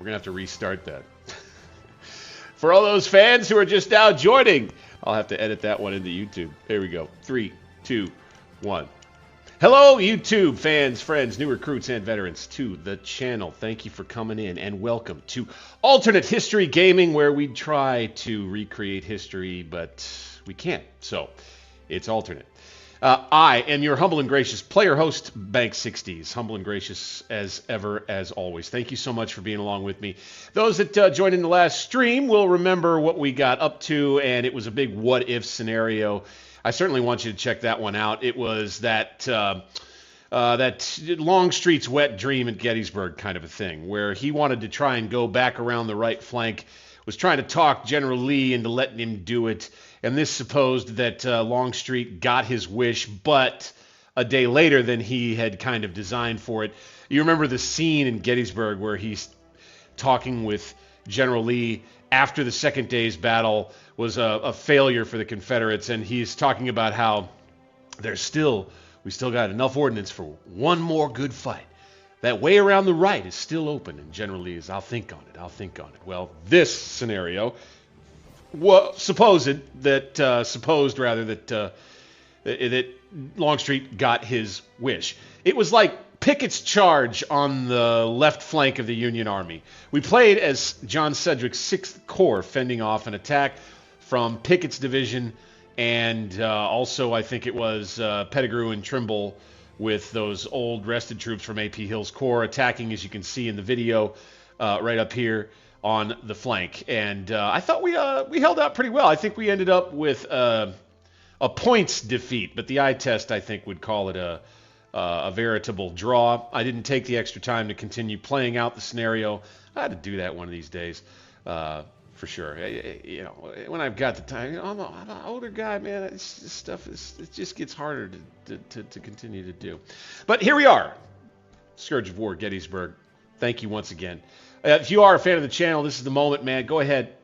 We're going to have to restart that. For all those fans who are just now joining, I'll have to edit that one into YouTube. Here we go. 3, 2, 1. Hello, YouTube fans, friends, new recruits, and veterans to the channel. Thank you for coming in, and welcome to Alternate History Gaming, where we try to recreate history, but we can't. So, it's alternate. I am your humble and gracious player host, Bank60s. Humble and gracious as ever, as always. Thank you so much for being along with me. Those that joined in the last stream will remember what we got up to, and it was a big what-if scenario. I certainly want you to check that one out. It was that Longstreet's wet dream at Gettysburg kind of a thing, where he wanted to try and go back around the right flank, was trying to talk General Lee into letting him do it, and this supposed that Longstreet got his wish, but a day later than he had kind of designed for it. You remember the scene in Gettysburg where he's talking with General Lee after the second day's battle was a failure for the Confederates, and he's talking about how we still got enough ordnance for one more good fight. That way around the right is still open, and General Lee is, I'll think on it. Well, this scenario supposed that Longstreet got his wish. It was like Pickett's charge on the left flank of the Union Army. We played as John Sedgwick's 6th Corps fending off an attack from Pickett's division, and also I think it was Pettigrew and Trimble with those old rested troops from A.P. Hill's Corps attacking, as you can see in the video right up here on the flank. And I thought we held out pretty well. I think we ended up with a points defeat, but the eye test, I think, would call it a veritable draw. I didn't take the extra time to continue playing out the scenario. I had to do that one of these days, for sure. You know, when I've got the time, you know, I'm an older guy, man. This stuff it just gets harder to continue to do. But here we are, Scourge of War, Gettysburg. Thank you once again. If you are a fan of the channel, this is the moment, man. Go ahead,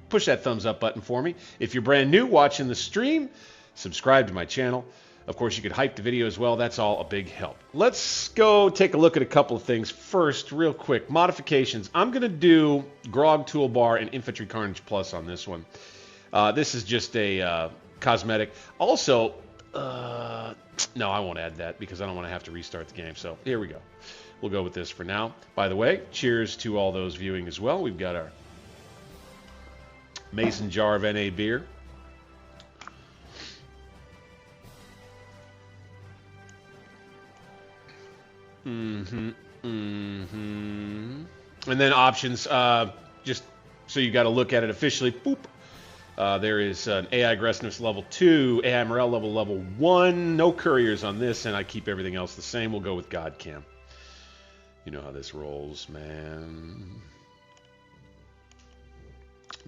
push that thumbs up button for me. If you're brand new watching the stream, subscribe to my channel. Of course, you could hype the video as well. That's all a big help. Let's go take a look at a couple of things. First, real quick, modifications. I'm going to do Grog Toolbar and Infantry Carnage Plus on this one. This is just a cosmetic. Also, no, I won't add that because I don't want to have to restart the game. So here we go. We'll go with this for now. By the way, cheers to all those viewing as well. We've got our mason jar of NA beer. And then options, just so you got to look at it officially. Boop. There is an AI aggressiveness level 2, AI morale level 1. No couriers on this, and I keep everything else the same. We'll go with God Cam. You know how this rolls, man.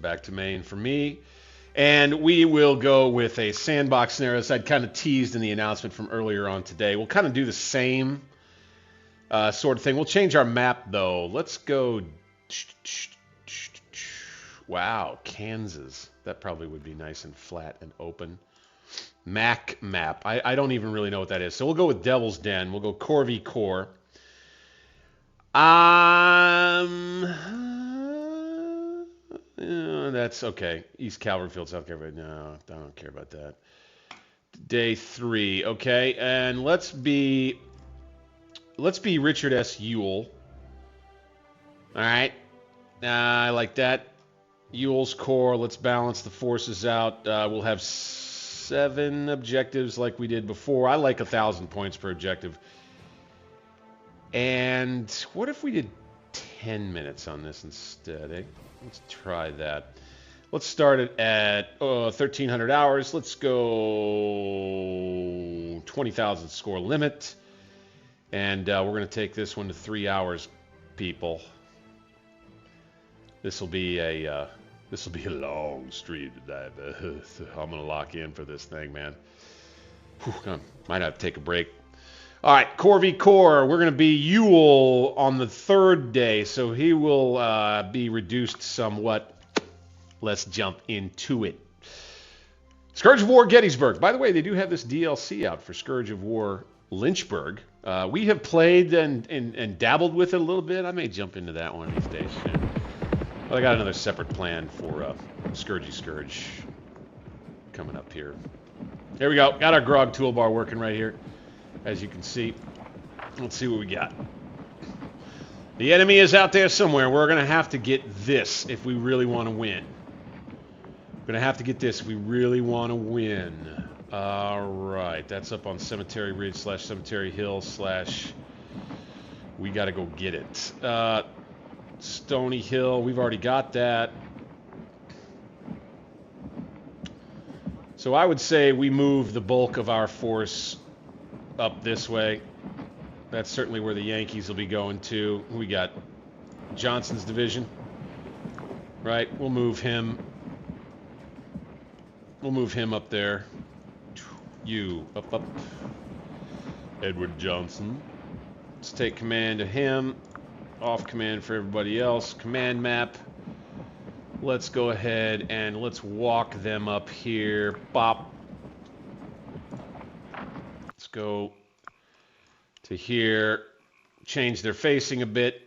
Back to main for me. And we will go with a sandbox scenario, as I'd kind of teased in the announcement from earlier on today. We'll kind of do the same sort of thing. We'll change our map, though. Let's go... Wow, Kansas. That probably would be nice and flat and open. Mac map. I don't even really know what that is. So we'll go with Devil's Den. We'll go PvE Corps. That's okay. East Calvary Field, South Carolina. No, I don't care about that. Day 3. Okay, and let's be Richard S. Ewell. All right. I like that. Ewell's Corps. Let's balance the forces out. We'll have 7 objectives like we did before. I like 1,000 points per objective. And what if we did 10 minutes on this instead, eh? Let's try that. Let's start it at 1,300 hours. Let's go 20,000 score limit. And we're going to take this one to 3 hours, people. This will be a long stream today. I'm going to lock in for this thing, man. Whew, might have to take a break. All right, PvE Corps. We're going to be Ewell on the 3rd day, so he will be reduced somewhat. Let's jump into it. Scourge of War, Gettysburg. By the way, they do have this DLC out for Scourge of War, Lynchburg. We have played and dabbled with it a little bit. I may jump into that one these days. Yeah. But I got another separate plan for Scourge coming up here. There we go. Got our Grog Toolbar working right here, as you can see. Let's see what we got. The enemy is out there somewhere. We're going to have to get this if we really want to win. We're going to have to get this if we really want to win. All right. That's up on Cemetery Ridge / Cemetery Hill / we got to go get it. Stony Hill. We've already got that. So I would say we move the bulk of our force up this way. That's certainly where the Yankees will be going to. We got Johnson's division. Right, we'll move him. We'll move him up there. You, up. Edward Johnson. Let's take command of him. Off command for everybody else. Command map. Let's go ahead and let's walk them up here. Bop. Let's go to here. Change their facing a bit.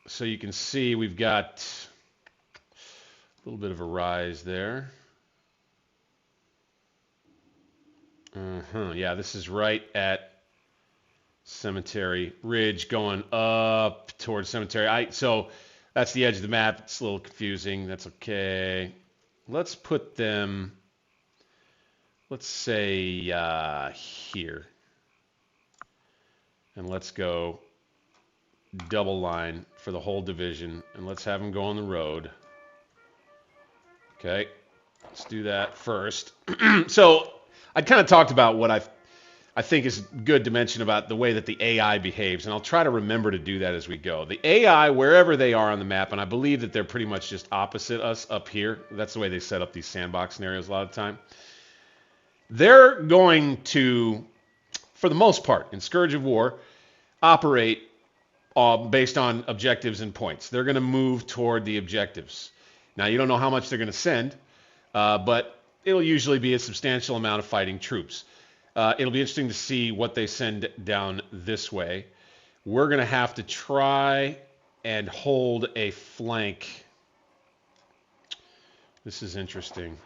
So you can see we've got a little bit of a rise there. Yeah, this is right at Cemetery Ridge going up towards Cemetery. So that's the edge of the map. It's a little confusing. That's okay. Let's put them, let's say here. And let's go double line for the whole division. And let's have them go on the road. Okay. Let's do that first. So I kind of talked about what I think is good to mention about the way that the AI behaves, and I'll try to remember to do that as we go. The AI, wherever they are on the map, and I believe that they're pretty much just opposite us up here. That's the way they set up these sandbox scenarios a lot of the time. They're going to, for the most part, in Scourge of War, operate based on objectives and points. They're going to move toward the objectives. Now, you don't know how much they're going to send, but it'll usually be a substantial amount of fighting troops. It'll be interesting to see what they send down this way. We're going to have to try and hold a flank. This is interesting.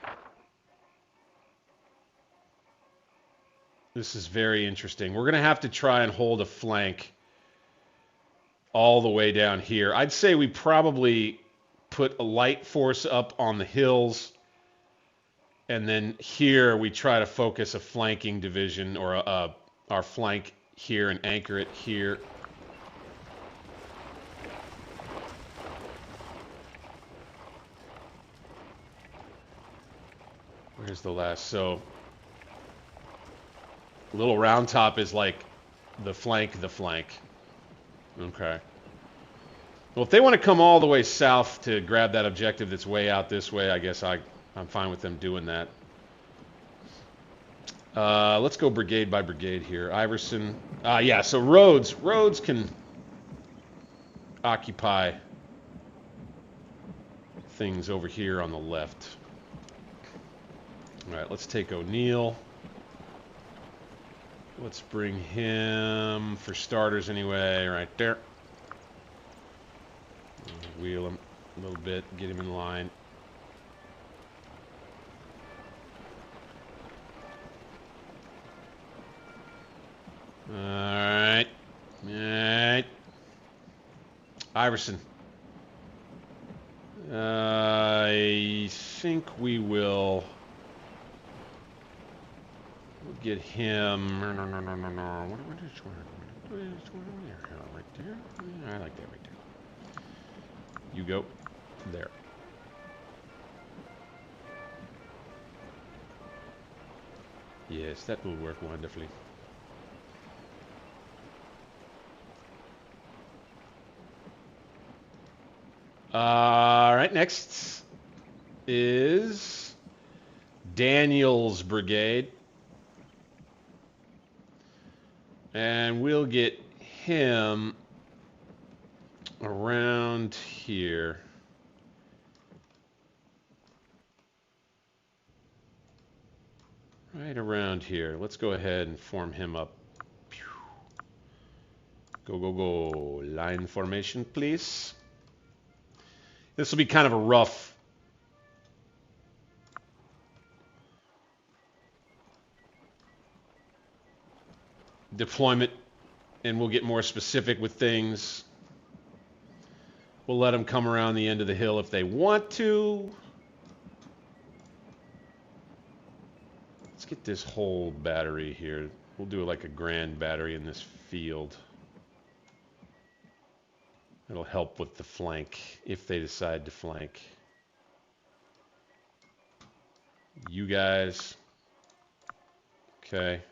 This is very interesting. We're going to have to try and hold a flank all the way down here. I'd say we probably put a light force up on the hills. And then here we try to focus a flanking division or our flank here and anchor it here. Where's the last? So little round top is like the flank. Okay. Well, if they want to come all the way south to grab that objective that's way out this way, I guess I'm fine with them doing that. Let's go brigade by brigade here. Iverson. Yeah, so Rhodes can occupy things over here on the left. All right, let's take O'Neill. Let's bring him, for starters anyway, right there. Wheel him a little bit, get him in line. All right. Iverson. I think we will get him. No. Which one? Right there. I like that right there. You go there. Yes, that will work wonderfully. All right, next is Daniel's brigade. And we'll get him around here. Right around here. Let's go ahead and form him up. Go, go, go. Line formation, please. This will be kind of a rough deployment, and we'll get more specific with things. We'll let them come around the end of the hill if they want to. Let's get this whole battery here. We'll do like a grand battery in this field. It'll help with the flank if they decide to flank. You guys. Okay.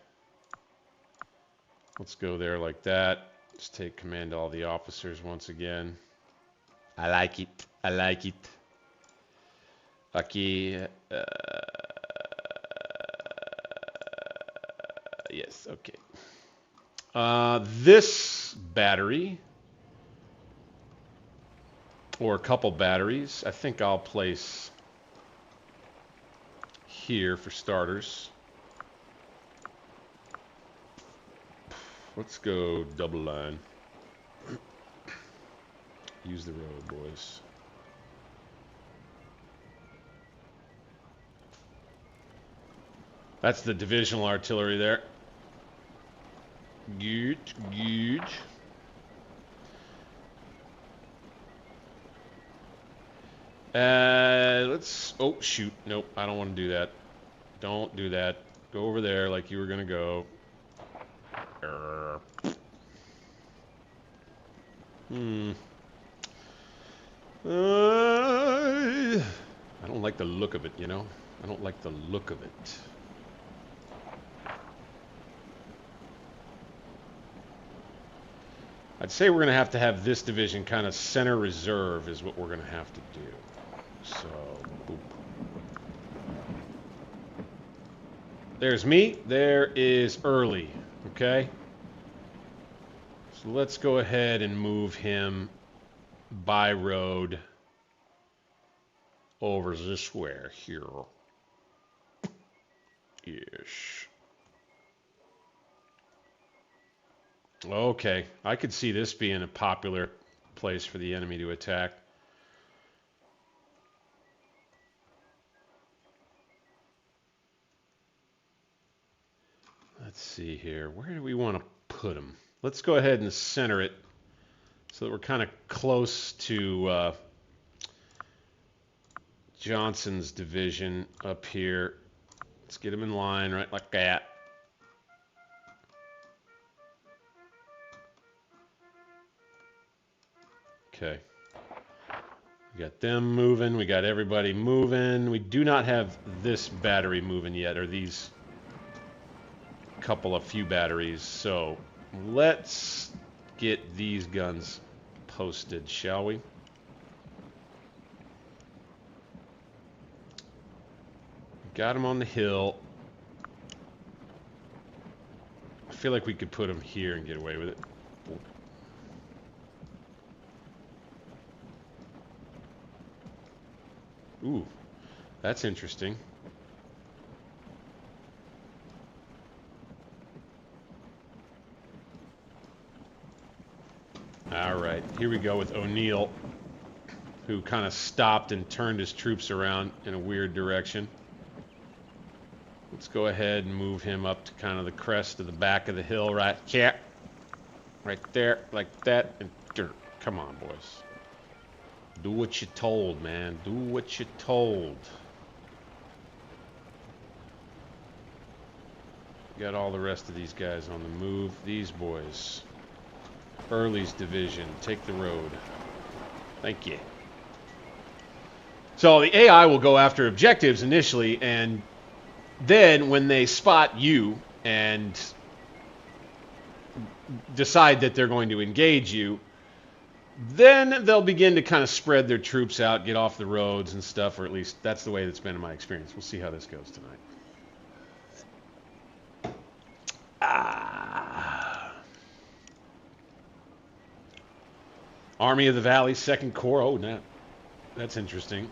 Let's go there like that. Just take command of all the officers once again. I like it. I like it. Okay. Yes, okay. This battery, or a couple batteries, I think I'll place here for starters. Let's go double line. Use the road, boys. That's the divisional artillery there. Good, good. Let's... Oh, shoot. Nope, I don't want to do that. Don't do that. Go over there like you were going to go. I don't like the look of it, you know? I don't like the look of it. I'd say we're going to have this division kind of center reserve is what we're going to have to do. So, boop. There's me. There is Early. Okay? So let's go ahead and move him by road over this way here. Ish. Okay, I could see this being a popular place for the enemy to attack. Let's see here. Where do we want to put them? Let's go ahead and center it so that we're kind of close to Johnson's division up here. Let's get them in line right like that. Okay. We got them moving. We got everybody moving. We do not have this battery moving yet, or these few batteries. So let's get these guns posted, shall we? Got them on the hill. I feel like we could put them here and get away with it. Ooh, that's interesting. All right, here we go with O'Neill, who kind of stopped and turned his troops around in a weird direction. Let's go ahead and move him up to kind of the crest of the back of the hill right here. Right there, like that, and come on, boys. Do what you're told, man. Do what you're told. Got all the rest of these guys on the move. These boys. Early's division. Take the road. Thank you. So the AI will go after objectives initially, and then when they spot you and decide that they're going to engage you, then they'll begin to kind of spread their troops out, get off the roads and stuff, or at least that's the way it's been in my experience. We'll see how this goes tonight. Army of the Valley, 2nd Corps. Oh, no. That's interesting.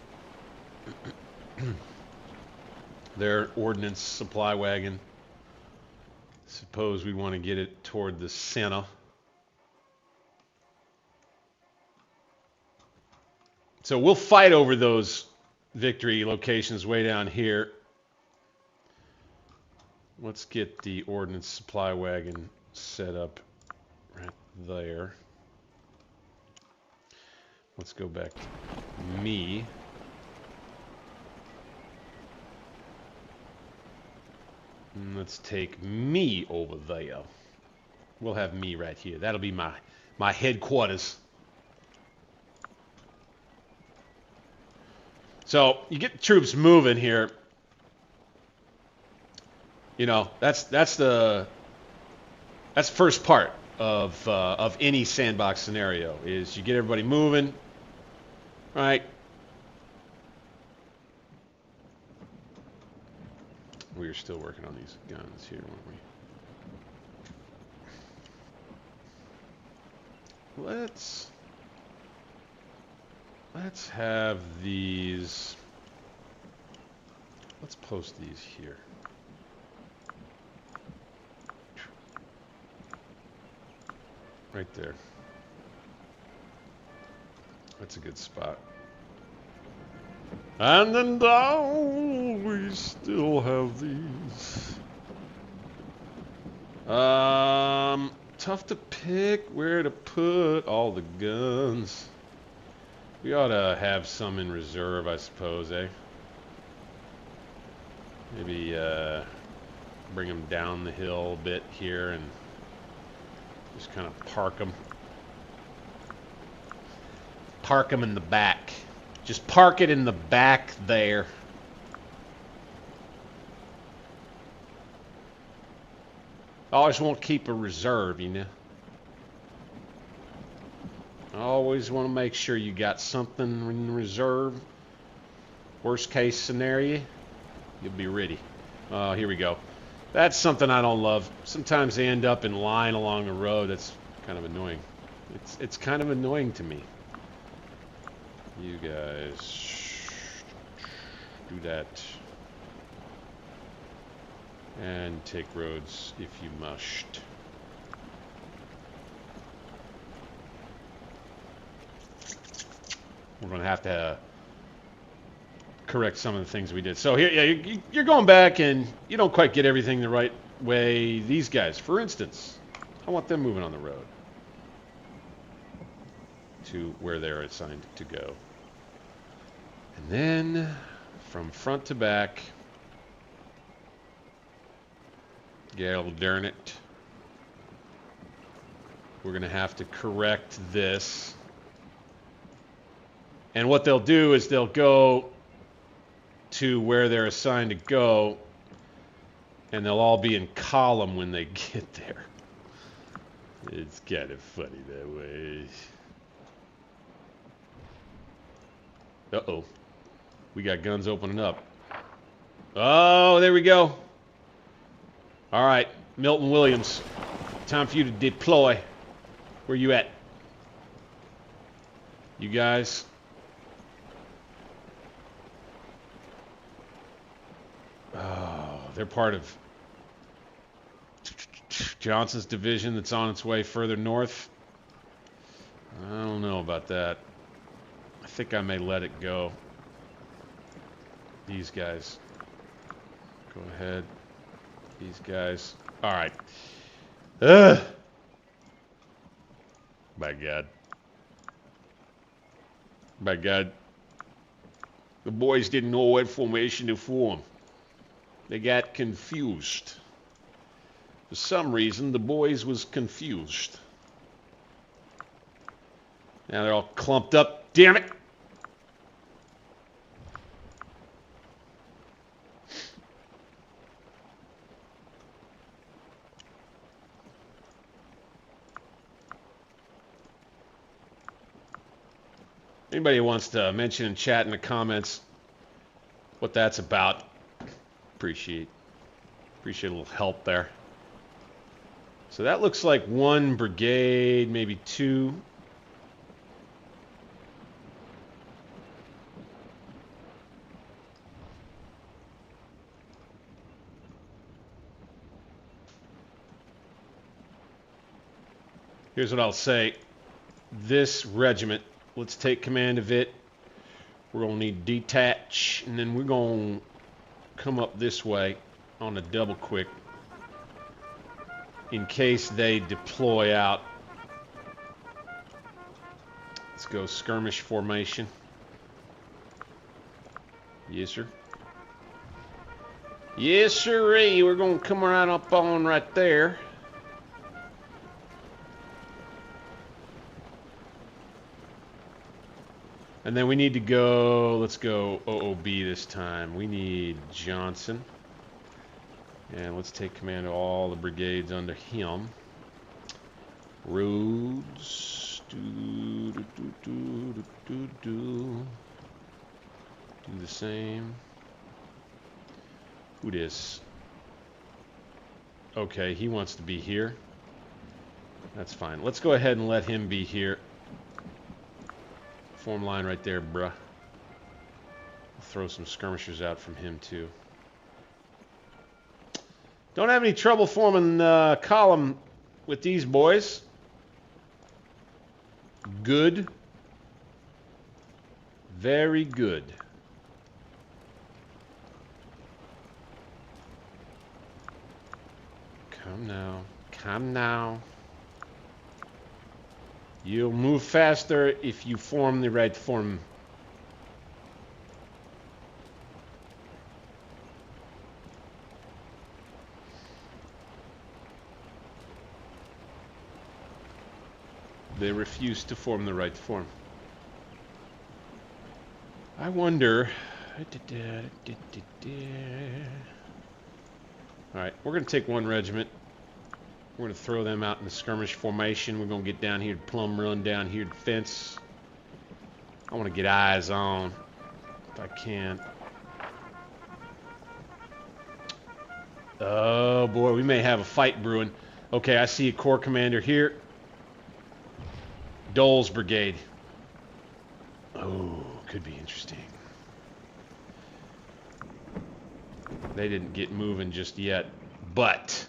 Their ordnance supply wagon. Suppose we want to get it toward the Sena. So we'll fight over those victory locations way down here. Let's get the ordnance supply wagon set up right there. Let's go back to me. And let's take me over there. We'll have me right here. That'll be my headquarters. So you get the troops moving here. You know, that's the first part of any sandbox scenario is you get everybody moving, right? We were still working on these guns here, weren't we? Let's have these. Let's post these here. Right there. That's a good spot. And then down we still have these. Tough to pick where to put all the guns. We ought to have some in reserve, I suppose, eh? Maybe bring them down the hill a bit here and just kind of park them. Park them in the back. Just park it in the back there. Always want to keep a reserve, you know. Always want to make sure you got something in reserve. Worst case scenario, you'll be ready. Oh, here we go. That's something I don't love. Sometimes they end up in line along the road. That's kind of annoying. It's kind of annoying to me. You guys do that. And take roads if you must. We're going to have to correct some of the things we did. So here, yeah, you're going back and you don't quite get everything the right way. These guys, for instance, I want them moving on the road to where they're assigned to go. And then from front to back, gale darn it, we're going to have to correct this. And what they'll do is they'll go to where they're assigned to go, and they'll all be in column when they get there. It's kind of funny that way. Uh-oh. We got guns opening up. Oh, there we go. All right, Milton Williams. Time for you to deploy. Where you at? You guys. Oh, they're part of Johnson's division that's on its way further north. I don't know about that. I think I may let it go. These guys. Go ahead. These guys. All right. Ugh. By God. By God. The boys didn't know what formation to form. They got confused. For some reason, the boys was confused. Now they're all clumped up. Damn it! Anybody who wants to mention in chat in the comments what that's about, appreciate a little help there. So that looks like one brigade, maybe two. Here's what I'll say. This regiment, let's take command of it. We're going to need to detach, and then we're going to come up this way on a double quick in case they deploy out. Let's go skirmish formation. Yes, sir. Yes, sirree. We're going to come right up on right there. And then we need to go, let's go OOB this time. We need Johnson. And let's take command of all the brigades under him. Roads. Do the same. Who dis? Okay, he wants to be here. That's fine. Let's go ahead and let him be here. Form line right there, bruh. I'll throw some skirmishers out from him, too. Don't have any trouble forming column with these boys. Good. Very good. Come now. Come now. You'll move faster if you form the right form. They refuse to form the right form. I wonder... Alright, we're going to take one regiment. We're going to throw them out in the skirmish formation. We're going to get down here to plumb run down here to defense. I want to get eyes on, if I can. Oh boy, we may have a fight brewing. Okay, I see a corps commander here. Dole's brigade. Oh, could be interesting. They didn't get moving just yet, but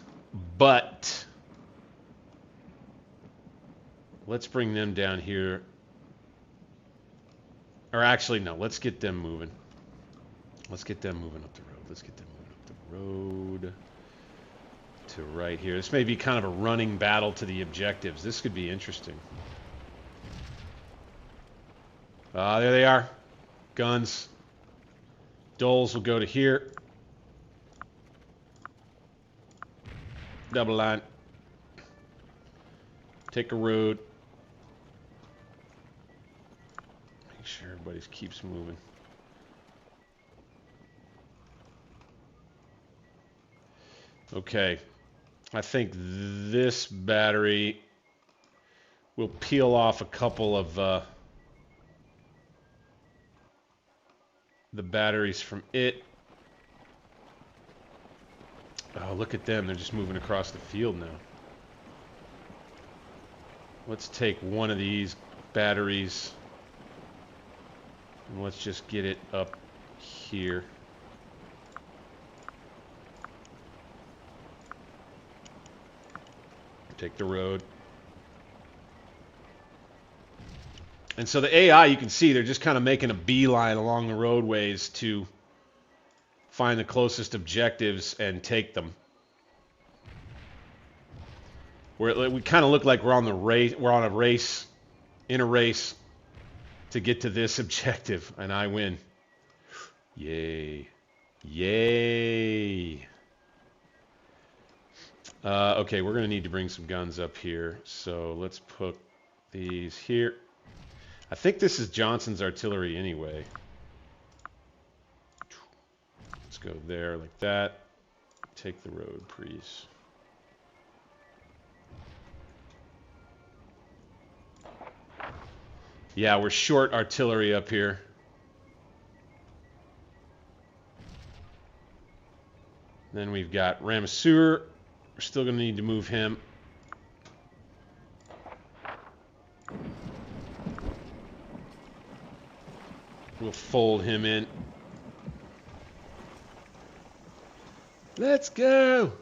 let's bring them down here. Or actually, no, let's get them moving. Let's get them moving up the road. Let's get them moving up the road to right here. This may be kind of a running battle to the objectives. This could be interesting. There they are. Guns. Doles will go to here. Double line. Take a road. Make sure everybody keeps moving. Okay. I think this battery will peel off a couple of the batteries from it. Oh, look at them. They're just moving across the field now. Let's take one of these batteries and let's just get it up here. Take the road. And so the AI, you can see, they're just kind of making a beeline along the roadways to find the closest objectives and take them. We kind of look like we're on the race. We're on a race, in a race, to get to this objective, and I win. Yay! Yay! Okay, we're gonna need to bring some guns up here. So let's put these here. I think this is Johnson's artillery anyway. Let's go there like that. Take the road, please. Yeah, we're short artillery up here. Then we've got Ramasur. We're still going to need to move him. We'll fold him in. Let's go!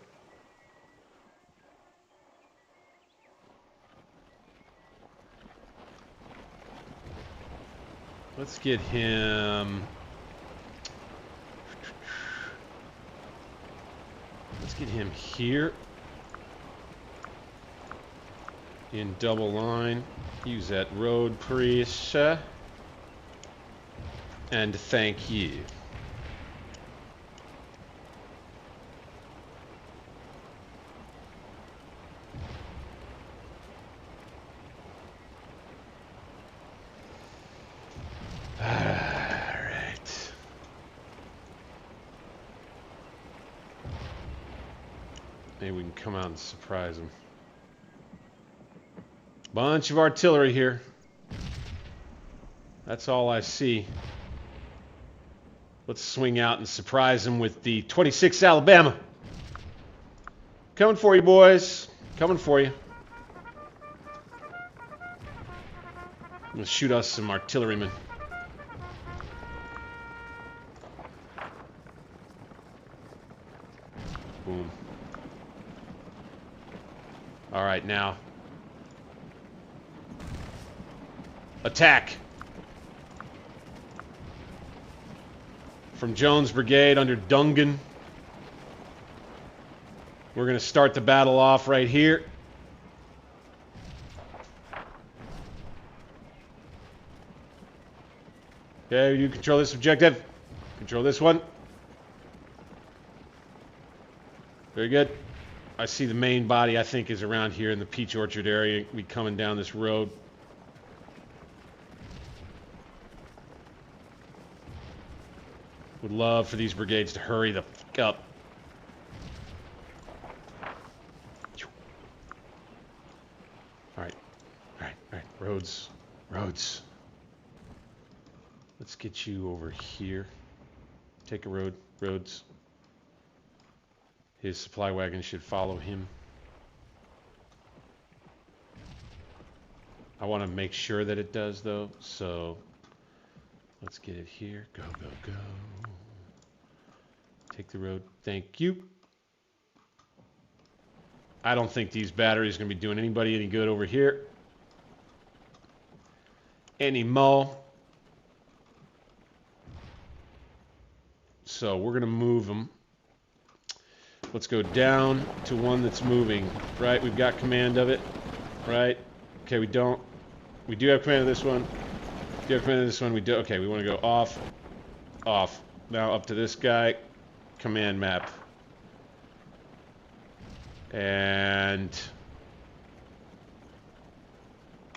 Let's get him... Let's get him here. In double line. Use that road, please. And thank you. Alright. Maybe we can come out and surprise them. Bunch of artillery here. That's all I see. Let's swing out and surprise them with the 26th Alabama. Coming for you, boys. Coming for you. Let's shoot us some artillerymen. Boom. All right, now. Attack. From Jones' brigade under Dungan. We're going to start the battle off right here. Okay, you control this objective. Control this one. Very good. I see the main body, I think, is around here in the Peach Orchard area. We coming down this road. Would love for these brigades to hurry the fuck up. Alright. Alright. Roads. Roads. Let's get you over here. Take a road. Roads. His supply wagon should follow him. I want to make sure that it does, though, so let's get it here. Go, go, go. Take the road. Thank you. I don't think these batteries are going to be doing anybody any good over here. Anymore. So we're going to move them. Let's go down to one that's moving. Right, we've got command of it. Right. Okay, we don't. We do have command of this one. We do have command of this one. We do. Okay, we want to go off. Off. Now up to this guy. Command map. And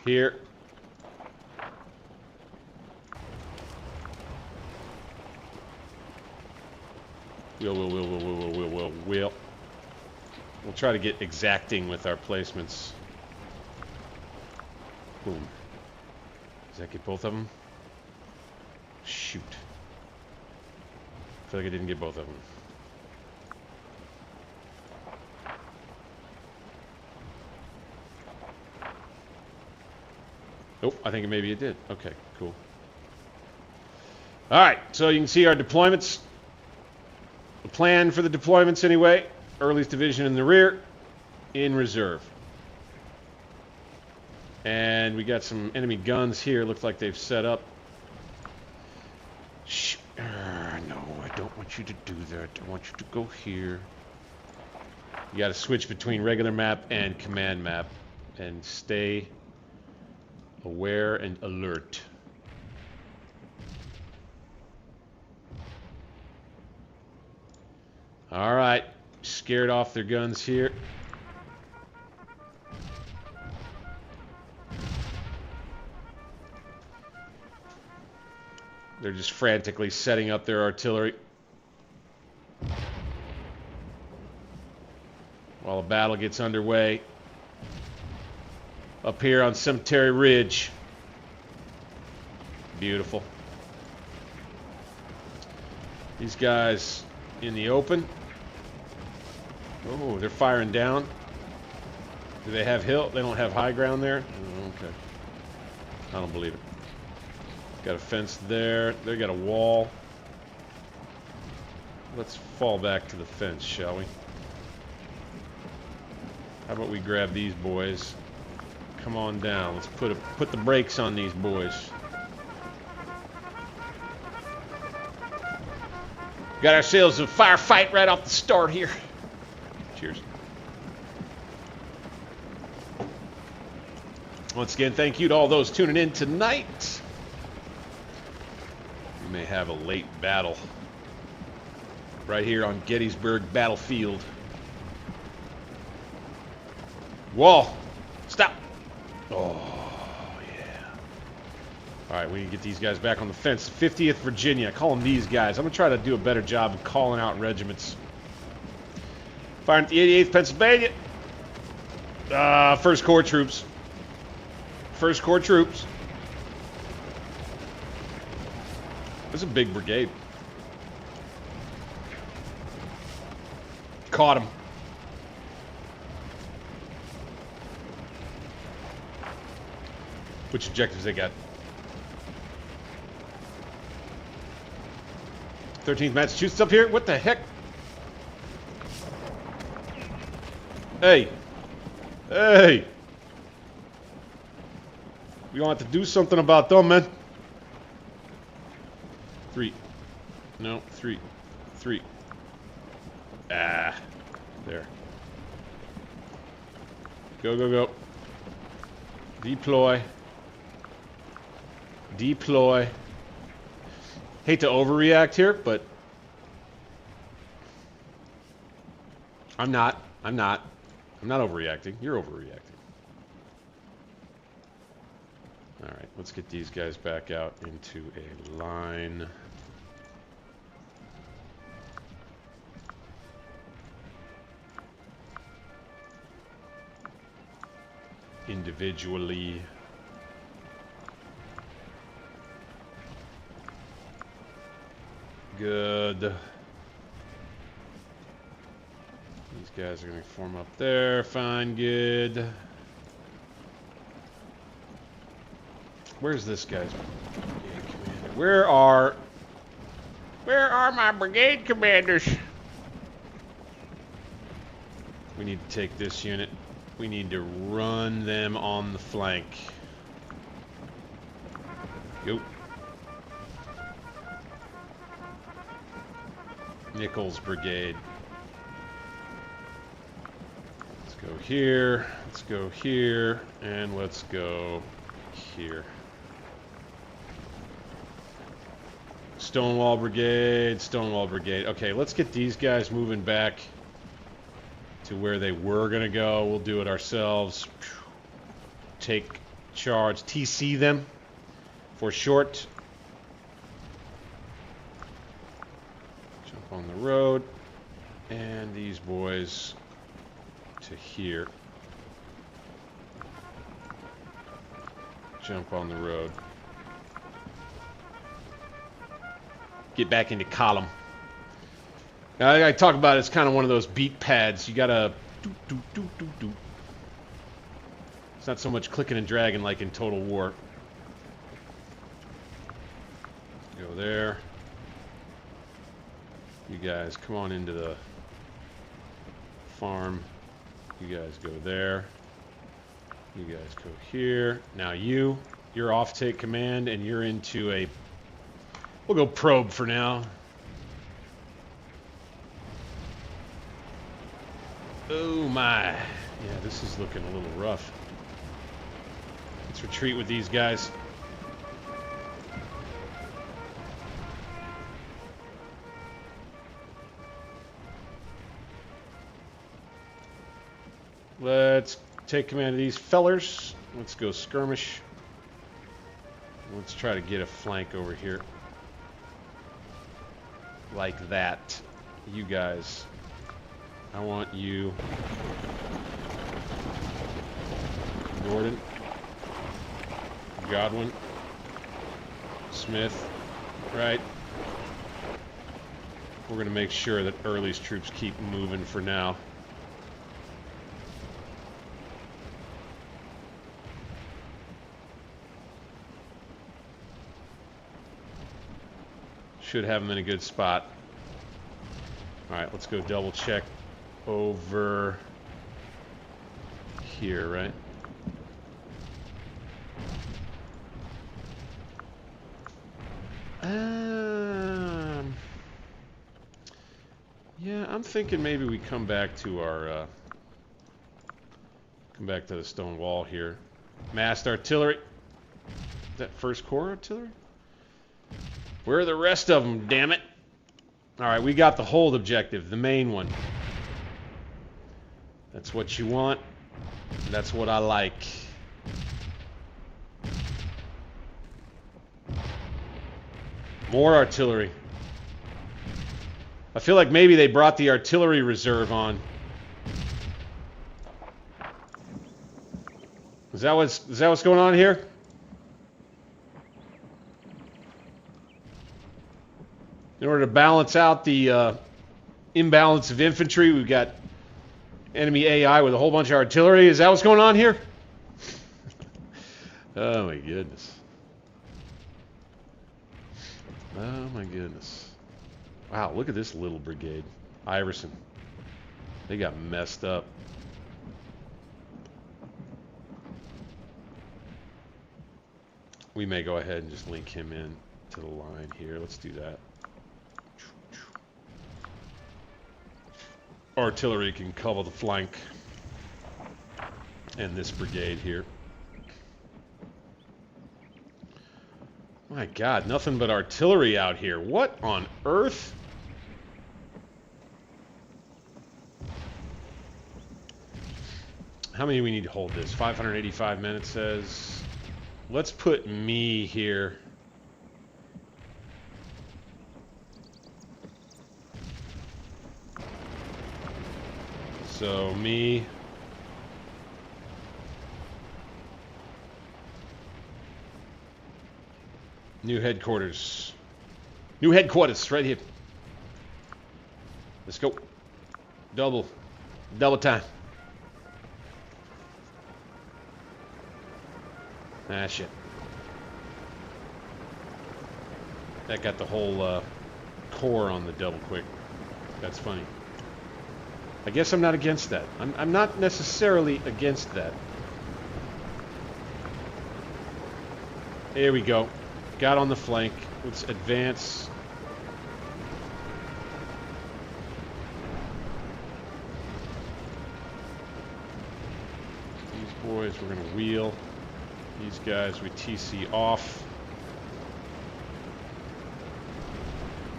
here. We'll try to get exacting with our placements. Boom. Does that get both of them? Shoot. I feel like I didn't get both of them. Oh, I think maybe it did. Okay, cool. All right, so you can see our deployments. The plan for the deployments anyway. Early's division in the rear, in reserve. And we got some enemy guns here. Looks like they've set up. Shh. No, I don't want you to do that. I want you to go here. You got to switch between regular map and command map. And stay aware and alert. All right. Scared off their guns here. They're just frantically setting up their artillery. While the battle gets underway. Up here on Cemetery Ridge. Beautiful. These guys in the open. Oh, they're firing down. Do they have hill? They don't have high ground there? Oh, okay. I don't believe it. Got a fence there. They got a wall. Let's fall back to the fence, shall we? How about we grab these boys? Come on down. Let's put the brakes on these boys. Got ourselves a firefight right off the start here. Cheers. Once again, thank you to all those tuning in tonight. We may have a late battle right here on Gettysburg battlefield. Wall. Stop. Oh, yeah. All right, we need to get these guys back on the fence. 50th Virginia. I call them these guys. I'm going to try to do a better job of calling out regiments. Firing at the 88th Pennsylvania. First Corps troops. First Corps troops. This is a big brigade. Caught him. Which objectives they got? 13th Massachusetts up here? What the heck? Hey. Hey. We gonna have to do something about them, man. 3. No, 3. 3. Ah. There. Go, go, go. Deploy. Deploy. Hate to overreact here, but I'm not overreacting. You're overreacting. All right, let's get these guys back out into a line. Individually. Good. These guys are going to form up there. Fine, good. Where's this guy's brigade commander? Where are my brigade commanders? We need to take this unit. We need to run them on the flank. Go. Nichols Brigade. Let's go here. Let's go here. And let's go here. Stonewall Brigade. Stonewall Brigade. Okay, let's get these guys moving back to where they were going to go. We'll do it ourselves. Take charge. TC them for short. Jump on the road. And these boys to here. Jump on the road. Get back into column. Now, I talk about it as kind of one of those beat pads. You gotta do. It's not so much clicking and dragging like in Total War. Go there. You guys come on into the farm. You guys go there. You guys go here. Now you're off take command and you're into a... We'll go probe for now. Oh my. Yeah, this is looking a little rough. Let's retreat with these guys. Let's take command of these fellers. Let's go skirmish. Let's try to get a flank over here. Like that. You guys. I want you. Gordon. Godwin. Smith. Right. We're going to make sure that Early's troops keep moving for now. Should have them in a good spot. Alright, let's go double check over here, right? I'm thinking maybe we come back to our the stone wall here. Massed artillery. Is that first corps artillery? Where are the rest of them, damn it? Alright, we got the hold objective, the main one. That's what you want. That's what I like. More artillery. I feel like maybe they brought the artillery reserve on. Is that what's going on here? In order to balance out the imbalance of infantry, we've got enemy AI with a whole bunch of artillery. Is that what's going on here? Oh my goodness. Oh my goodness. Wow, look at this little brigade. Iverson. They got messed up. We may go ahead and just link him in to the line here. Let's do that. Artillery can cover the flank. And this brigade here. My God, nothing but artillery out here. What on earth? How many do we need to hold this? 585 men, it says. Let's put me here. So, me. New headquarters. New headquarters, right here. Let's go. Double time. Ah, shit. That got the whole core on the double quick. That's funny. I guess I'm not against that. I'm not necessarily against that. There we go. Got on the flank. Let's advance. These boys we're going to wheel. These guys we TC off.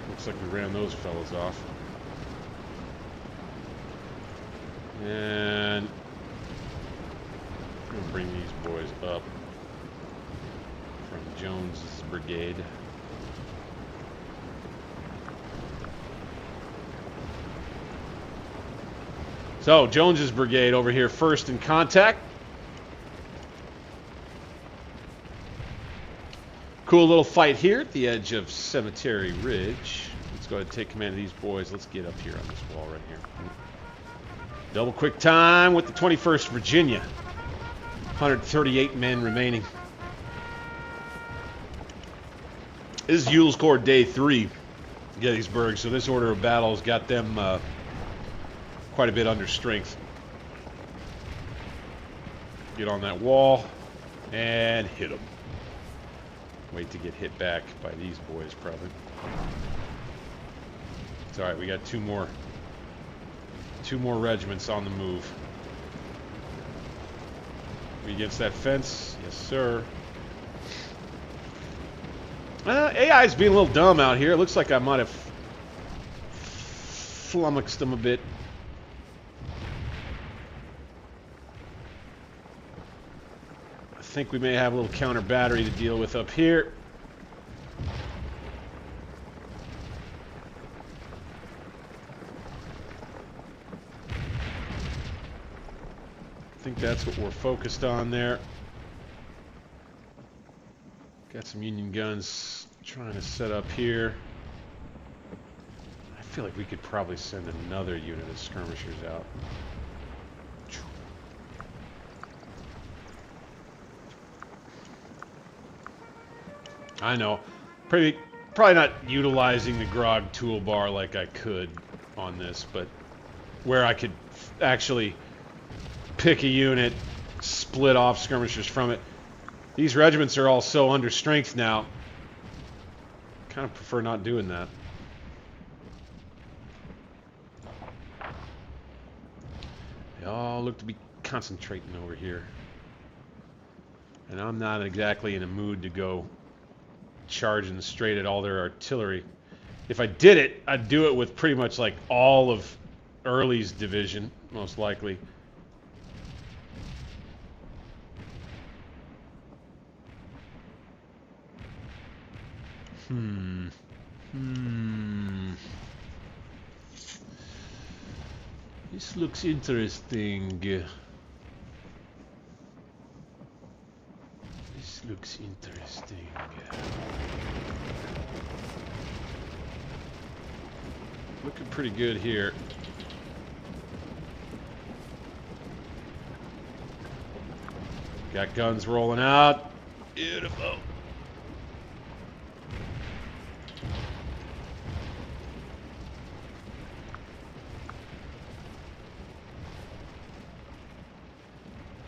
Looks like we ran those fellas off. And I'm going to bring these boys up from Jones's brigade. So, Jones's brigade over here first in contact. Cool little fight here at the edge of Cemetery Ridge. Let's go ahead and take command of these boys. Let's get up here on this wall right here. Double quick time with the 21st Virginia. 138 men remaining. This is Ewell's Corps Day 3, Gettysburg, so this order of battle has got them quite a bit under strength. Get on that wall and hit them. Wait to get hit back by these boys, probably. It's all right. We got two more regiments on the move. We against that fence? Yes, sir. AI's being a little dumb out here. It looks like I might have flummoxed them a bit. I think we may have a little counter battery to deal with up here. I think that's what we're focused on there. Got some Union guns trying to set up here. I feel like we could probably send another unit of skirmishers out. I know. Probably not utilizing the Grog Toolbar like I could on this, but where I could actually pick a unit, split off skirmishers from it. These regiments are all so under strength now. Kind of prefer not doing that. all look to be concentrating over here. And I'm not exactly in a mood to go charging straight at all their artillery. If I did it, I'd do it with pretty much like all of Early's division, most likely. This looks interesting. This looks interesting. Looking pretty good here. Got guns rolling out. Beautiful.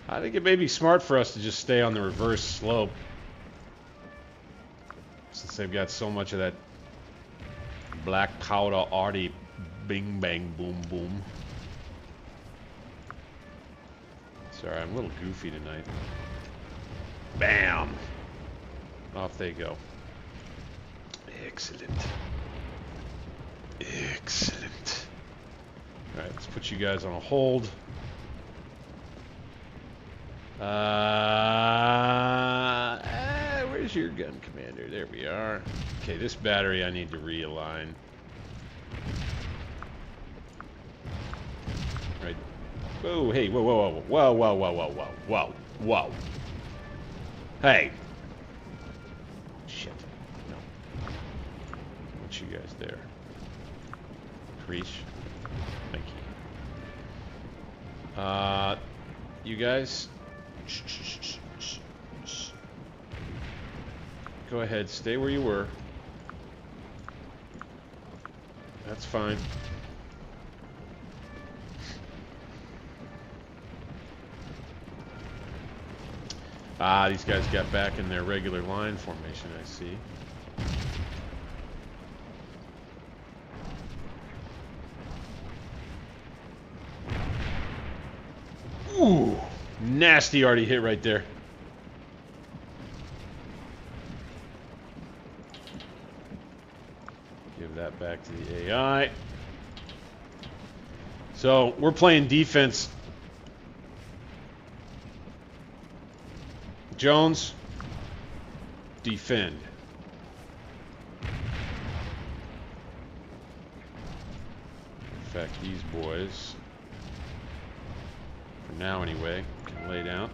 I think it may be smart for us to just stay on the reverse slope, since they've got so much of that black powder already. Bing, bang, boom, boom. Sorry, I'm a little goofy tonight. Bam! Off they go. Excellent. Excellent. Alright, let's put you guys on a hold. Where's your gun commander? There we are. Okay, this battery I need to realign. Right. Whoa, hey, whoa, whoa, whoa, whoa, whoa, whoa, whoa, whoa, whoa. Hey. Shit. No. Want you guys there. Crease. Thank you. You guys. Go ahead, stay where you were. That's fine. Ah, these guys got back in their regular line formation, I see. Ooh, nasty already hit right there. Give that back to the AI. So, we're playing defense. Jones, defend. In fact, these boys, for now anyway, can lay down.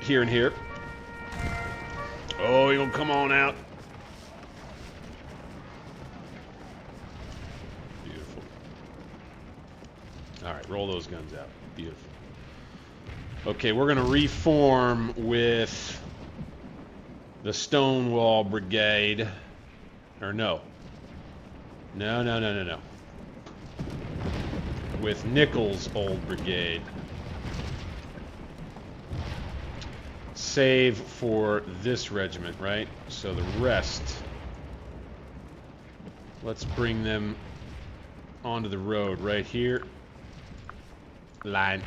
Here and here. Oh, you'll come on out. Beautiful. All right, roll those guns out. Beautiful. Okay, we're going to reform with the Stonewall Brigade. Or no. No. With Nichols' old brigade. Save for this regiment, right? So the rest. Let's bring them onto the road right here. Line.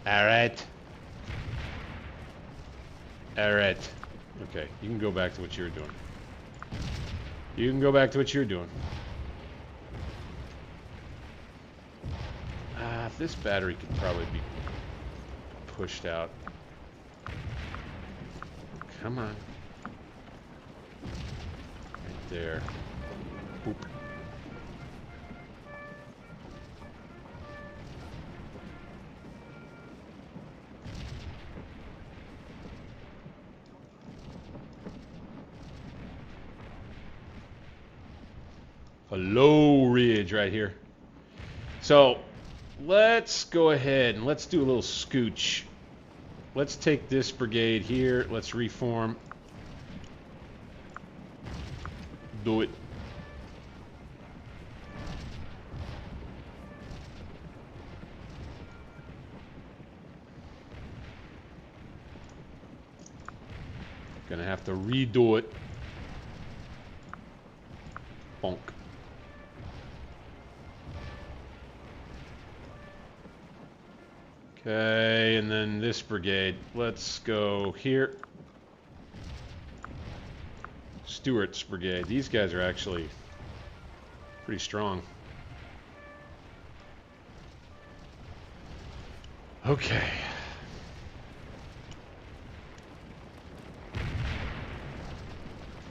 Alright. Alright. Okay, you can go back to what you were doing. You can go back to what you're doing. This battery could probably be pushed out. Come on. Right there. Boop. A low ridge right here. So let's go ahead and let's do a little scooch. Let's take this brigade here. Let's reform. Do it. Gonna have to redo it. Bonk. Okay, and then this brigade. Let's go here. Stewart's brigade. These guys are actually pretty strong. Okay.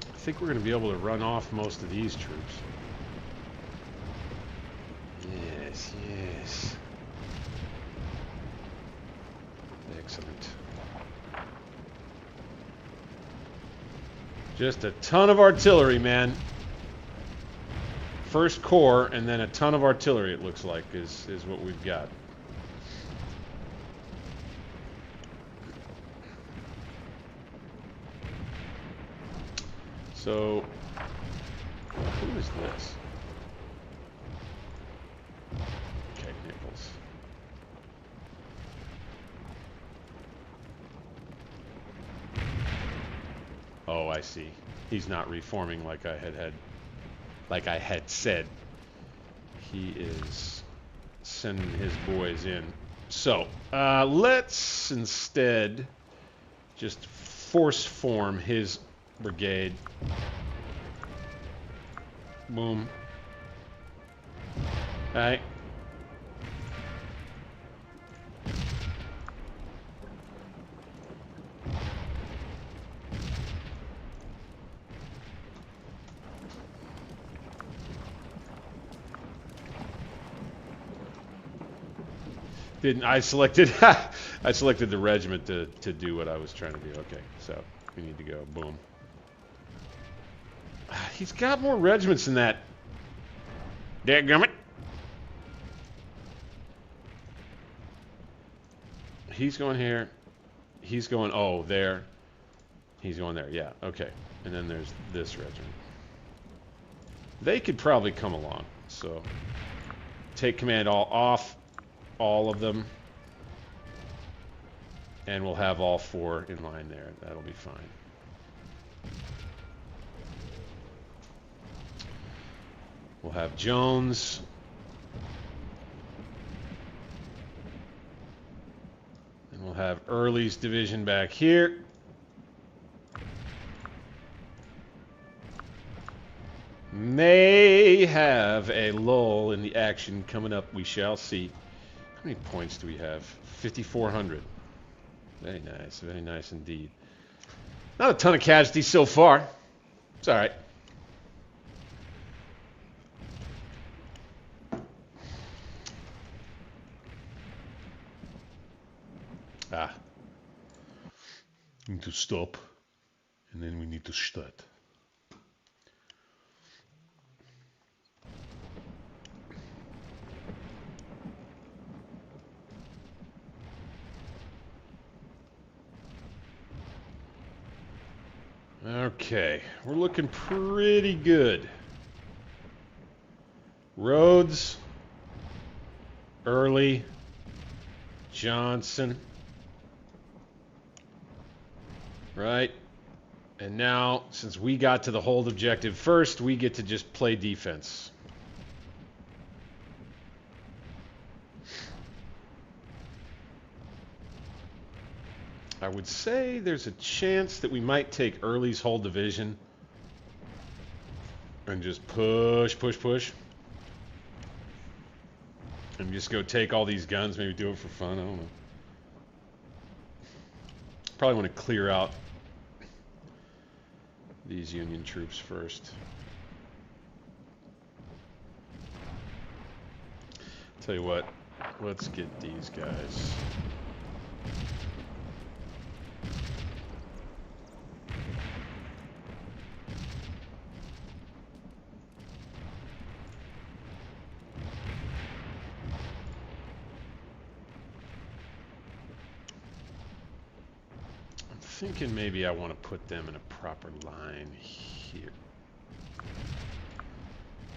I think we're going to be able to run off most of these troops. Yes, yes. Excellent. Just a ton of artillery, man. First corps and then a ton of artillery, it looks like, is what we've got. So, who is this? Okay, Nichols. Oh, I see. He's not reforming like I had said. He is sending his boys in. So, let's instead just force form his brigade. Boom. Alright. I selected I selected the regiment to do what I was trying to do. Okay, so we need to go. Boom. He's got more regiments than that. Dadgummit. He's going here. He's going, oh, there. He's going there. Yeah, okay. And then there's this regiment. They could probably come along. So take command off all of them. And we'll have all four in line there. That'll be fine. We'll have Jones. And we'll have Early's division back here. May have a lull in the action coming up. We shall see. How many points do we have? 5,400. Very nice indeed. Not a ton of casualties so far. It's all right. Need to stop, and then we need to start. Okay, we're looking pretty good. Rhodes, Early, Johnson. Right? And now, since we got to the hold objective first, we get to just play defense. I would say there's a chance that we might take Early's whole division and just push. And just go take all these guns, maybe do it for fun, I don't know. Probably want to clear out these Union troops first. Tell you what, let's get these guys. Thinking maybe I want to put them in a proper line here.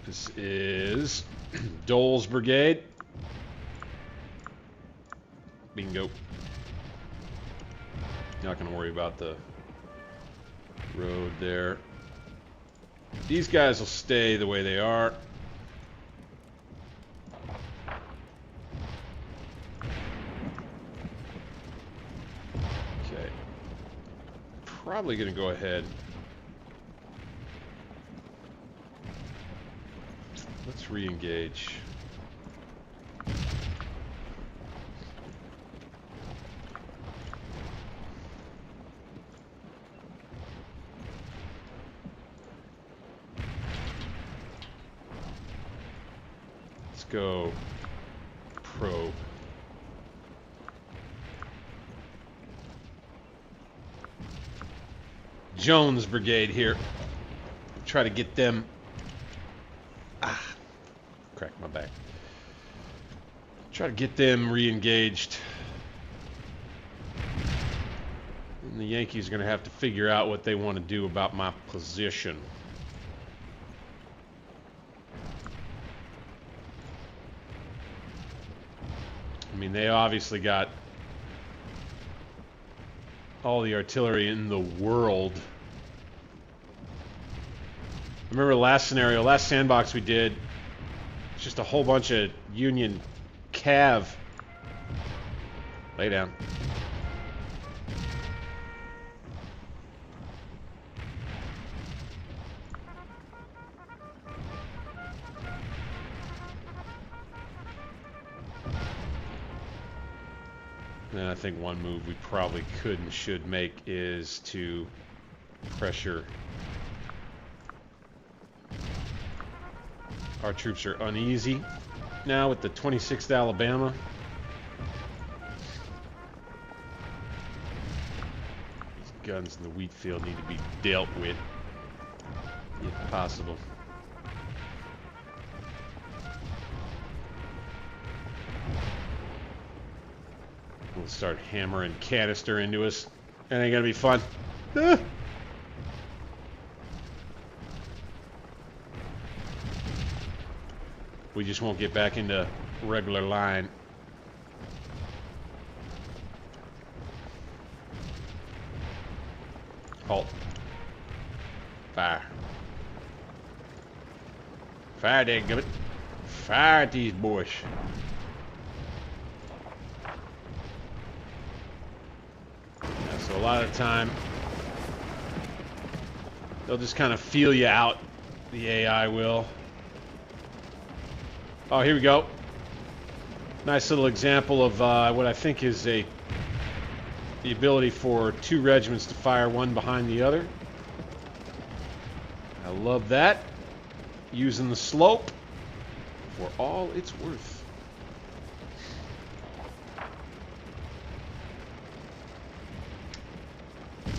This is Dole's brigade. Bingo. Not going to worry about the road there. These guys will stay the way they are. Okay. Probably going to go ahead. Let's re-engage. Let's go probe. Jones Brigade here. Try to get them. Crack my back. Try to get them re-engaged. And the Yankees are going to have to figure out what they want to do about my position. I mean, they obviously got all the artillery in the world. Remember the last scenario, last sandbox we did, it's just a whole bunch of Union cav. Lay down. And I think one move we probably could and should make is to pressure. Our troops are uneasy now with the 26th Alabama. These guns in the wheat field need to be dealt with, if possible. We'll start hammering canister into us. That ain't gonna be fun. We just won't get back into regular line. Halt. Fire. Fire, dadgummit. Fire at these boys. Yeah, so a lot of the time, they'll just kind of feel you out. The AI will. Oh, here we go. Nice little example of what I think is the ability for two regiments to fire one behind the other. I love that. Using the slope for all it's worth.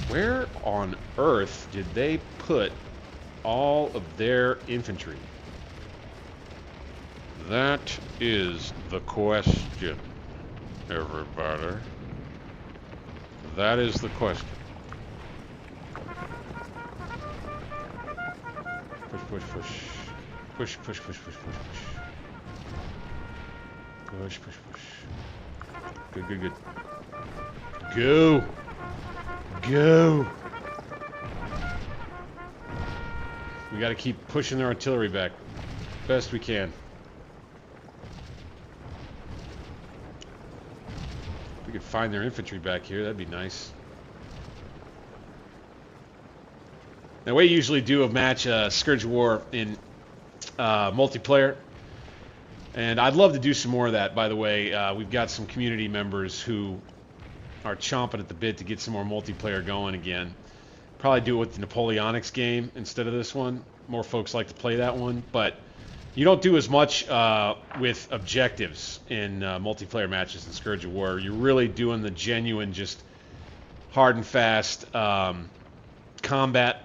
Where on earth did they put all of their infantry? That is the question, everybody. That is the question. Push, push, push. Push, push, push, push, push, push. Push, push, push. Good, good, good. Go! Go! We gotta keep pushing their artillery back. Best we can. We could find their infantry back here, that'd be nice. Now we usually do a match, Scourge of War in multiplayer, and I'd love to do some more of that, by the way. We've got some community members who are chomping at the bit to get some more multiplayer going again. Probably do it with the Napoleonics game instead of this one. More folks like to play that one, but you don't do as much with objectives in multiplayer matches in Scourge of War. You're really doing the genuine, just hard and fast combat.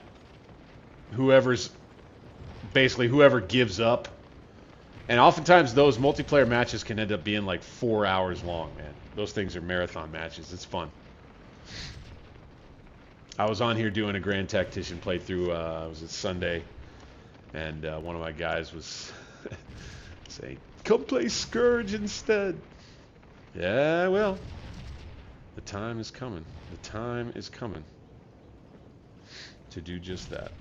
Whoever gives up. And oftentimes those multiplayer matches can end up being like 4 hours long, man. Those things are marathon matches. It's fun. I was on here doing a Grand Tactician playthrough, was it Sunday? And one of my guys was saying, come play Scourge instead. Yeah, well, the time is coming. The time is coming to do just that.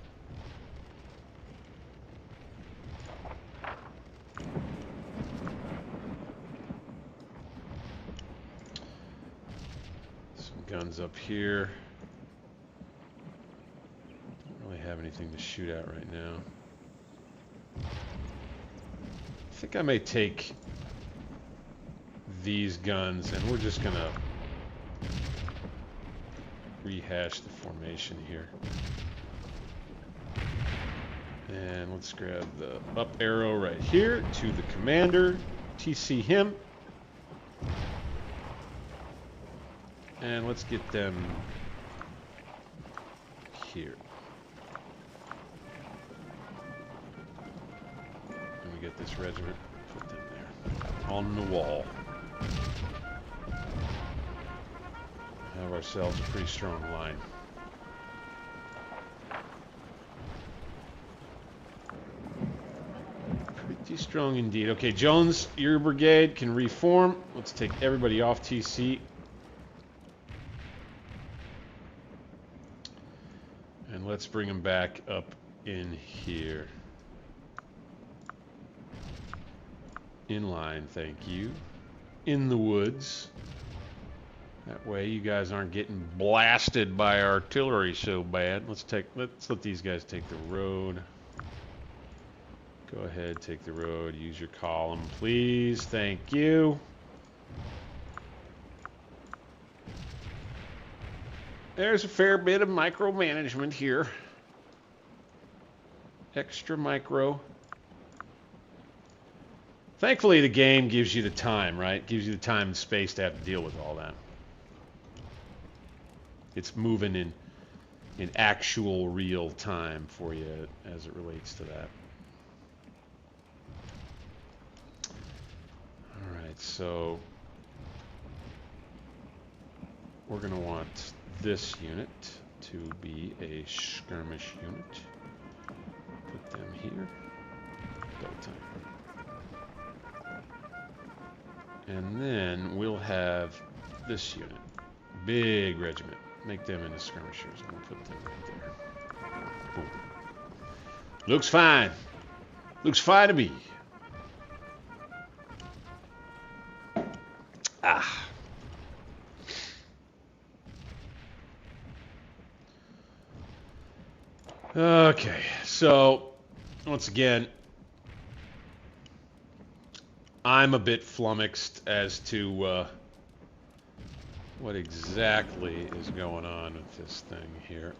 Guns up here. Don't really have anything to shoot at right now. I think I may take these guns, and we're just gonna rehash the formation here. And let's grab the up arrow right here to the commander, TC him. And let's get them here. And we get this regiment, put them there, on the wall. Have ourselves a pretty strong line. Pretty strong indeed. Okay, Jones, your brigade can reform. Let's take everybody off TC. And let's bring them back up in here. In line, thank you. In the woods. That way you guys aren't getting blasted by artillery so bad. Let's let these guys take the road. Go ahead, take the road. Use your column, please. Thank you. There's a fair bit of micromanagement here. Extra micro. Thankfully, the game gives you the time, right? Gives you the time and space to have to deal with all that. It's moving in actual real time for you as it relates to that. All right, so we're going to want this unit to be a skirmish unit. Put them here. Double time. And then we'll have this unit. Big regiment. Make them into skirmishers. I'm going to put them right there. Boom. Looks fine. Looks fine to me. Ah. Okay, so once again, I'm a bit flummoxed as to what exactly is going on with this thing here.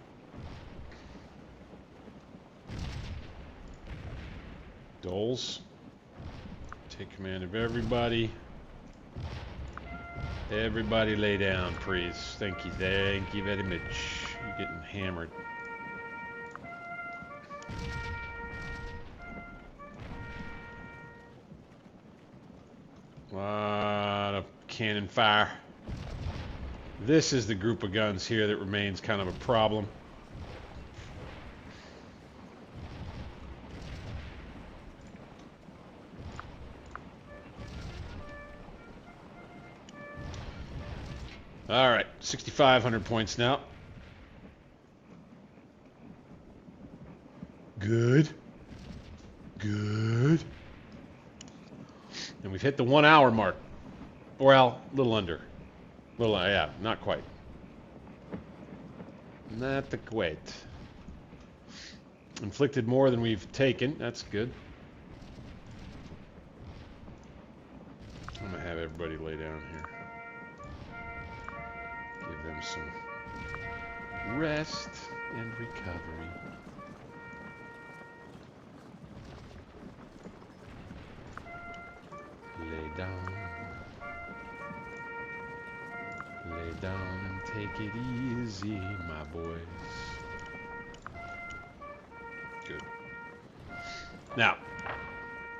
Doles, take command of everybody. Everybody lay down, please. Thank you very much. You're getting hammered. Lot of cannon fire. This is the group of guns here that remains kind of a problem. All right, 6,500 points now. Good. Good. And we've hit the 1 hour mark. Well, a little under. Yeah, not quite. Not the quite. Inflicted more than we've taken. That's good. I'm going to have everybody lay down here. Give them some rest and recovery. Lay down. Lay down and take it easy, my boys. Good. Now,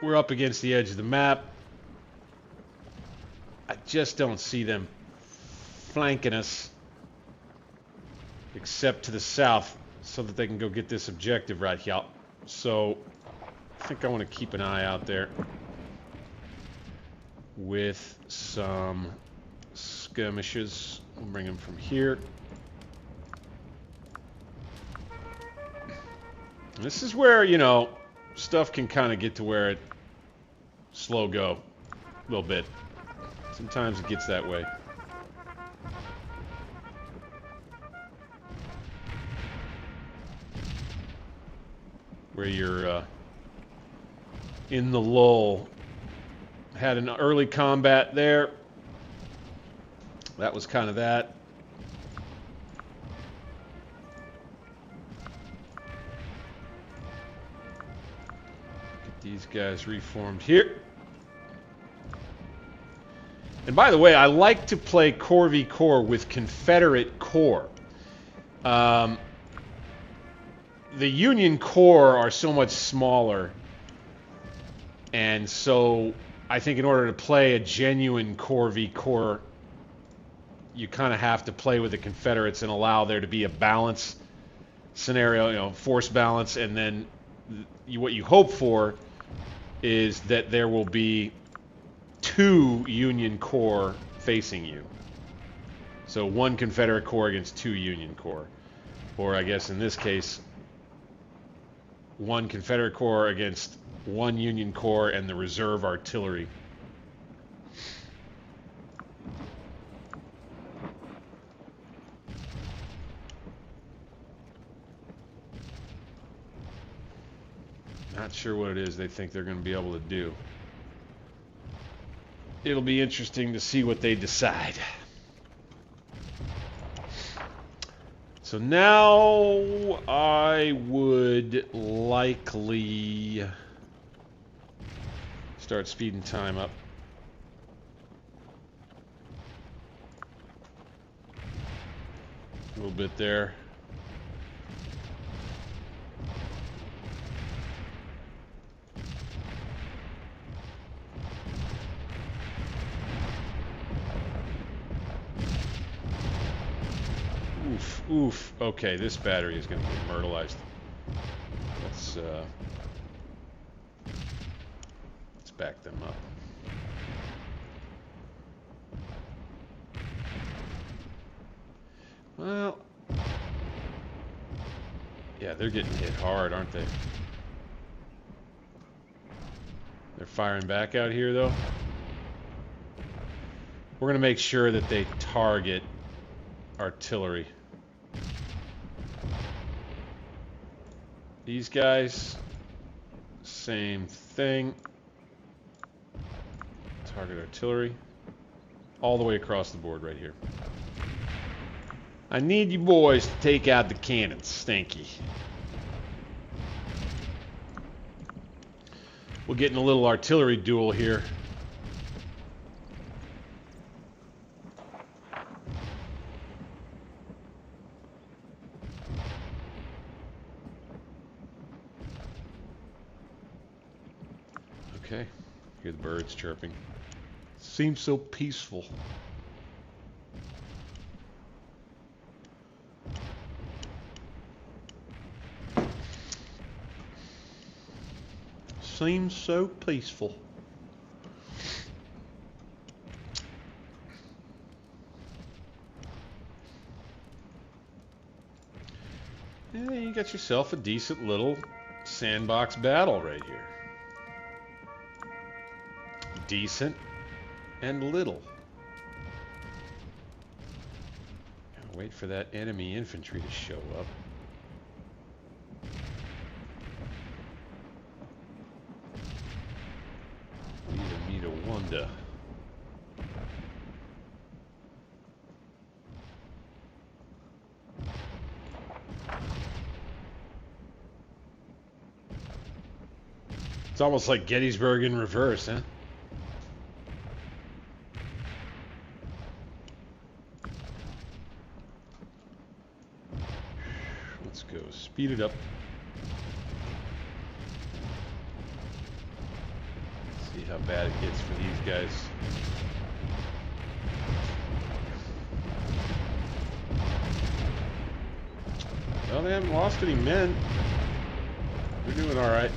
we're up against the edge of the map. I just don't see them flanking us, except to the south, so that they can go get this objective right here. So, I think I want to keep an eye out there with some skirmishes. We'll bring them from here. This is where, you know, stuff can kind of get to where it slow go a little bit. Sometimes it gets that way. where you're in the lull. Had an early combat there. That was kind of that. Get these guys reformed here. And by the way, I like to play Corps v. Corps with Confederate Corps. The Union Corps are so much smaller, and so I think in order to play a genuine Corps v. Corps, you kind of have to play with the Confederates and allow there to be a balance scenario, you know, force balance, and then what you hope for is that there will be 2 Union Corps facing you. So 1 Confederate Corps against 2 Union Corps. Or I guess in this case, 1 Confederate Corps against 1 Union Corps and the reserve artillery. Not sure what it is they think they're going to be able to do. It'll be interesting to see what they decide. So now I would likely start speeding time up. A little bit there. Oof, oof. Okay, this battery is going to be immortalized. Let's back them up. Well, yeah, they're getting hit hard, aren't they? They're firing back out here, though. We're going to make sure that they target artillery. These guys, same thing. Target artillery. All the way across the board right here. I need you boys to take out the cannons. Stinky. We're getting a little artillery duel here. Okay, hear the birds chirping. Seems so peaceful. Seems so peaceful. Yeah, you got yourself a decent little sandbox battle right here. Decent and little. Gotta wait for that enemy infantry to show up. Leave me to wonder. It's almost like Gettysburg in reverse, huh? Let's go. Speed it up. See how bad it gets for these guys. Well, they haven't lost any men. They're doing all right.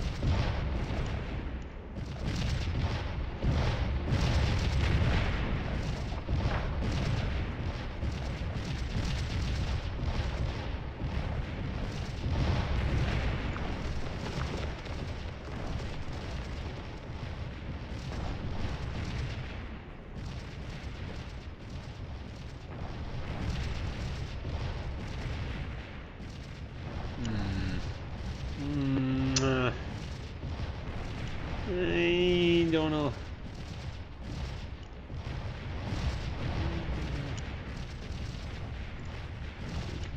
no.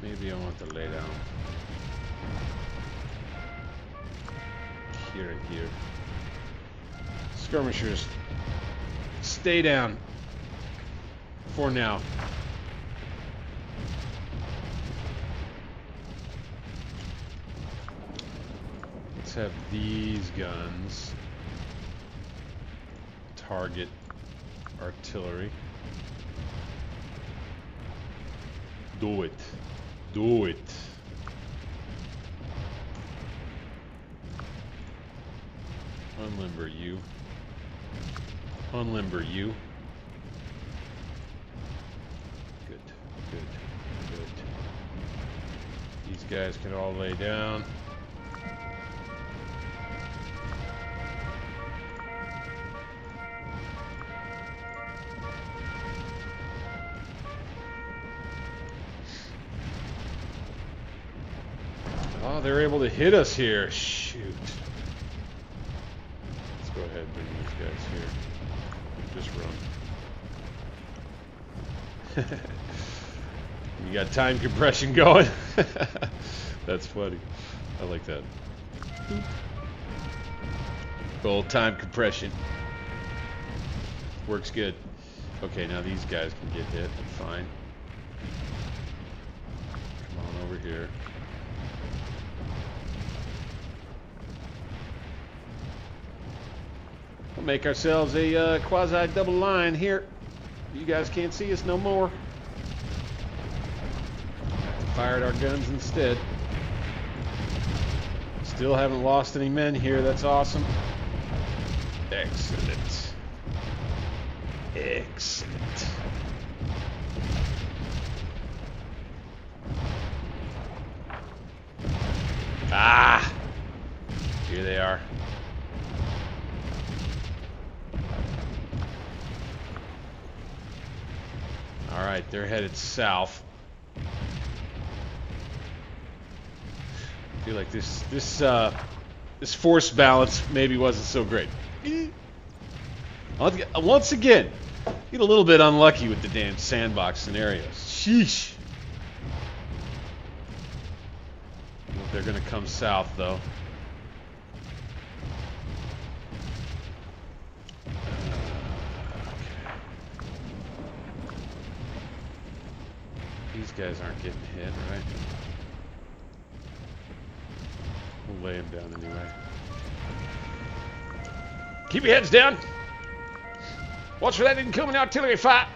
Maybe I want to lay down. Here and here. Skirmishers, stay down. For now. Let's have these guns target artillery. Do it. Do it. Unlimber you. Unlimber you. Good, good, good. These guys can all lay down. Oh, they're able to hit us here. Shoot. Let's go ahead and bring these guys here. Just run. You got time compression going? That's funny. I like that. Old time compression. Works good. Okay, now these guys can get hit. Fine. Come on over here. We'll make ourselves a quasi double line here. You guys can't see us no more. Fired our guns instead. Still haven't lost any men here. That's awesome. Excellent. Excellent. Ah! Here they are. All right, they're headed south. I feel like this force balance maybe wasn't so great. Once again, get a little bit unlucky with the damn sandbox scenarios. Sheesh. They're gonna come south though. These guys aren't getting hit, right? We'll lay them down anyway. Keep your heads down. Watch for that incoming artillery fire.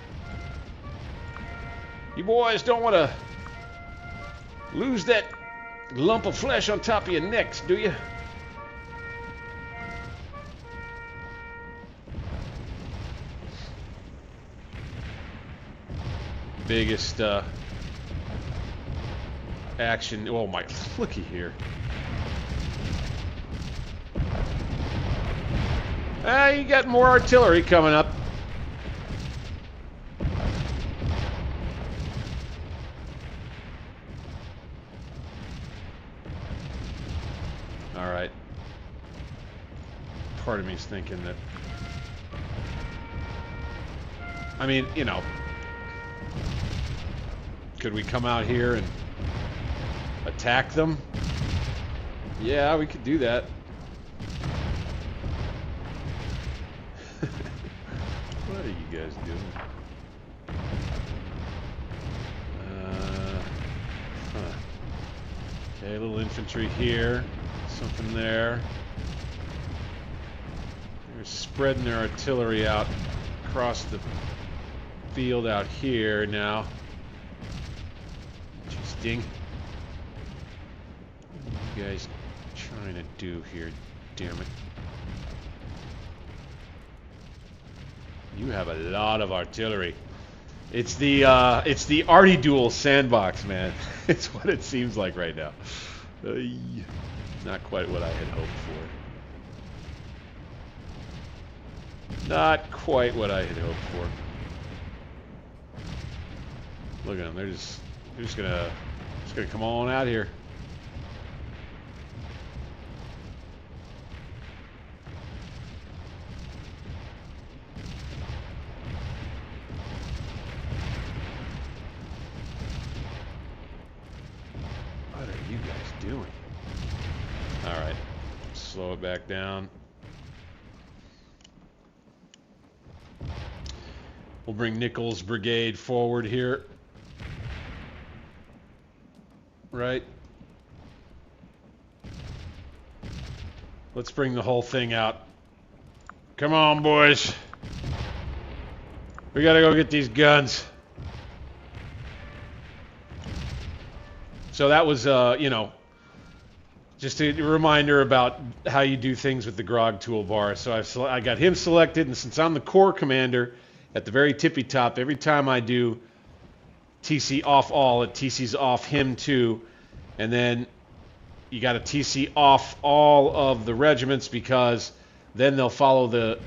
You boys don't want to lose that lump of flesh on top of your necks, do you? Biggest action. Oh my, looky here. You got more artillery coming up. All right. Part of me is thinking that, I mean, you know, could we come out here and attack them? Yeah, we could do that. What are you guys doing? Okay, a little infantry here. Something there. They're spreading their artillery out across the field out here now. Interesting. What are you guys trying to do here? Damn it. You have a lot of artillery. It's the arty duel sandbox, man. It's what it seems like right now. Not quite what I had hoped for. Not quite what I had hoped for. Look at them. They're just gonna come on out here. doing? All right. Slow it back down. We'll bring Nichols' brigade forward here. Right. Let's bring the whole thing out. Come on, boys. We gotta go get these guns. So that was, you know, just a reminder about how you do things with the Grog Toolbar. So I got him selected, and since I'm the Corps commander, at the very tippy top, every time I do TC off all, it TCs off him too. And then you got to TC off all of the regiments, because then they'll follow the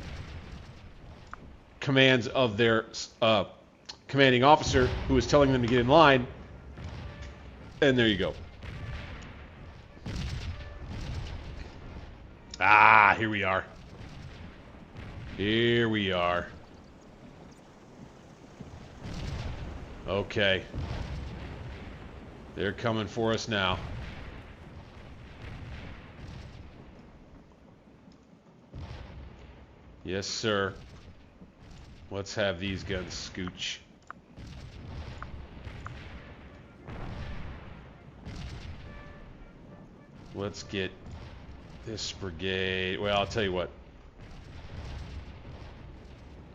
commands of their commanding officer, who is telling them to get in line. And there you go. Ah, here we are. Here we are. Okay. They're coming for us now. Yes, sir. Let's have these guns scooch. Let's get this brigade. Well, I'll tell you what.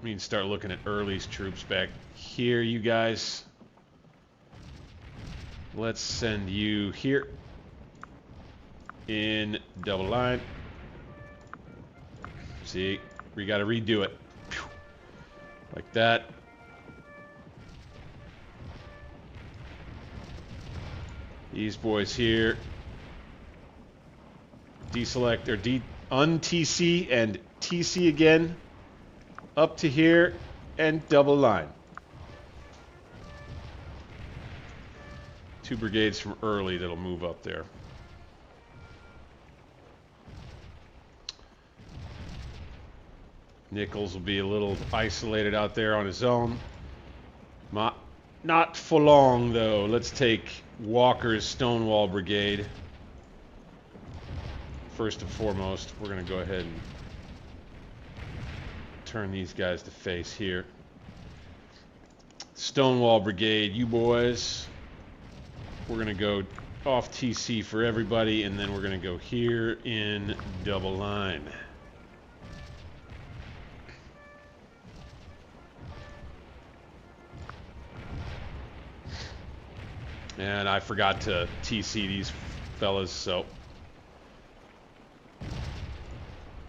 We can start looking at Early's troops back here, you guys. Let's send you here in double line. See, we got to redo it. Like that. These boys here. Deselect or un-TC and TC again. Up to here and double line. 2 brigades from Early that'll move up there. Nichols will be a little isolated out there on his own. Not for long, though. Let's take Walker's Stonewall Brigade. First and foremost, we're going to go ahead and turn these guys to face here. Stonewall Brigade, you boys. We're going to go off TC for everybody, and then we're going to go here in double line. And I forgot to TC these fellas, so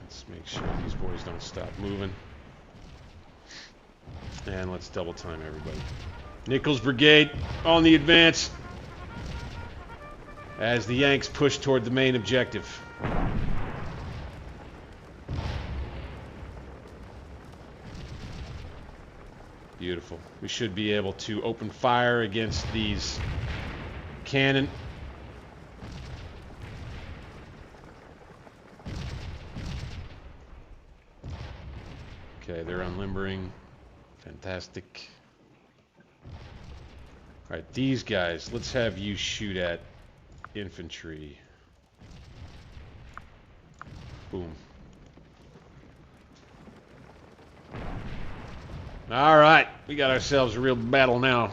let's make sure these boys don't stop moving. And let's double time everybody. Nichols Brigade on the advance as the Yanks push toward the main objective. Beautiful. We should be able to open fire against these cannon. Okay, they're unlimbering. Fantastic. Alright, these guys, let's have you shoot at infantry. Boom. Alright, we got ourselves a real battle now.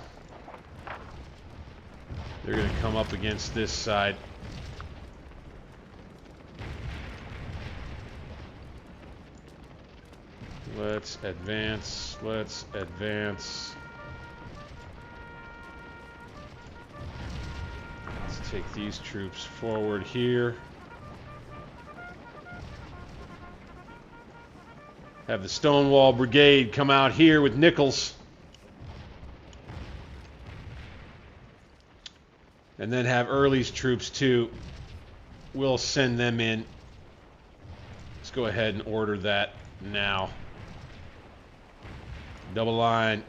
They're going to come up against this side. Let's advance. Let's advance. Let's take these troops forward here. Have the Stonewall Brigade come out here with Nichols. And then have Early's troops too. We'll send them in. Let's go ahead and order that now. Double line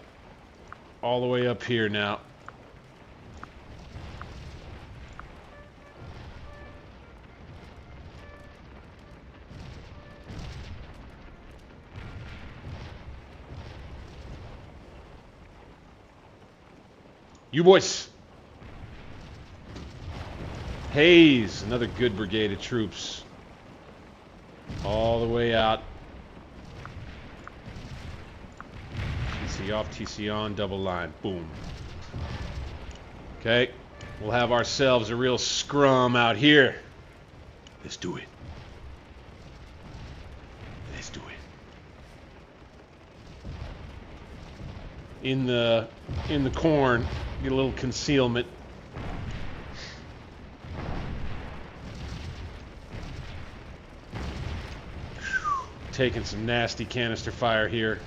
all the way up here now. You boys. Hayes, another good brigade of troops. All the way out. TC off, TC on, double line. Boom. Okay. We'll have ourselves a real scrum out here. Let's do it. Let's do it. In the corn, get a little concealment. Taking some nasty canister fire here.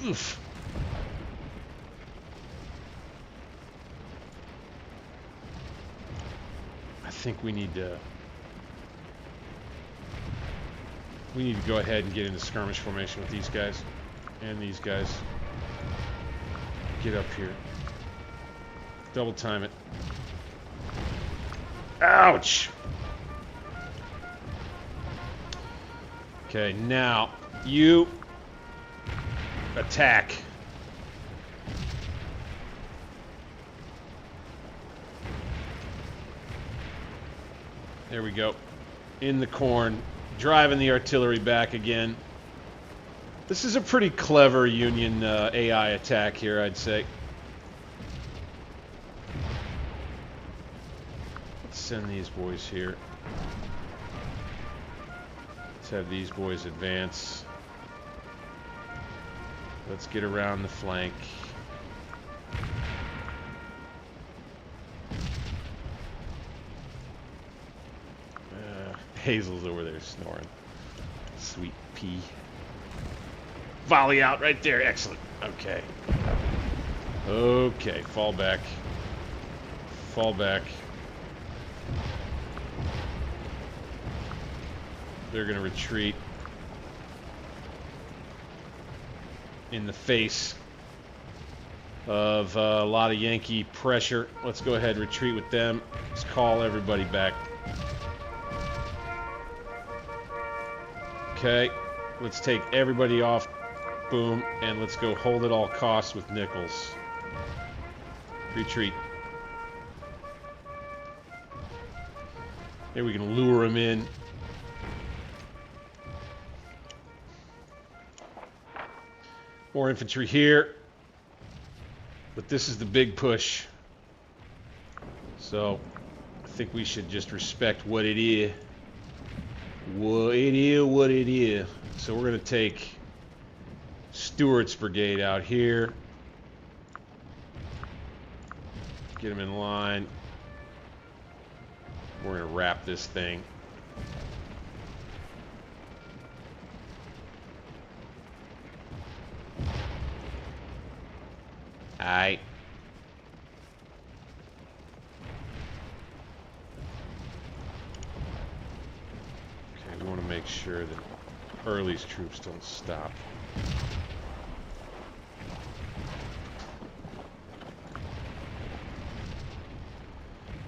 Oof. I think we need to go ahead and get into skirmish formation with these guys and these guys. Get up here. Double time it. Ouch! Okay, now you attack. There we go. In the corn, driving the artillery back again. This is a pretty clever Union AI attack here, I'd say. Let's send these boys here. Let's have these boys advance. Let's get around the flank. Hazel's over there snoring. Sweet pea. Volley out right there. Excellent. Okay. Okay. Fall back. Fall back. They're going to retreat in the face of a lot of Yankee pressure. Let's go ahead and retreat with them. Let's call everybody back. Okay, let's take everybody off. Boom, and let's go hold at all costs with Nichols. Retreat. Here we can lure him in. More infantry here. But this is the big push. So, I think we should just respect what it is. What it is. So we're going to take Stewart's brigade out here. Get him in line. We're going to wrap this thing. Aight. Okay, we want to make sure that Early's troops don't stop.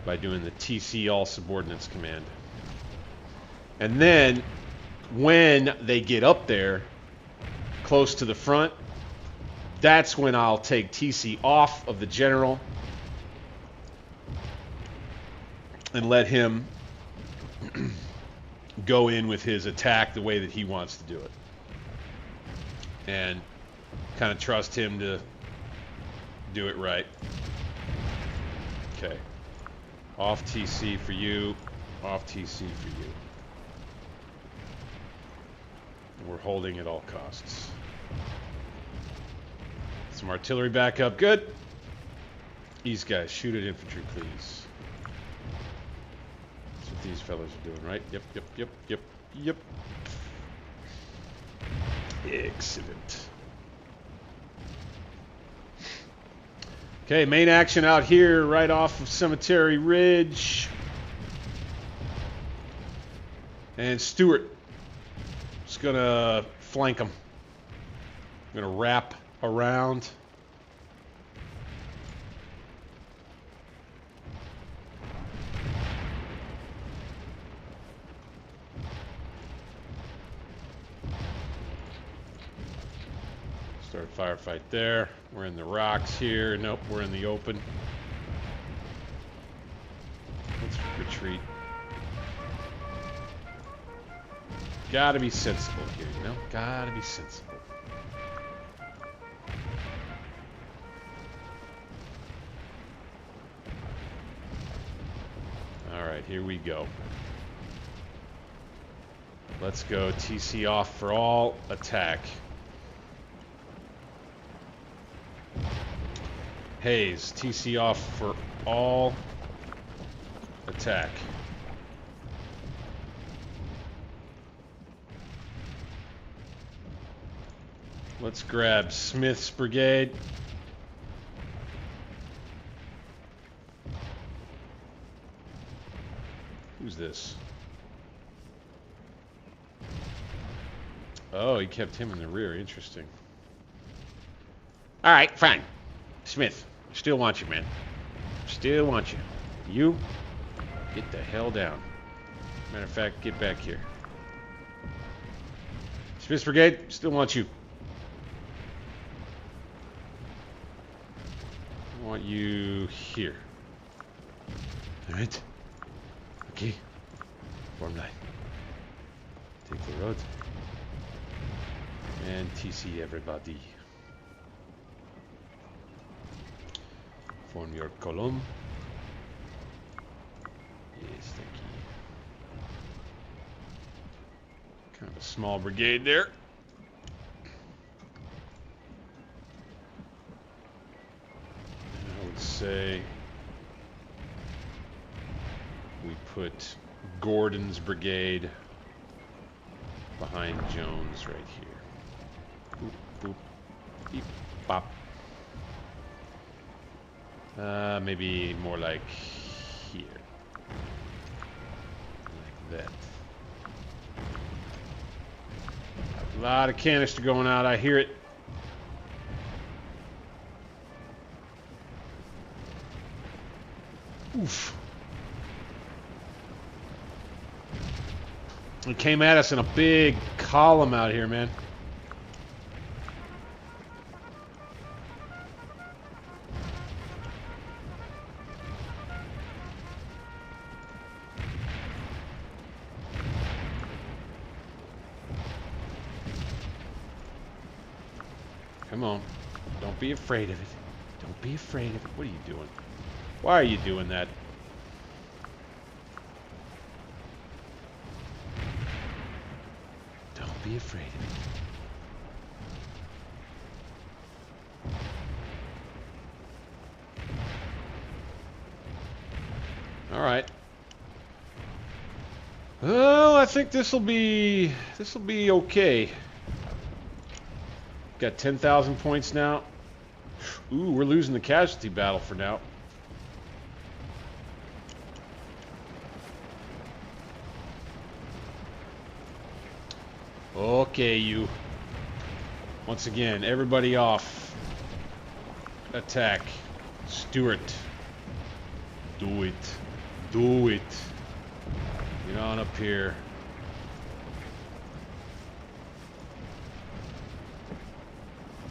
By doing the TC all subordinates command. And then when they get up there close to the front, that's when I'll take TC off of the general and let him go in with his attack the way that he wants to do it. And kind of trust him to do it right. Okay. Off TC for you. Off TC for you. We're holding at all costs. Some artillery backup. Good. These guys, shoot at infantry, please. That's what these fellas are doing, right? Yep, yep, yep, yep, yep. Excellent. Okay, main action out here, right off of Cemetery Ridge. And Stewart is going to flank them. Going to wrap around. Start a firefight there. We're in the rocks here. Nope, we're in the open. Let's retreat. Gotta be sensible here, you know? Gotta be sensible. Alright, here we go. Let's go. TC off for all. Attack. Hayes, TC off for all. Attack. Let's grab Smith's brigade. Who's this? Oh, he kept him in the rear. Interesting. All right, fine. Smith, still want you, man. Still want you. You, get the hell down. Matter of fact, get back here. Smith's brigade, still want you. I want you here. All right. Okay. Form line. Take the road. And TC everybody. Form your column. Yes, thank you. Kind of a small brigade there. And I would say we put Gordon's brigade behind Jones right here. Boop, boop, beep, bop. Maybe more like here. Like that. A lot of canister going out, I hear it. Oof. It came at us in a big column out here, man. Come on. Don't be afraid of it. Don't be afraid of it. What are you doing? Why are you doing that? Don't be afraid of it. All right. Well, I think this'll be okay. Got 10,000 points now. Ooh, we're losing the casualty battle for now. Okay, you. Once again, everybody off. Attack. Stuart. Do it. Do it. Get on up here.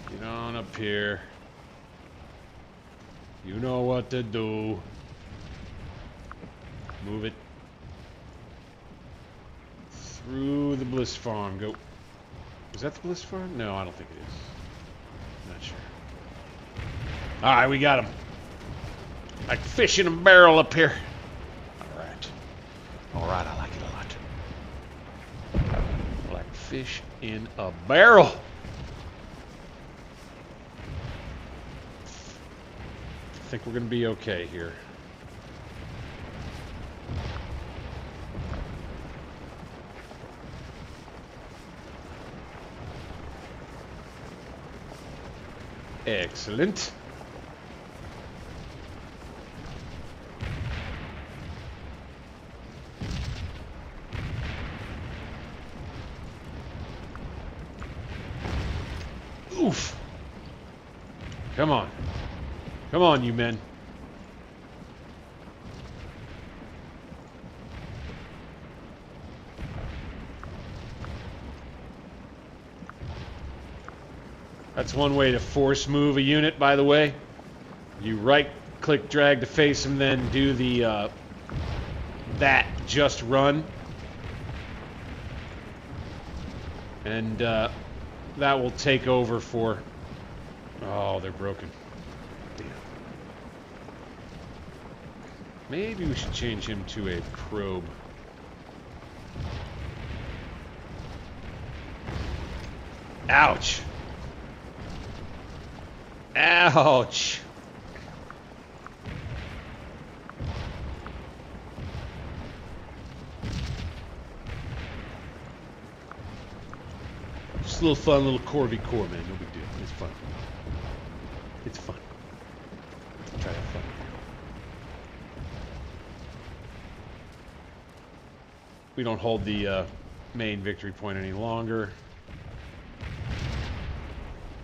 Get on up here. You know what to do. Move it. Through the Bliss Farm. Go. Is that the Bliss Farm? No, I don't think it is. Not sure. Alright, we got him. Like fish in a barrel up here. Alright. Alright, I like it a lot. Like fish in a barrel. I think we're going to be okay here. Excellent. Oof. Come on. Come on, you men. That's one way to force move a unit, by the way. You right-click drag to face them, then do the that just run. And that will take over for... Oh, they're broken. Damn. Maybe we should change him to a probe. Ouch. Ouch. Just a little fun, little Corps v. Corps, man. No big deal. It's fun. It's fun. Try to have fun. We don't hold the main victory point any longer.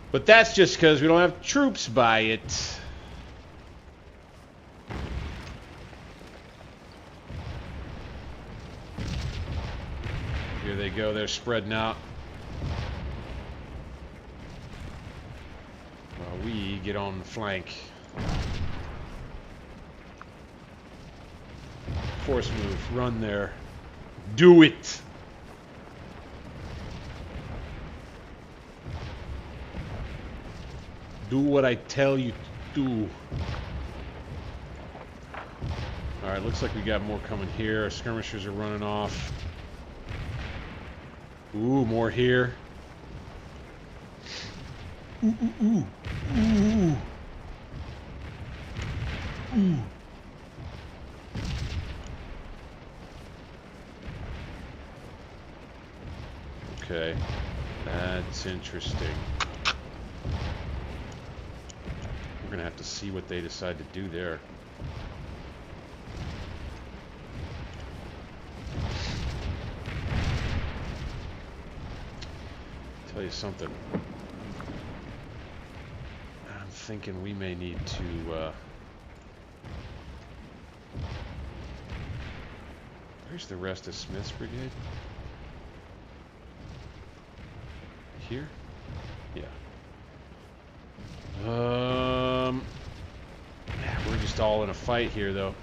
But that's just because we don't have troops by it. Here they go. They're spreading out. While we get on the flank. Force move. Run there. Do it! Do what I tell you to do. Alright, looks like we got more coming here. Our skirmishers are running off. Ooh, more here. Ooh, ooh, ooh. Ooh. Ooh. Okay, that's interesting. We're gonna have to see what they decide to do there. Tell you something. I'm thinking we may need to. Where's the rest of Smith's brigade? Here? Yeah. We're just all in a fight here, though.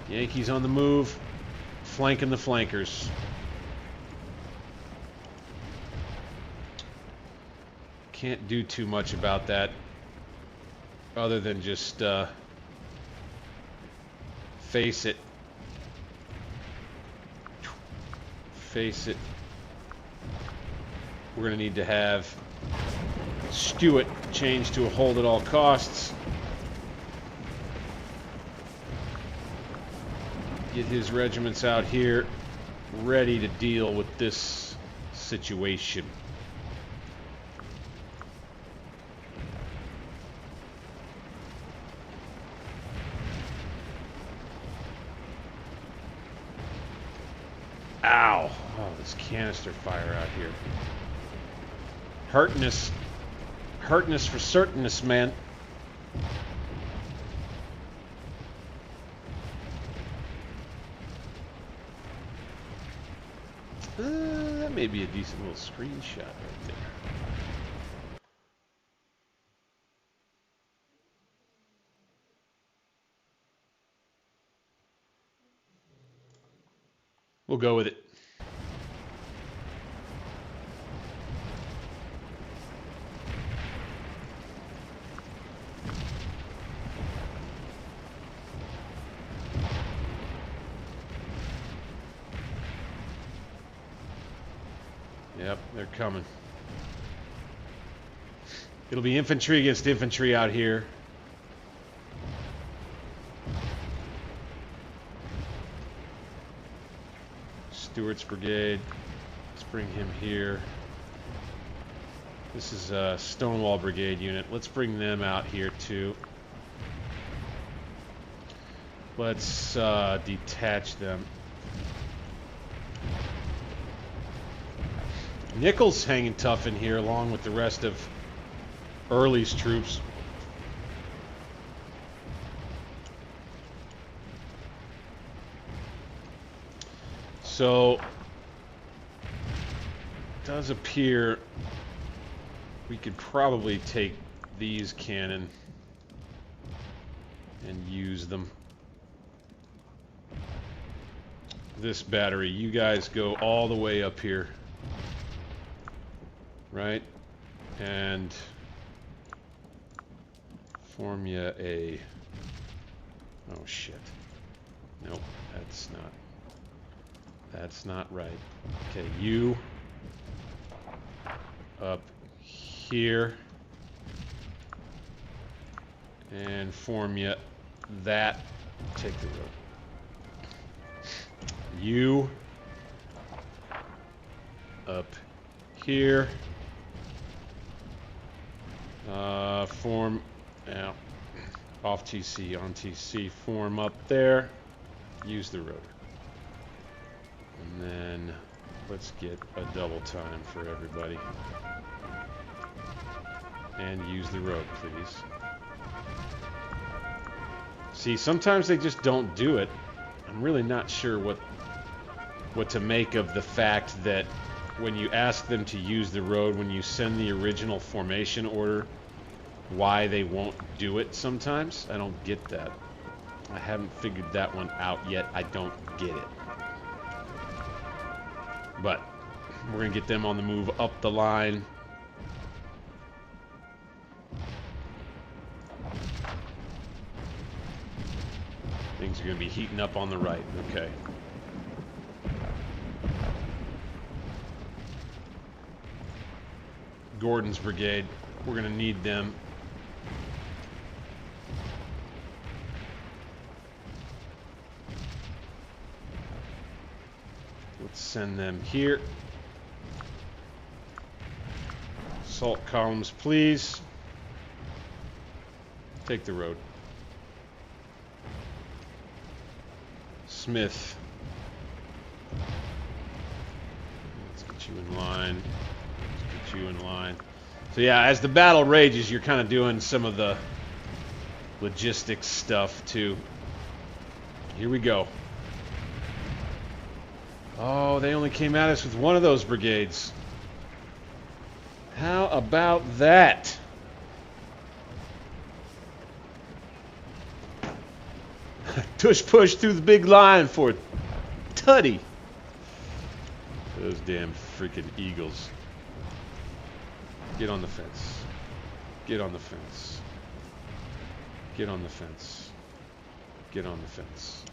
Yankees on the move, flanking the flankers. Can't do too much about that, other than just face it. Face it. We're going to need to have Stewart change to a hold at all costs. Get his regiments out here ready to deal with this situation. Ow! Oh, this canister fire out here. Hurting us for certainness, man. That may be a decent little screenshot right there. We'll go with it. Yep, they're coming. It'll be infantry against infantry out here. Stewart's brigade. Let's bring him here. This is a Stonewall Brigade unit. Let's bring them out here too. Let's detach them. Nichols hanging tough in here along with the rest of Early's troops. So does appear we could probably take these cannon and use them. This battery, you guys go all the way up here, right? And form you a... Oh shit. Nope, that's not right. Okay, you up here and form you that. Take the road. You up here. Form now off TC on TC. Form up there. Use the rotor. And then let's get a double time for everybody. And use the road, please. See, sometimes they just don't do it. I'm really not sure what to make of the fact that when you ask them to use the road, when you send the original formation order, why they won't do it sometimes. I don't get that. I haven't figured that one out yet. I don't get it. But we're going to get them on the move up the line. Things are going to be heating up on the right. Okay. Gordon's brigade. We're going to need them. Let's send them here. Assault columns, please. Take the road. Smith. Let's get you in line. Let's get you in line. So yeah, as the battle rages, you're kind of doing some of the logistics stuff too. Here we go. Oh, they only came at us with one of those brigades. How about that? Tush push through the big line for Tutty. Those damn freaking eagles. Get on the fence. Get on the fence. Get on the fence. Get on the fence.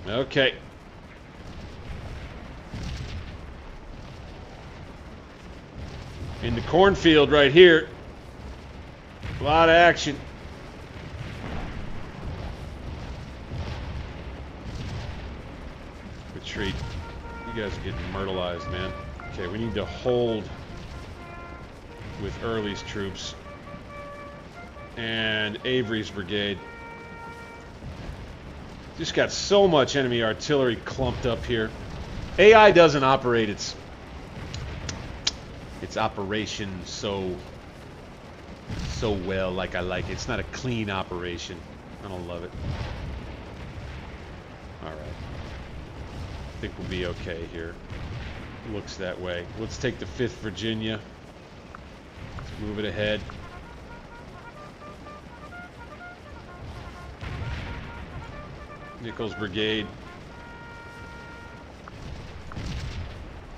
Okay. In the cornfield right here. A lot of action. Retreat. You guys are getting myrtleized, man. Okay, we need to hold with Early's troops and Avery's brigade. Just got so much enemy artillery clumped up here. AI doesn't operate its operation so well like I like it. It's not a clean operation. I don't love it. Alright. I think we'll be okay here. Looks that way. Let's take the 5th Virginia. Let's move it ahead. Nichols Brigade.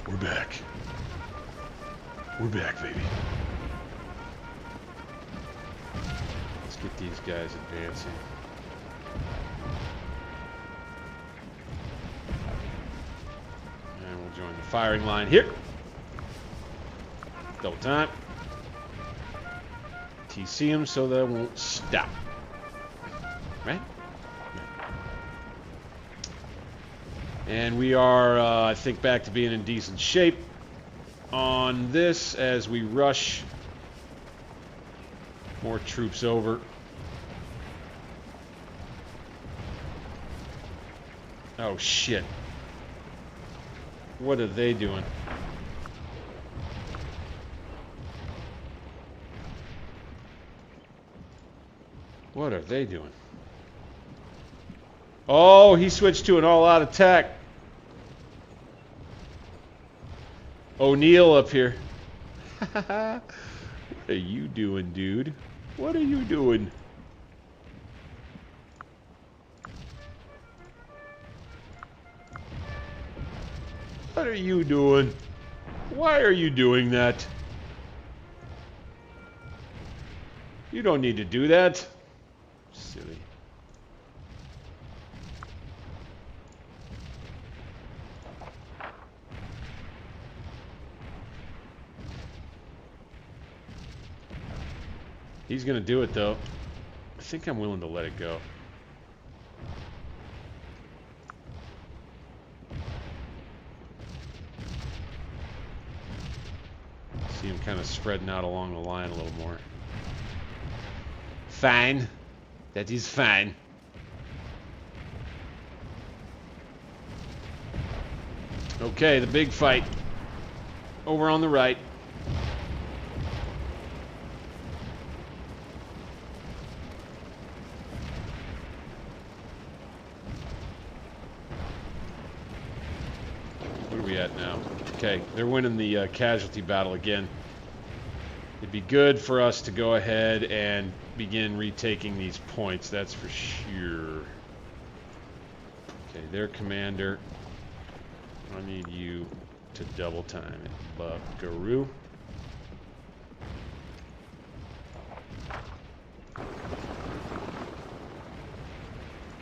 We're back. We're back, baby. Let's get these guys advancing. And we'll join the firing line here. Double time. TC them so they won't stop. Right? And we are, I think, back to being in decent shape on this as we rush more troops over. Oh, shit. What are they doing? What are they doing? Oh, he switched to an all-out attack. O'Neill up here. What are you doing, dude? What are you doing? What are you doing? Why are you doing that? You don't need to do that. Silly. He's gonna do it though. I think I'm willing to let it go. See him kind of spreading out along the line a little more. Fine. That is fine. Okay, the big fight. Over on the right. What are we at now? Okay, they're winning the casualty battle again. It'd be good for us to go ahead and begin retaking these points, that's for sure. Okay, their commander. I need you to double time it, buckaroo.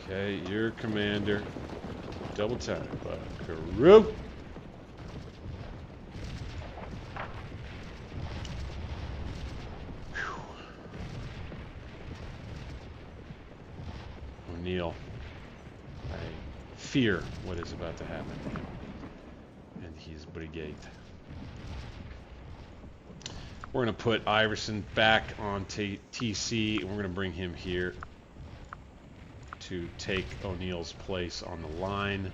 Okay, your commander. Double time, buckaroo. O'Neill, I fear what is about to happen. And his brigade. We're going to put Iverson back on TC, and we're going to bring him here to take O'Neill's place on the line.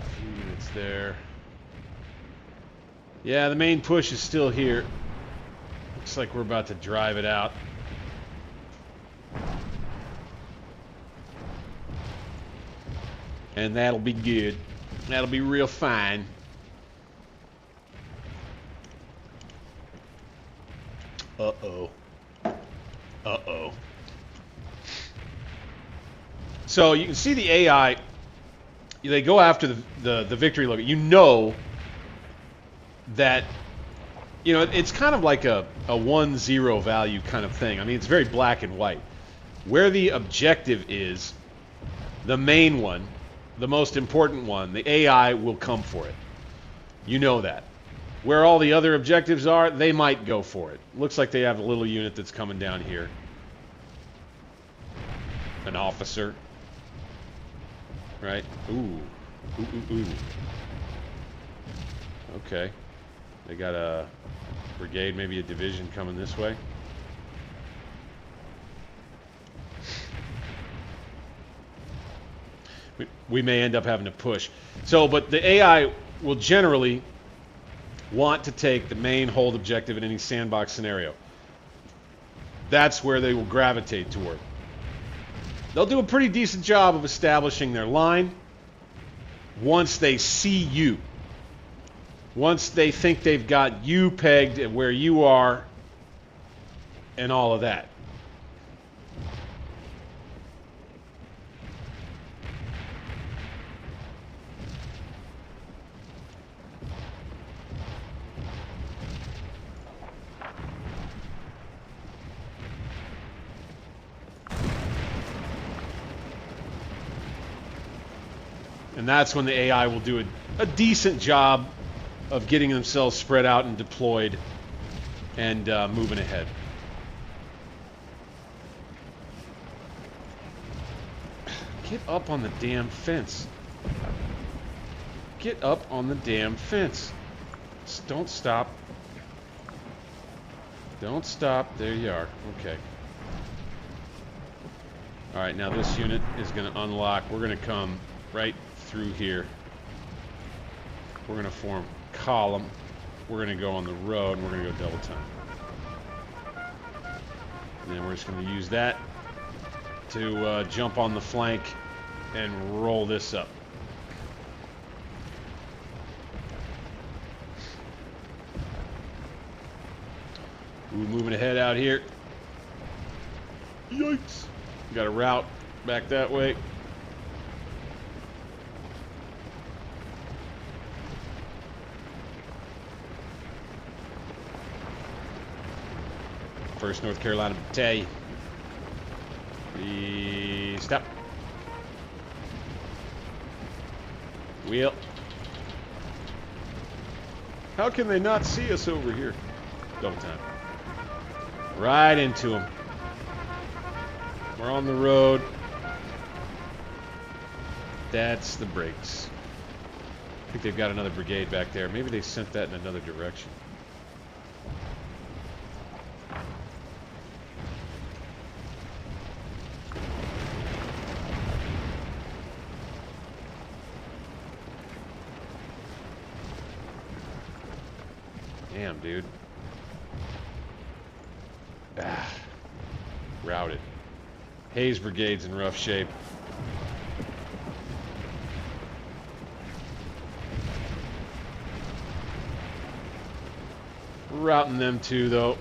A few units there. Yeah, the main push is still here. Looks like we're about to drive it out. And that'll be good. That'll be real fine. Uh-oh. Uh-oh. So you can see the AI, they go after the victory logo. You know that, you know, it's kind of like a 1-0 value kind of thing. I mean, it's very black and white. Where the objective is, the main one, the most important one, the AI will come for it. You know that. Where all the other objectives are, they might go for it. Looks like they have a little unit that's coming down here. An officer. Right? Ooh. Ooh, ooh, ooh. Okay. They got a brigade, maybe a division coming this way. We may end up having to push. So, but the AI will generally want to take the main hold objective in any sandbox scenario. That's where they will gravitate toward. They'll do a pretty decent job of establishing their line once they see you. Once they think they've got you pegged at where you are and all of that. And that's when the AI will do a decent job of getting themselves spread out and deployed and moving ahead. Get up on the damn fence. Get up on the damn fence. Just don't stop. Don't stop. There you are. Okay. All right, now this unit is going to unlock. We're going to come right through here. We're going to form column. We're going to go on the road, and we're going to go double time. And then we're just going to use that to jump on the flank and roll this up. Ooh, moving ahead out here. Yikes. Got a route back that way. First North Carolina Battalion. Stop. Wheel. How can they not see us over here? Double time. Right into them. We're on the road. That's the brakes. I think they've got another brigade back there. Maybe they sent that in another direction. Damn, dude. Routed. Hayes Brigade's in rough shape. We're routing them too, though.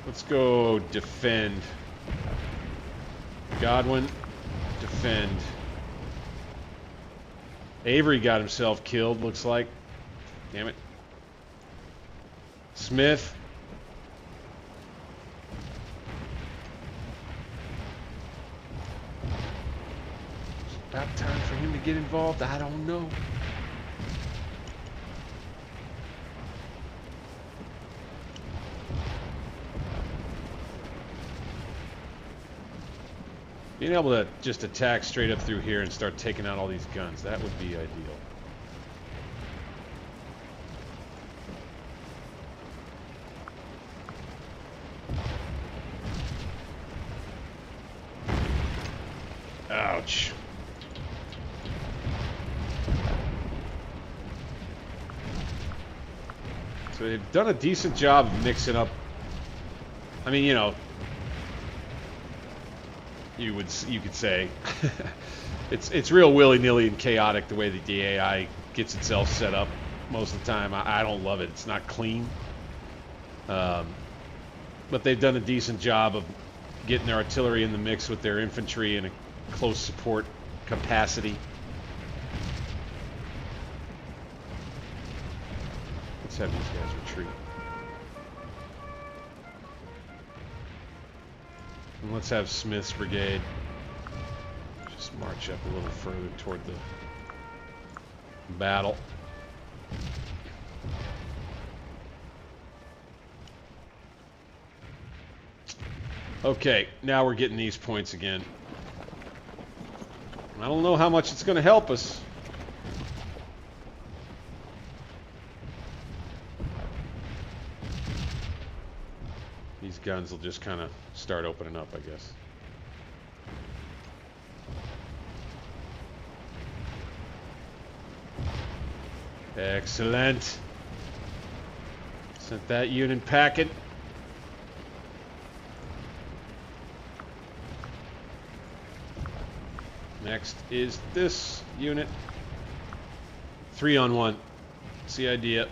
Let's go defend. Godwin, defend. Avery got himself killed, looks like. Damn it. Smith. It's about time for him to get involved. I don't know. Being able to just attack straight up through here and start taking out all these guns, that would be ideal. Ouch. So they've done a decent job of mixing up. I mean, you know, you could say it's real willy-nilly and chaotic the way that the AI gets itself set up most of the time. I don't love it. It's not clean. But they've done a decent job of getting their artillery in the mix with their infantry and a close support capacity. Let's have these guys retreat. And let's have Smith's brigade just march up a little further toward the battle. Okay, now we're getting these points again. I don't know how much it's going to help us. These guns will just kind of start opening up, I guess. Excellent. Sent that unit packing. Next is this unit. 3-on-1. That's the idea.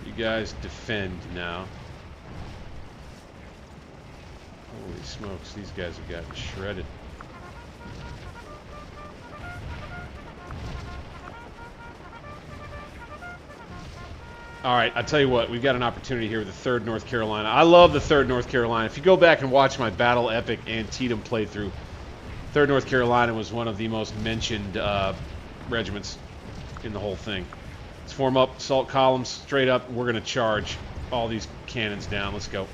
You guys defend now. Holy smokes, these guys have gotten shredded. All right, I tell you what, we've got an opportunity here with the 3rd North Carolina. I love the 3rd North Carolina. If you go back and watch my Battle Epic Antietam playthrough, 3rd North Carolina was one of the most mentioned regiments in the whole thing. Let's form up, assault columns, straight up. We're going to charge all these cannons down. Let's go.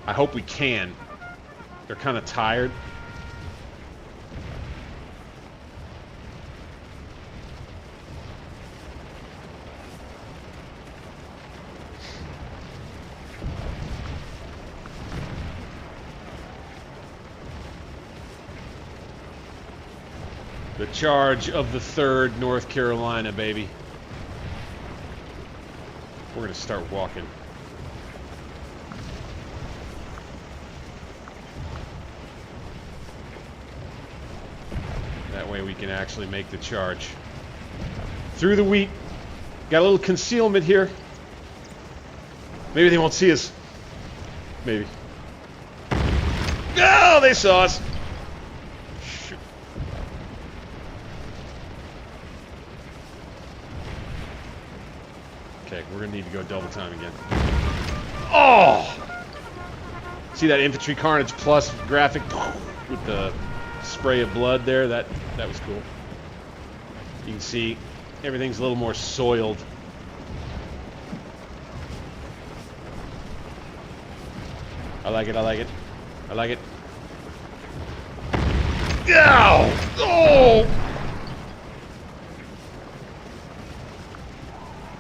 I hope we can. They're kind of tired. The charge of the 3rd North Carolina, baby. We're going to start walking. That way we can actually make the charge. Through the wheat. Got a little concealment here. Maybe they won't see us. Maybe. Oh, they saw us. Shoot. Okay, we're gonna need to go double time again. Oh! See that infantry carnage plus graphic with the spray of blood there? That was cool. You can see everything's a little more soiled. I like it, I like it. I like it. Ow! Oh!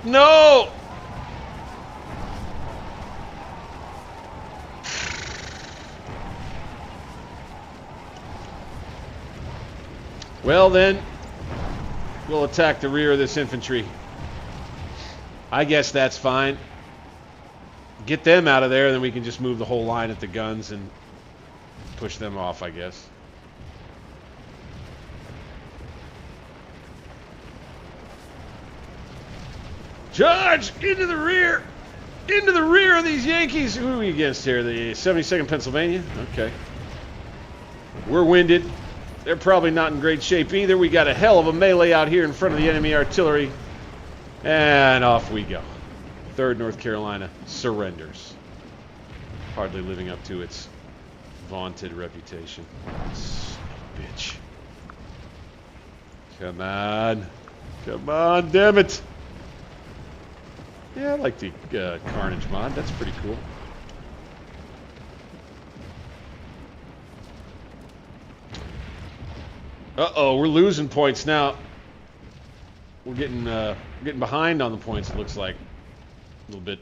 No! Well then, we'll attack the rear of this infantry. I guess that's fine. Get them out of there, then we can just move the whole line at the guns and push them off, I guess. Charge! Into the rear! Into the rear of these Yankees! Who are we against here? The 72nd Pennsylvania? Okay. We're winded. They're probably not in great shape either. We got a hell of a melee out here in front of the enemy artillery. And off we go. 3rd North Carolina surrenders. Hardly living up to its vaunted reputation. Son of a bitch. Come on. Come on, damn it. Yeah, I like the Carnage mod. That's pretty cool. Uh-oh, we're losing points now. We're getting behind on the points, it looks like. A little bit.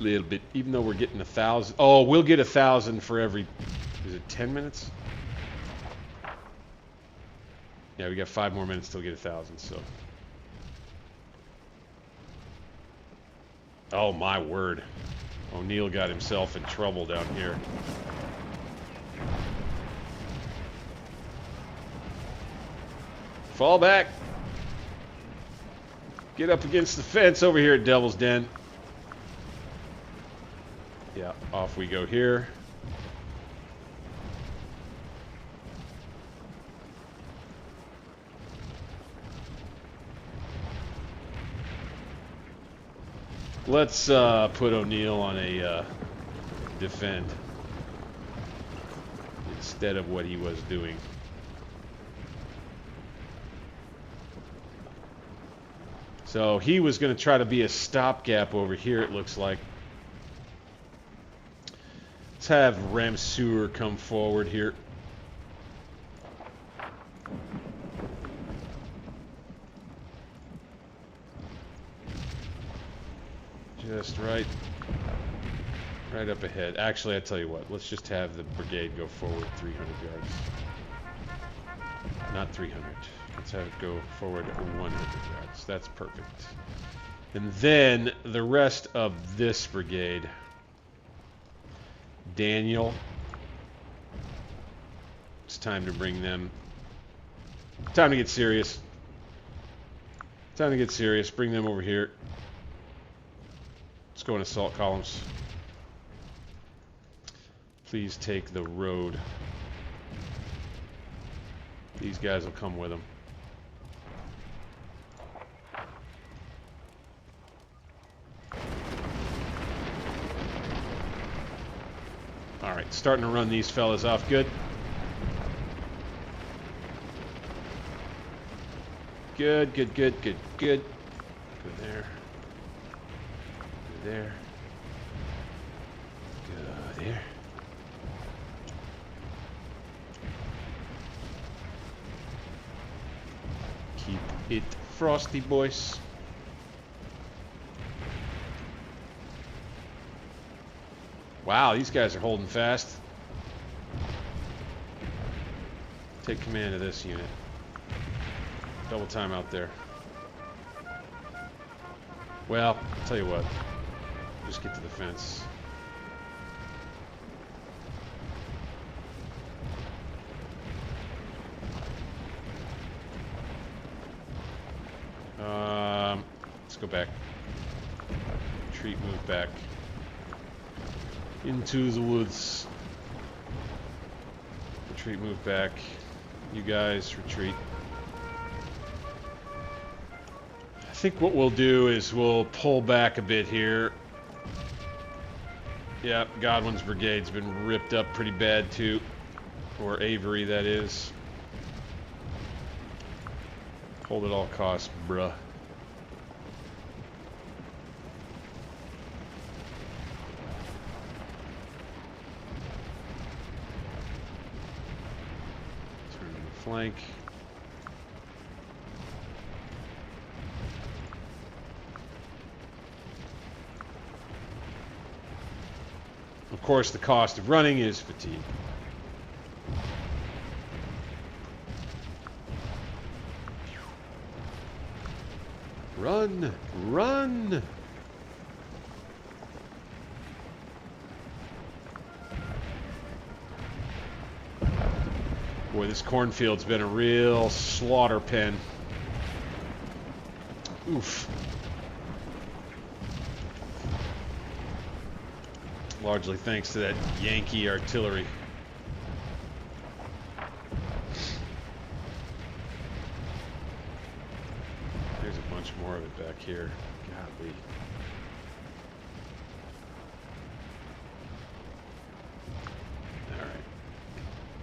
Little bit. Even though we're getting 1,000. Oh, we'll get 1,000 for every... Is it 10 minutes? Yeah, we got 5 more minutes till we get 1,000, so... Oh, my word. O'Neill got himself in trouble down here. Fall back. Get up against the fence over here at Devil's Den. Yeah, off we go here. Let's put O'Neill on a defend instead of what he was doing. So he was going to try to be a stopgap over here, it looks like. Let's have Ramseur come forward here. Just right up ahead. Actually, I tell you what, let's just have the brigade go forward 300 yards. Not 300. Let's have it go forward 100 yards. That's perfect. And then the rest of this brigade. Daniel. It's time to bring them. Time to get serious. Time to get serious. Bring them over here. Let's go in assault columns. Please take the road. These guys will come with them. Alright, starting to run these fellas off good. Good, good, good, good, good. Go there. Go there. Go there. Keep it frosty, boys. Wow, these guys are holding fast. Take command of this unit. Double time out there. Well, I'll tell you what. Just get to the fence. Let's go back. Retreat, move back. Into the woods. Retreat, move back. You guys, retreat. I think what we'll do is we'll pull back a bit here. Yep, Godwin's brigade's been ripped up pretty bad too. Or Avery, that is. Hold at all costs, bruh. Turn to the flank. Of course, the cost of running is fatigue. Run! Run! Boy, this cornfield's been a real slaughter pen. Oof. Largely thanks to that Yankee artillery. There's a bunch more of it back here. Golly. Alright.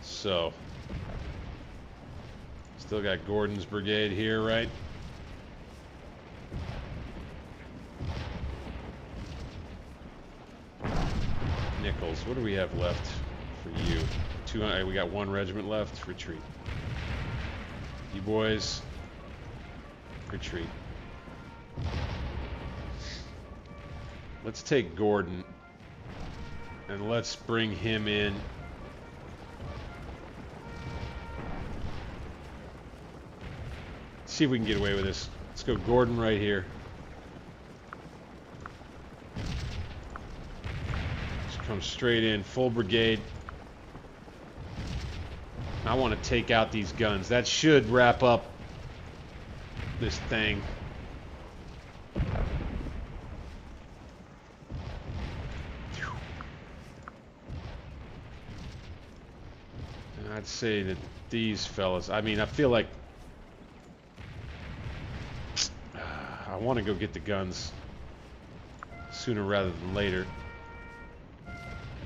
So. Still got Gordon's brigade here, right? Nichols, what do we have left for you? 200, we got 1 regiment left. Retreat. You boys, retreat. Let's take Gordon and let's bring him in. See if we can get away with this. Let's go Gordon right here. Come straight in, full brigade. I want to take out these guns. That should wrap up this thing. And I'd say that these fellas, I mean, I feel like I want to go get the guns sooner rather than later.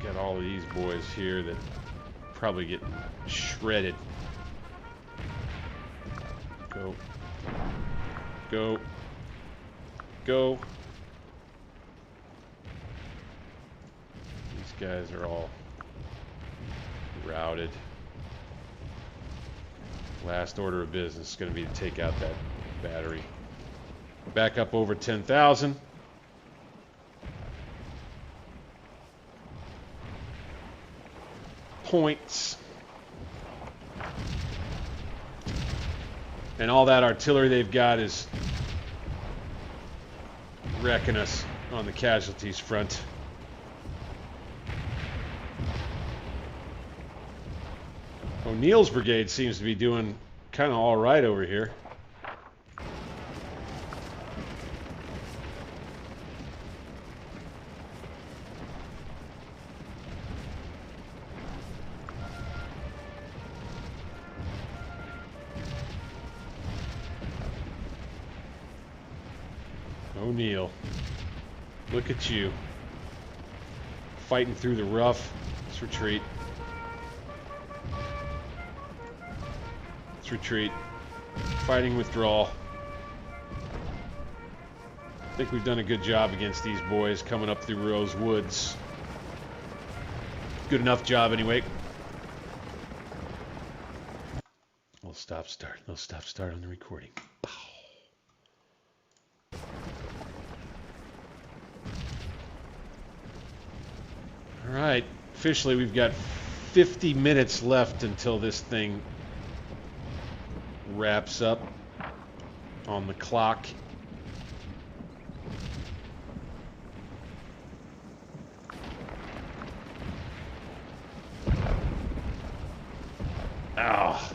Got all of these boys here that probably get shredded. Go. Go. Go. These guys are all routed. Last order of business is going to be to take out that battery. Back up over 10,000. Points. And all that artillery they've got is wrecking us on the casualties front. O'Neill's brigade seems to be doing kind of all right over here. O'Neill, look at you. Fighting through the rough. Let's retreat. Let's retreat. Fighting withdrawal. I think we've done a good job against these boys coming up through Rose Woods. Good enough job anyway. We'll stop start. We'll stop start on the recording. Pow. All right, officially we've got 50 minutes left until this thing wraps up on the clock. Ow.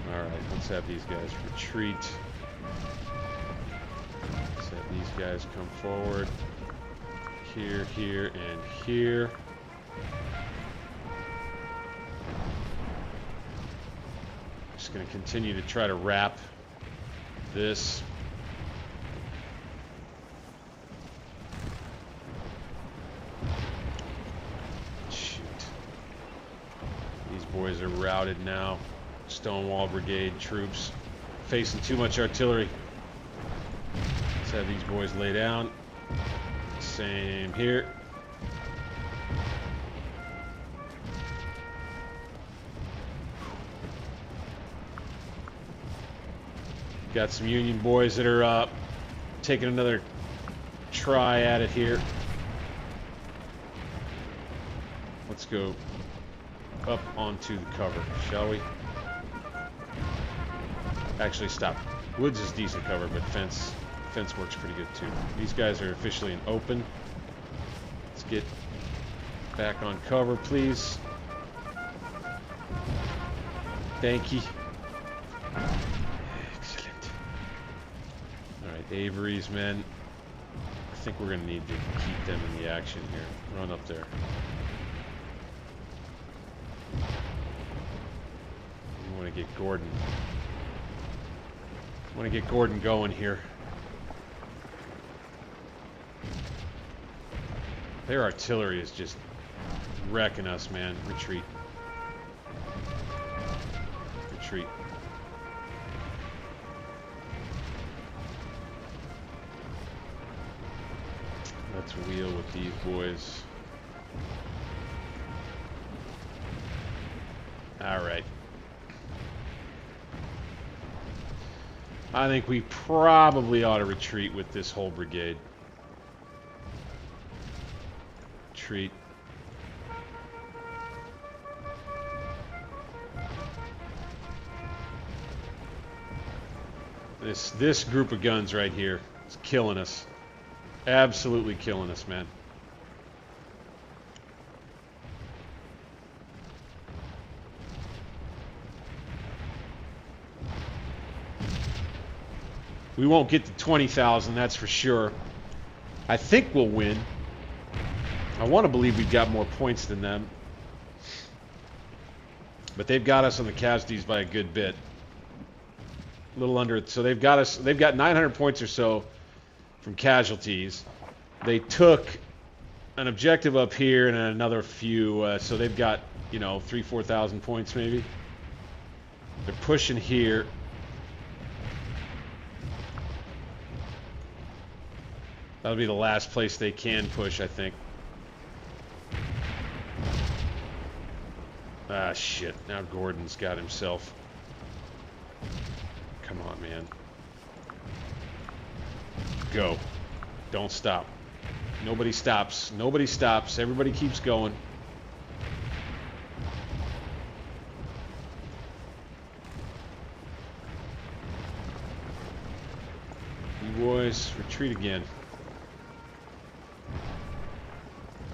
Alright, let's have these guys retreat. Let's have these guys come forward. Here, here, and here. Just going to continue to try to wrap this. Shoot. These boys are routed now. Stonewall Brigade troops facing too much artillery. Let's have these boys lay down. Same here. Got some Union boys that are taking another try at it here. Let's go up onto the cover, shall we? Actually, stop. Woods is decent cover, but fence works pretty good too. These guys are officially in open. Let's get back on cover, please. Thank you. Excellent. Alright, Avery's men. I think we're going to need to keep them in the action here. Run up there. We want to get Gordon. Want to get Gordon going here. Their artillery is just wrecking us, man. Retreat. Retreat. Let's wheel with these boys. Alright. I think we probably ought to retreat with this whole brigade. Retreat. This group of guns right here is killing us. Absolutely killing us, man. We won't get to 20,000, that's for sure. I think we'll win. I want to believe we've got more points than them. But they've got us on the casualties by a good bit. A little under, so they've got 900 points or so from casualties. They took an objective up here and another few, so they've got, you know, 3,000-4,000 points maybe. They're pushing here. That'll be the last place they can push, I think. Ah, shit. Now Gordon's got himself. Come on, man. Go. Don't stop. Nobody stops. Nobody stops. Everybody keeps going. You boys, retreat again.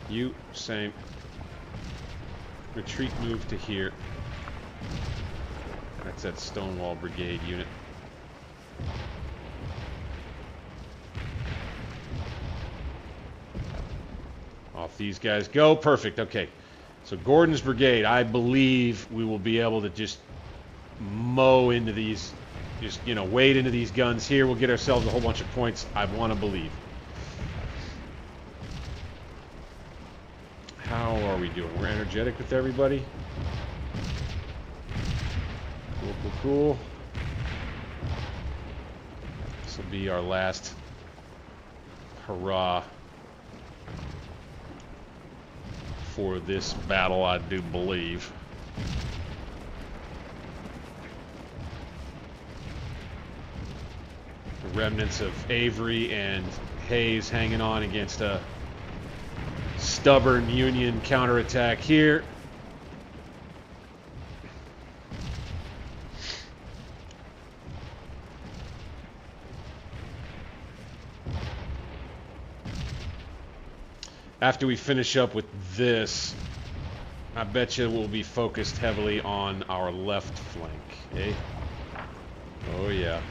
You, same. Retreat, move to here. That's that Stonewall Brigade unit. Off these guys go. Perfect. Okay. So Gordon's brigade, I believe we will be able to just mow into these, just, you know, wade into these guns here. We'll get ourselves a whole bunch of points. I want to believe. How are we doing? We're energetic with everybody. Cool, cool, cool. This will be our last hurrah for this battle, I do believe. The remnants of Avery and Hayes hanging on against a stubborn Union counterattack here. After we finish up with this, I bet you we'll be focused heavily on our left flank, eh? Oh yeah.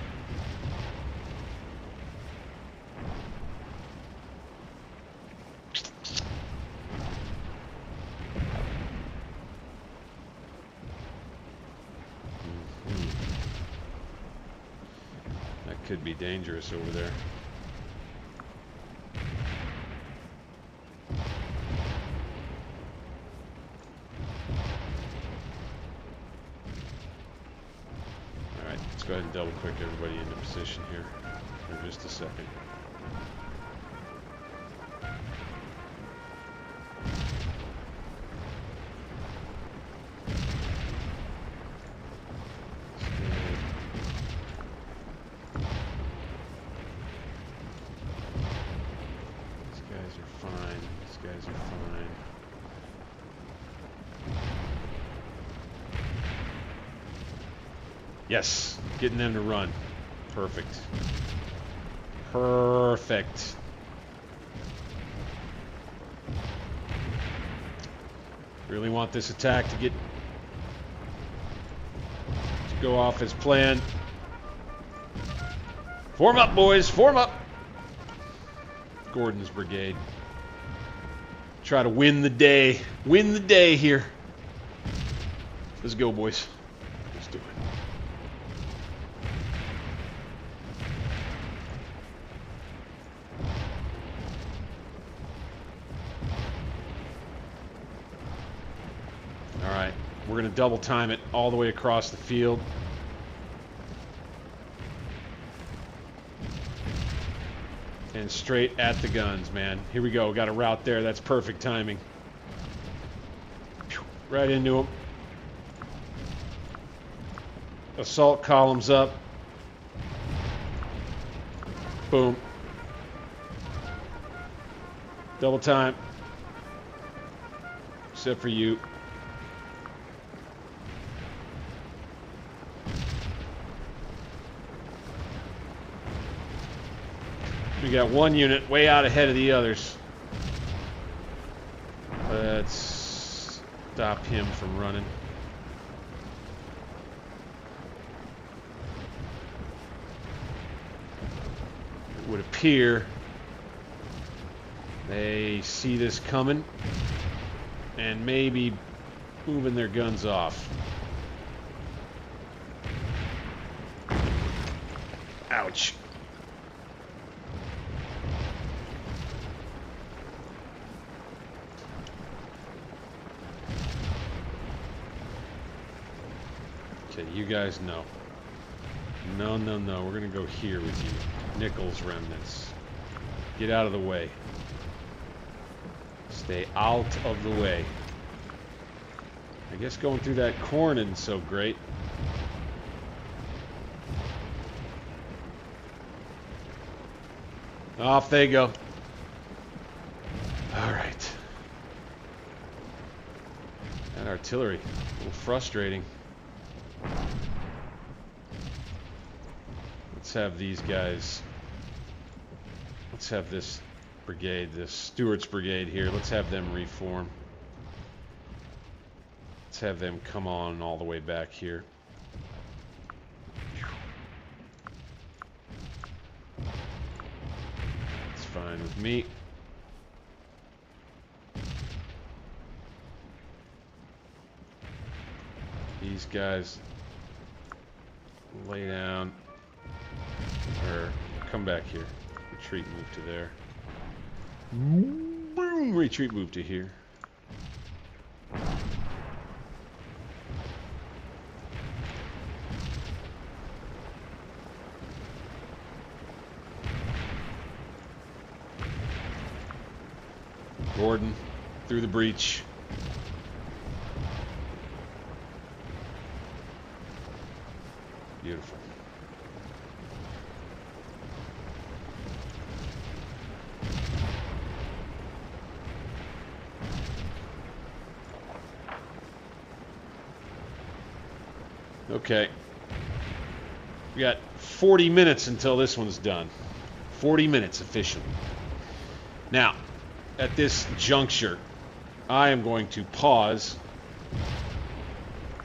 That could be dangerous over there. Go ahead and double click everybody into position here for just a second. These guys are fine. These guys are fine. Yes, getting them to run. Perfect. Perfect. Really want this attack to go off as planned. Form up, boys. Form up. Gordon's brigade. Try to win the day. Win the day here. Let's go, boys. Let's do it. Alright, we're going to double time it all the way across the field. And straight at the guns, man. Here we go. Got a route there. That's perfect timing. Right into them. Assault columns up. Boom. Double time. Except for you. We got one unit way out ahead of the others. Let's stop him from running. It would appear they see this coming and maybe moving their guns off. Ouch. You guys know. No, no, no. We're going to go here with you. Nichols remnants. Get out of the way. Stay out of the way. I guess going through that corn isn't so great. Off they go. All right. That artillery. A little frustrating. Let's have these guys. Let's have this brigade, this Stuart's brigade here. Let's have them reform. Let's have them come on all the way back here. It's fine with me. These guys lay down. Or come back here. Retreat, move to there. Boom! Retreat, move to here. Gordon through the breach. Beautiful. Okay. We got 40 minutes until this one's done. 40 minutes officially. Now, at this juncture, I am going to pause.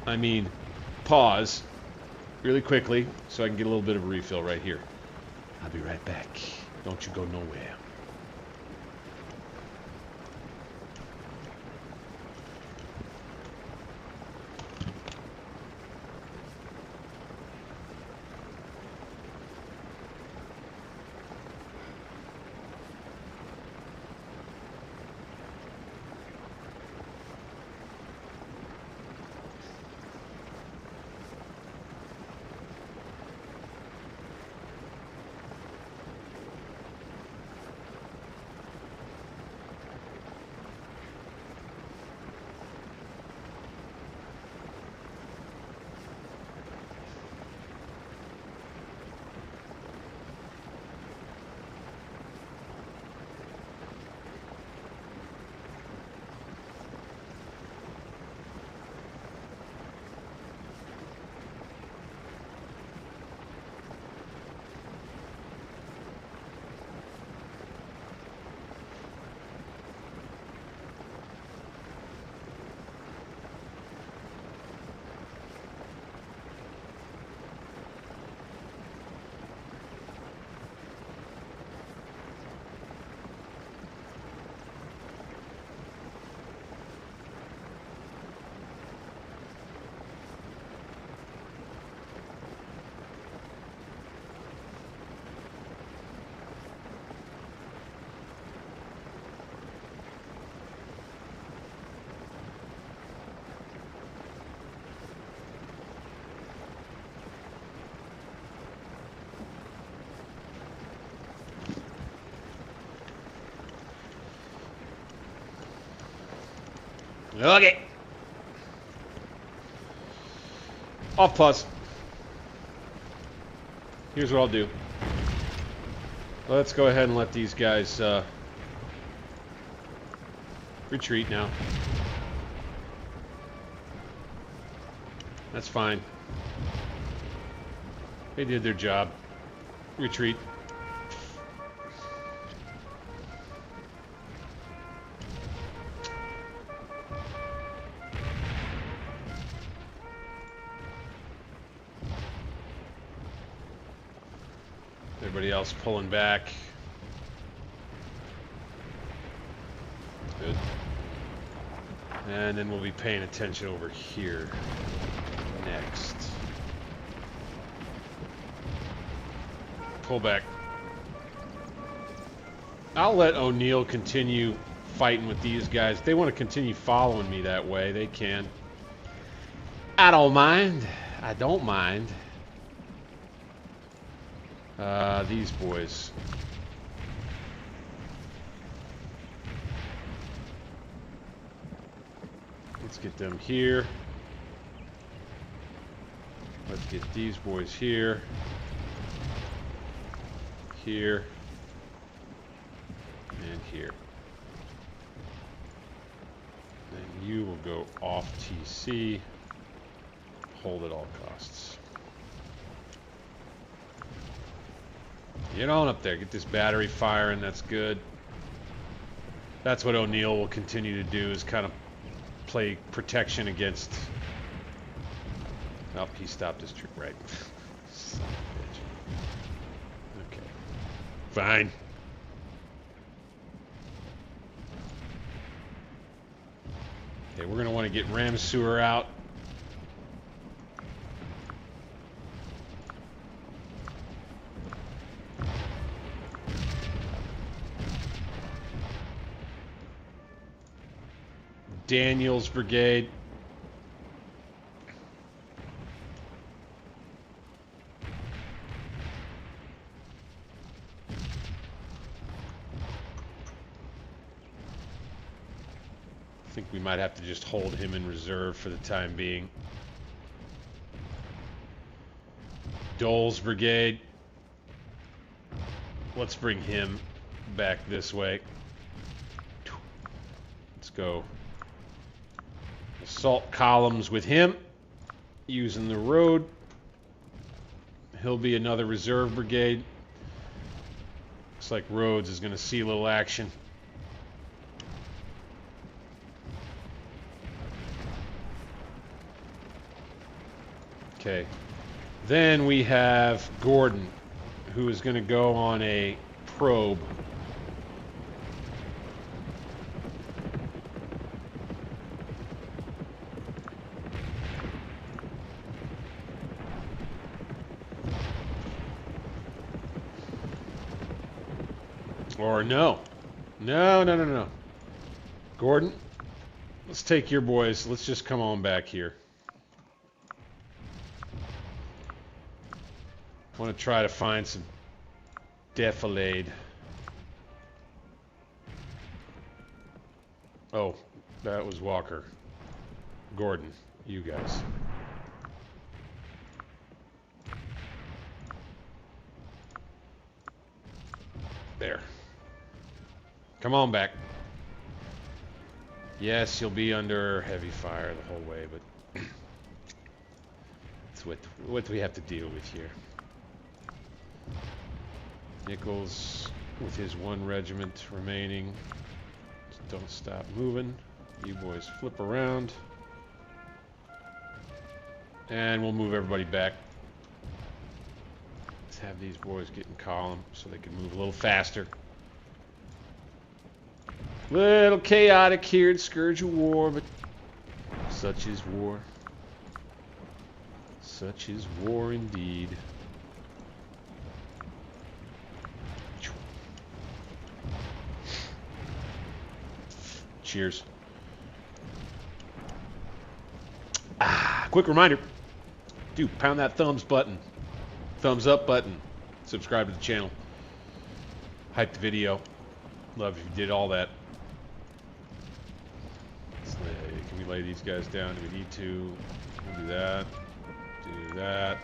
I mean, pause really quickly so I can get a little bit of a refill right here. I'll be right back. Don't you go nowhere. Okay. Off pause. Here's what I'll do. Let's go ahead and let these guys retreat now. That's fine. They did their job. Retreat. Everybody else pulling back. Good. And then we'll be paying attention over here next. Pull back. I'll let O'Neill continue fighting with these guys. If they want to continue following me that way, they can. I don't mind. I don't mind. These boys. Let's get them here. Let's get these boys here. Here. And here. Then you will go off TC. Hold at all costs. Get on up there. Get this battery firing. That's good. That's what O'Neill will continue to do, is kind of play protection against... Oh, he stopped his trick right. Son of a bitch. Okay. Fine. Okay, we're going to want to get Ram Sewer out. Daniel's brigade. I think we might have to just hold him in reserve for the time being. Dole's brigade. Let's bring him back this way. Let's go. Assault columns with him, using the road. He'll be another reserve brigade. Looks like Rhodes is going to see a little action. Okay. Then we have Gordon, who is going to go on a probe. Or no. No. Gordon, let's take your boys. Let's just come on back here. I want to try to find some defilade. Oh, that was Walker. Gordon, you guys. There. Come on back. Yes, you'll be under heavy fire the whole way, but it's what we have to deal with here. Nichols with his 1 regiment remaining. Just don't stop moving. You boys flip around. And we'll move everybody back. Let's have these boys get in column so they can move a little faster. Little chaotic here at Scourge of War, but such is war. Such is war indeed. Cheers. Quick reminder. Do pound that thumbs up button. Subscribe to the channel. Hype the video. Love if you did all that. Can we lay these guys down? Do we need to? We'll do that. Do that.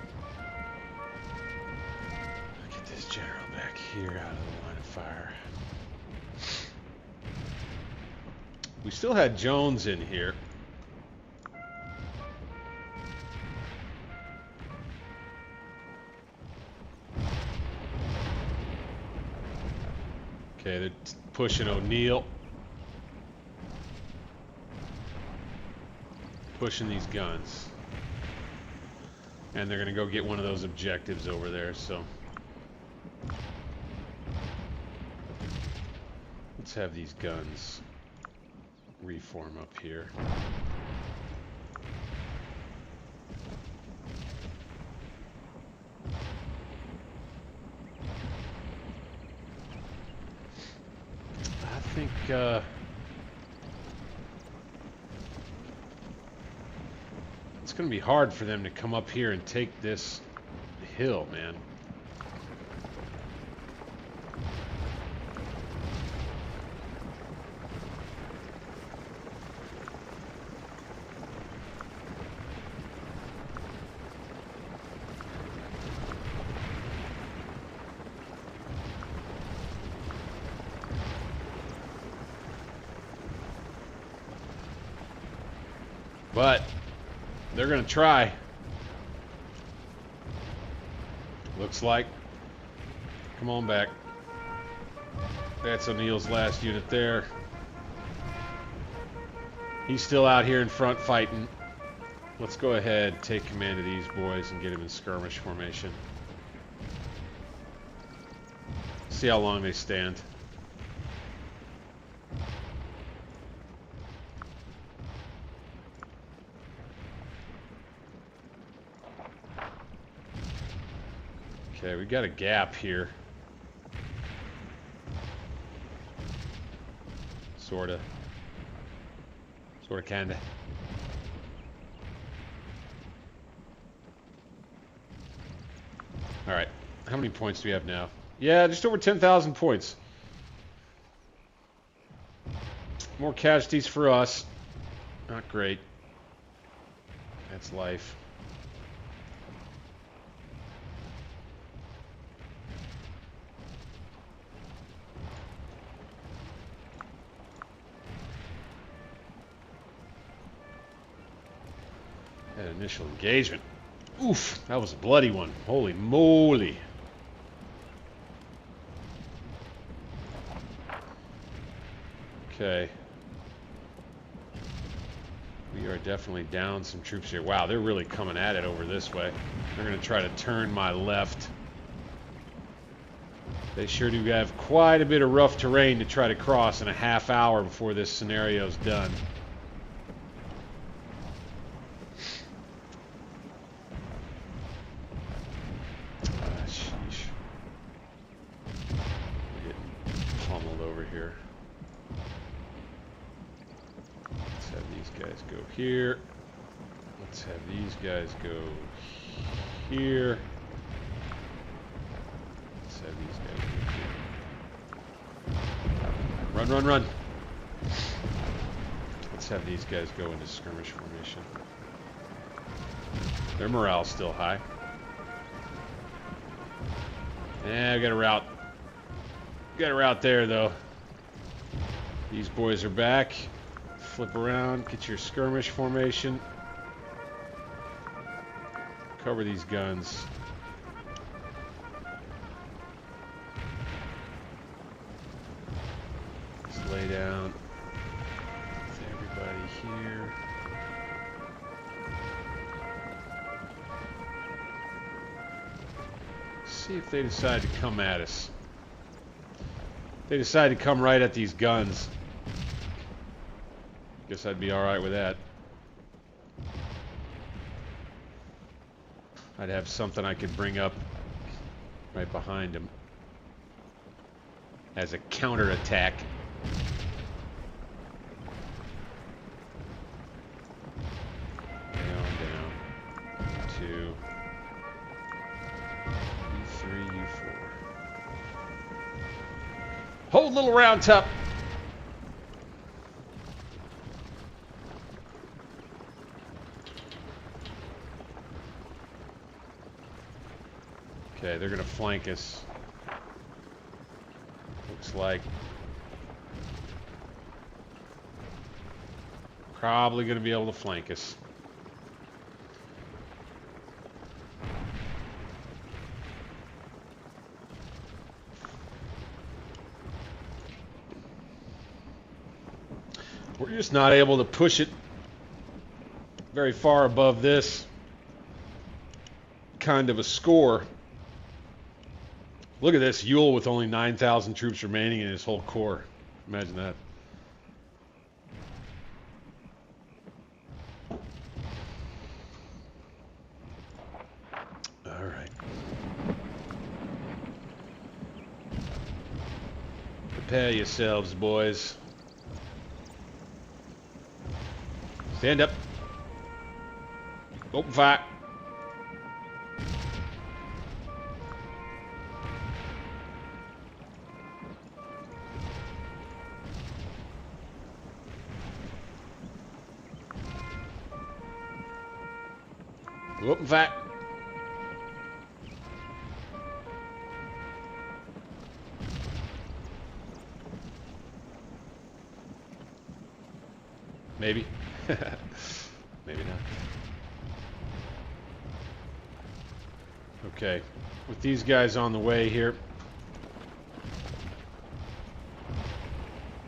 Get this general back here out of the line of fire. We still had Jones in here. Okay, they're pushing O'Neill. Pushing these guns. And they're going to go get one of those objectives over there, so. Let's have these guns reform up here. I think it's going to be hard for them to come up here and take this hill, man. But they're going to try. Looks like. Come on back. That's O'Neill's last unit there. He's still out here in front fighting. Let's go ahead, take command of these boys and get him in skirmish formation. See how long they stand. Okay, we got a gap here. Sorta. Sorta, kinda. Alright. How many points do we have now? Yeah, just over 10,000 points. More casualties for us. Not great. That's life. That initial engagement. Oof, that was a bloody one. Holy moly. Okay. We We are definitely down some troops here. Wow, they're really coming at it over this way. They're going to try to turn my left. They sure do have quite a bit of rough terrain to try to cross in a half hour before this scenario's done. Sheesh. We're getting pummeled over here. Let's have these guys go here. Let's have these guys go here. Let's have these guys go here. Run, run, run. Let's have these guys go into skirmish formation. Their morale's still high. Yeah, we got a route. Got a route there, though. These boys are back. Flip around, get your skirmish formation. Cover these guns. Just lay down. With everybody here. See if they decide to come at us. They decide to come right at these guns. Guess I'd be alright with that. I'd have something I could bring up right behind him as a counterattack. Down, down. 2. U3, U4. Hold little round top. Okay, they're going to flank us. Looks like. Probably going to be able to flank us. We're just not able to push it very far above this kind of a score. Look at this, Ewell with only 9,000 troops remaining in his whole corps. Imagine that. All right. Prepare yourselves, boys. Stand up. Open fire. Open fire. Maybe. Maybe not. Okay. With these guys on the way here,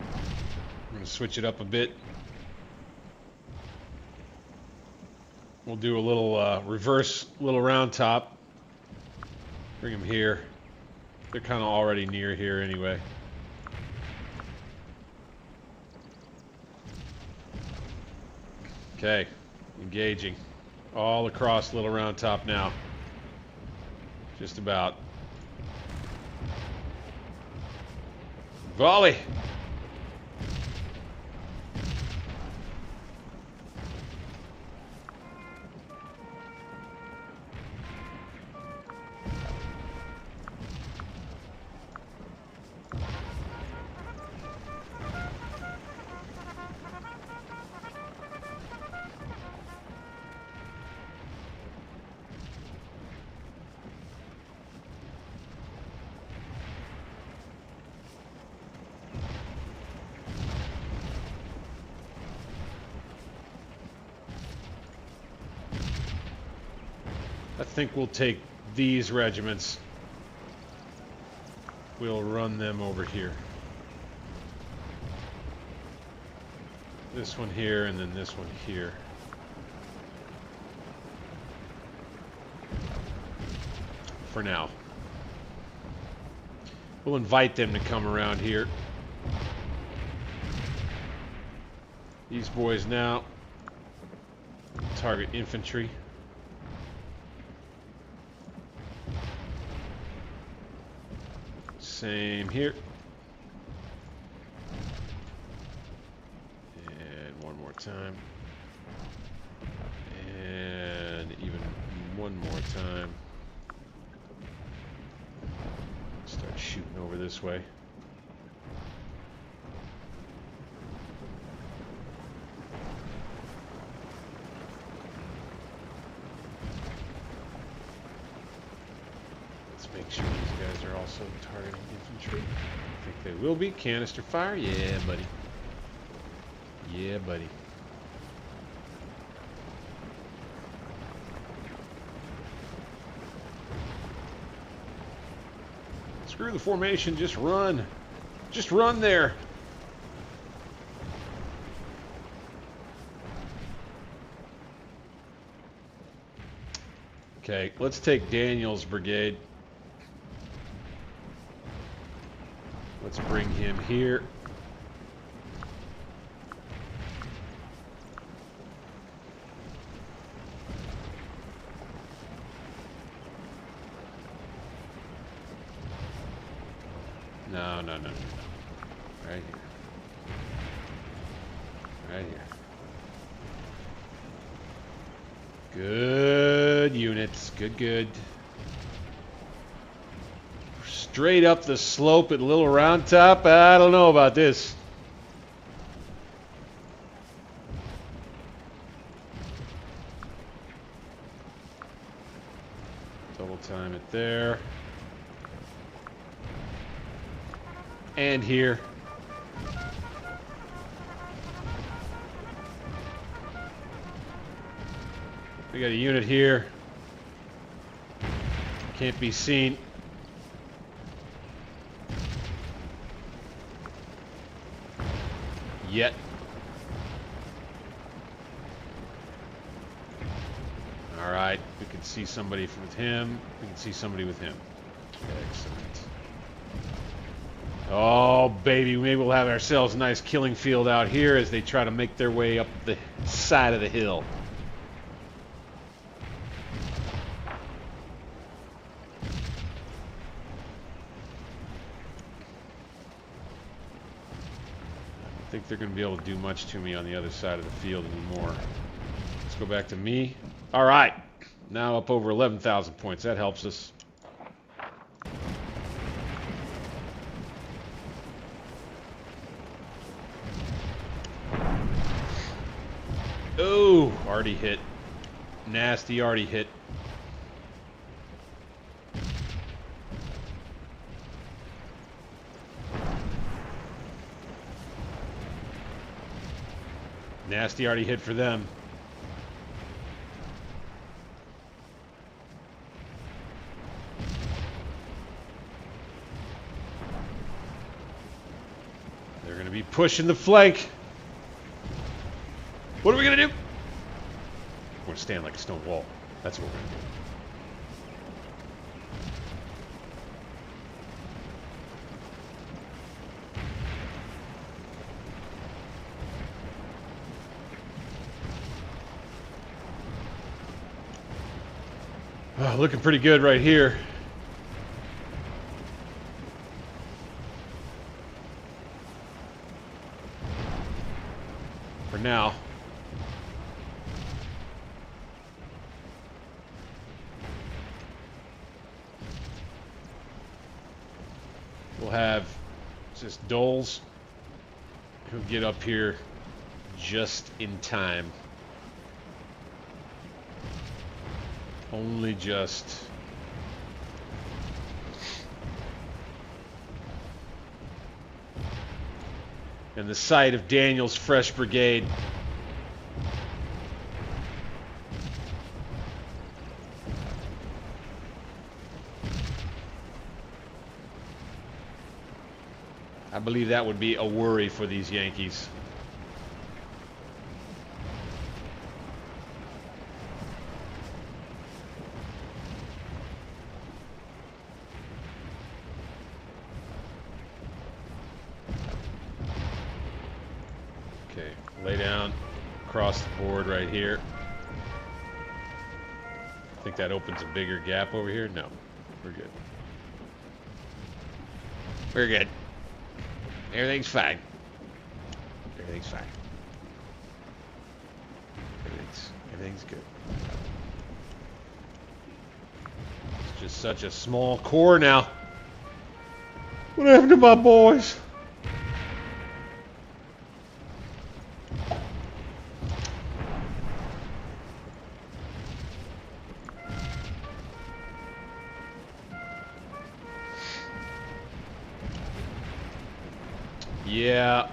I'm going to switch it up a bit. We'll do a little reverse little round top. Bring them here. They're kind of already near here anyway. Okay, engaging all across little round top now. Just about. Volley. I think we'll take these regiments. We'll run them over here. this one here, and then this one here. For now. We'll invite them to come around here. These boys now. Target infantry. Same here. And one more time. And even one more time. Start shooting over this way. Let's make sure these guys are also targeting infantry. I think they will be. Canister fire. Yeah, buddy. Yeah, buddy. Screw the formation, just run. Just run there. Okay, let's take Daniel's brigade. Let's bring him here. No. Right here. Right here. Good units. Good. Straight up the slope at Little Round Top. I don't know about this. Double time it there. And here. We got a unit here. Can't be seen. Yet. All right. We can see somebody with him. We can see somebody with him. Excellent. Oh, baby, maybe we'll have ourselves a nice killing field out here as they try to make their way up the side of the hill. I don't think they're going to be able to do much to me on the other side of the field anymore. Let's go back to me. All right. Now up over 11,000 points. That helps us. Oh, already hit. Nasty, already hit. Nasty, already hit for them. They're going to be pushing the flank. What are we going to do? We're going to stand like a stone wall. That's what we're going to do. Oh, looking pretty good right here. For now. We'll have just Doles who get up here just in time. Only just. And the sight of Daniel's fresh brigade. I believe that would be a worry for these Yankees. lay down across the board right here. I think that opens a bigger gap over here. No, we're good. We're good. Everything's fine. Everything's fine. Everything's good. It's just such a small core now. What happened to my boys? Yeah,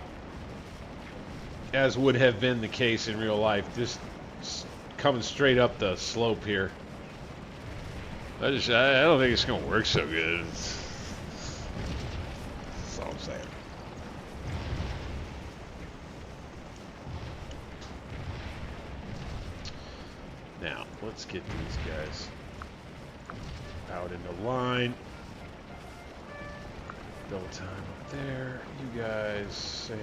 as would have been the case in real life, just coming straight up the slope here. I don't think it's gonna work so good. That's all I'm saying. Now, let's get these guys out into line. Double time up there. You guys, same.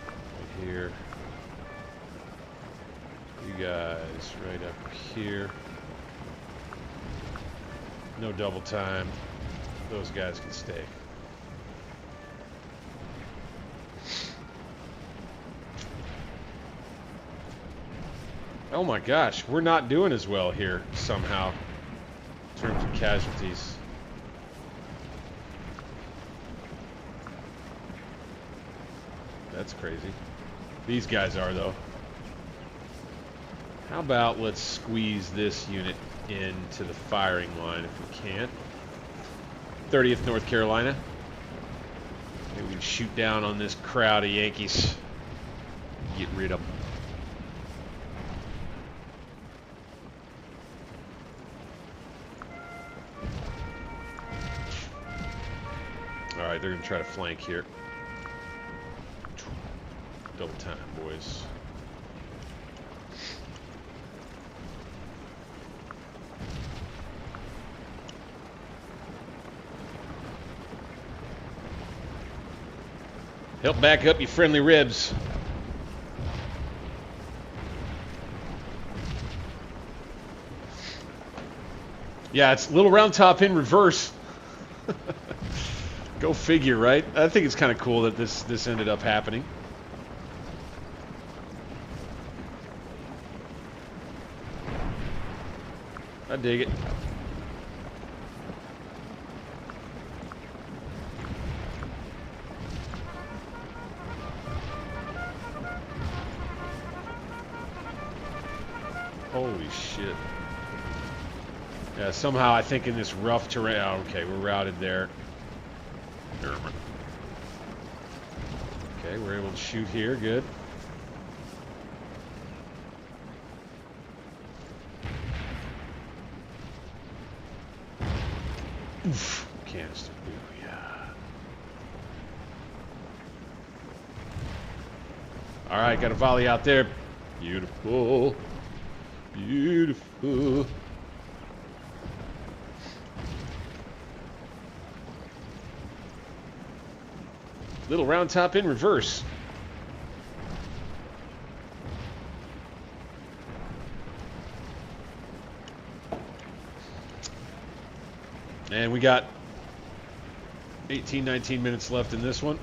Right here. You guys, right up here. No double time. Those guys can stay. Oh my gosh, we're not doing as well here somehow in terms of casualties. That's crazy. These guys are, though. How about let's squeeze this unit into the firing line if we can. 30th North Carolina. Maybe we can shoot down on this crowd of Yankees. Get rid of them. Alright, they're going to try to flank here. Double time, boys. Help back up, you friendly ribs. Yeah, it's Little Round Top in reverse. Go figure, right? I think it's kind of cool that this ended up happening. I dig it. Holy shit. Yeah, somehow I think in this rough terrain... Oh, okay, we're routed there. Okay, we're able to shoot here. Good. Oof. Canister. Booyah. Alright, got a volley out there. Beautiful. Beautiful. Little Round Top in reverse. And we got 18, 19 minutes left in this one.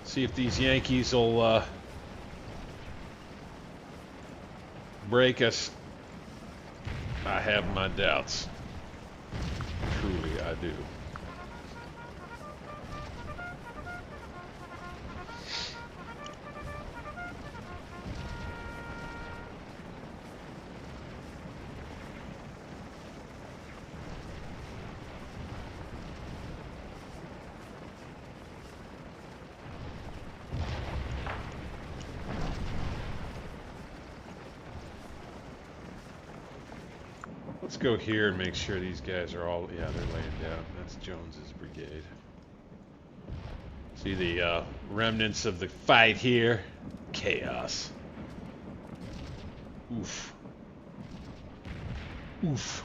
See if these Yankees will break us. I have my doubts. Truly, I do. Let's go here and make sure these guys are all... Yeah, they're laying down. That's Jones's brigade. See the remnants of the fight here. Chaos. Oof. Oof.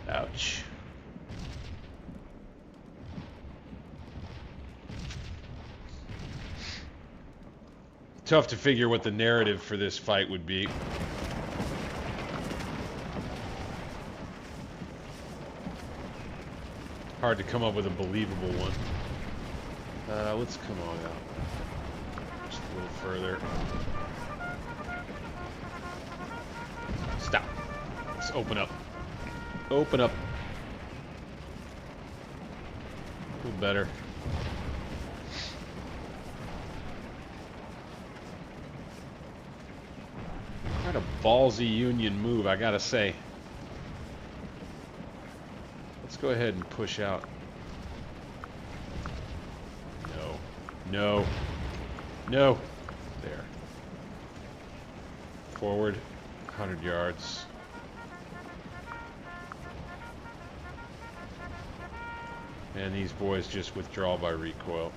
Ouch. Tough to figure what the narrative for this fight would be. Hard to come up with a believable one. Let's come on out. Just a little further. Stop. Let's open up. Open up. A little better. Quite a ballsy Union move, I gotta say. Let's go ahead and push out. No. No. No. There. Forward. 100 yards. And these boys just withdraw by recoil.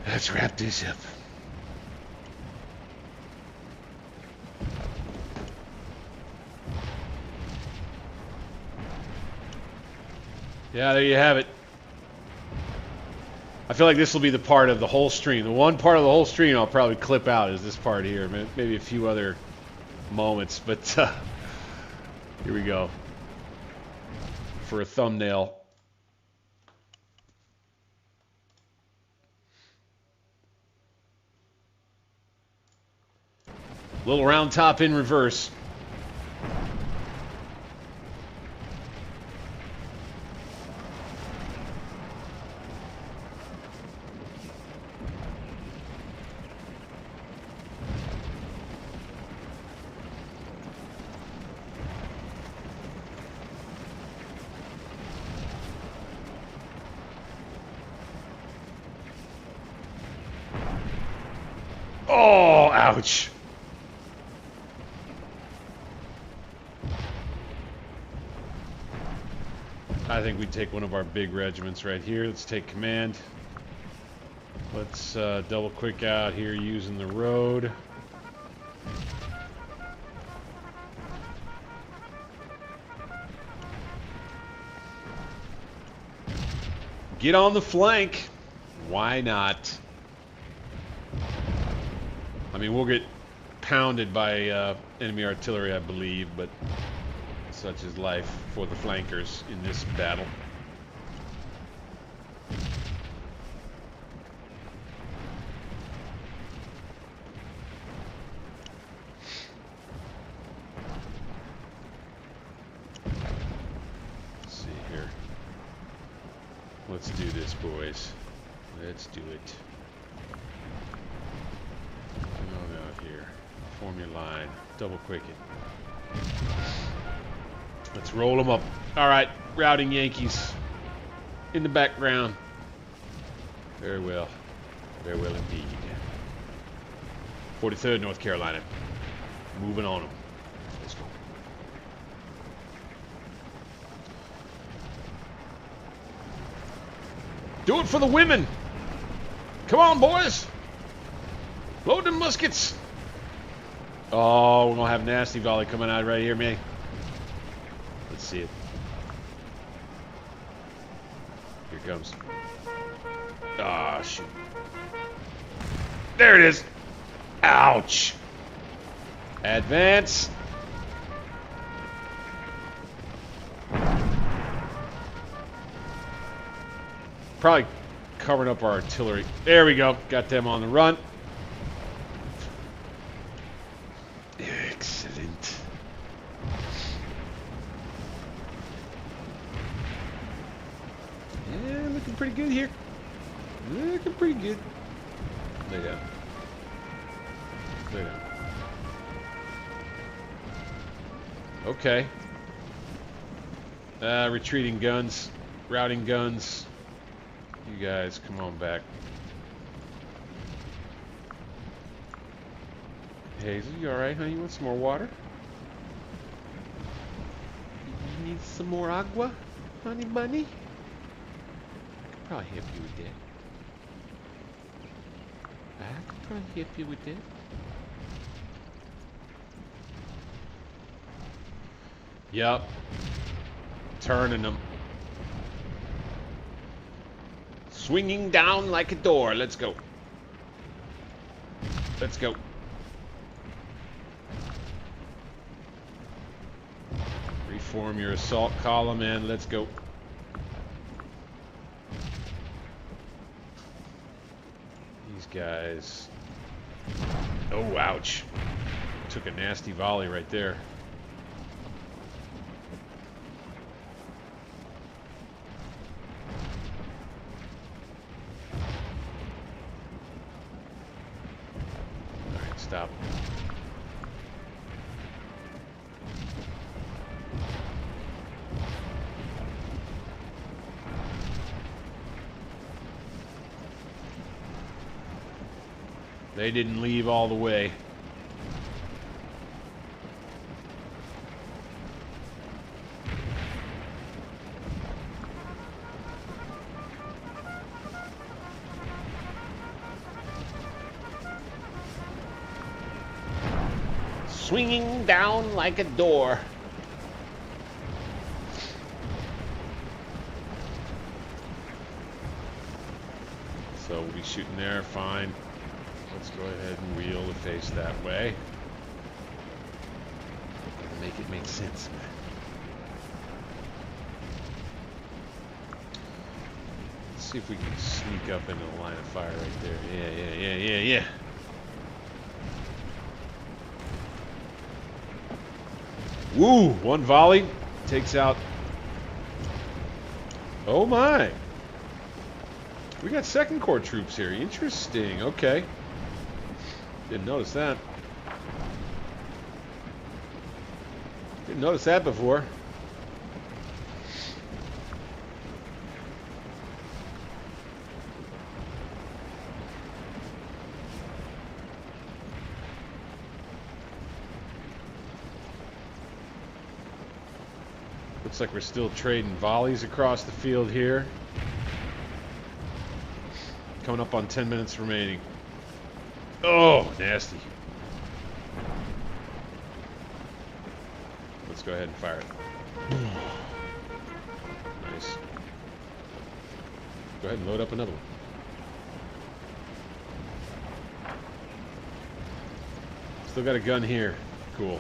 Let's wrap this up. Yeah, there you have it. I feel like this will be the part of the whole stream. The one part of the whole stream I'll probably clip out is this part here. Maybe a few other moments, but here we go. For a thumbnail. Little round top in reverse. Oh, ouch. I think we take one of our big regiments right here. Let's take command. Let's double quick out here using the road. Get on the flank. Why not? I mean, we'll get pounded by enemy artillery, I believe, but such is life for the flankers in this battle. Let's see here. Let's do this, boys. Let's do it. Come out here. Form your line. Double quick it. Let's roll them up. All right, routing Yankees in the background. Very well. Very well indeed. 43rd North Carolina. Moving on them. Let's go. Do it for the women. Come on, boys. Load them muskets. Oh, we're going to have nasty volley coming out right here, man. Let's see it. Here it comes. Ah, shoot. There it is. Ouch. Advance. Probably covering up our artillery. There we go. Got them on the run. Excellent. Yeah, looking pretty good here. Looking pretty good. Lay down. Lay down. Okay. Retreating guns. Routing guns. You guys, come on back. Hazel, you alright, honey? You want some more water? Need some more agua, honey bunny? I could probably help you with that. I could probably help you with that. Yep. Turning them. Swinging down like a door. Let's go. Let's go. Reform your assault column and let's go. These guys. Oh, ouch. Took a nasty volley right there. Alright, stop. They didn't leave all the way. Swinging down like a door. So we'll be shooting there, fine. Let's go ahead and wheel the face that way. Make it make sense, man. Let's see if we can sneak up into the line of fire right there. Yeah. Woo! One volley takes out. Oh my! We got Second Corps troops here. Interesting. Okay. Didn't notice that. Didn't notice that before. Looks like we're still trading volleys across the field here. Coming up on 10 minutes remaining. Oh, nasty. Let's go ahead and fire it. Nice. Go ahead and load up another one. Still got a gun here. Cool.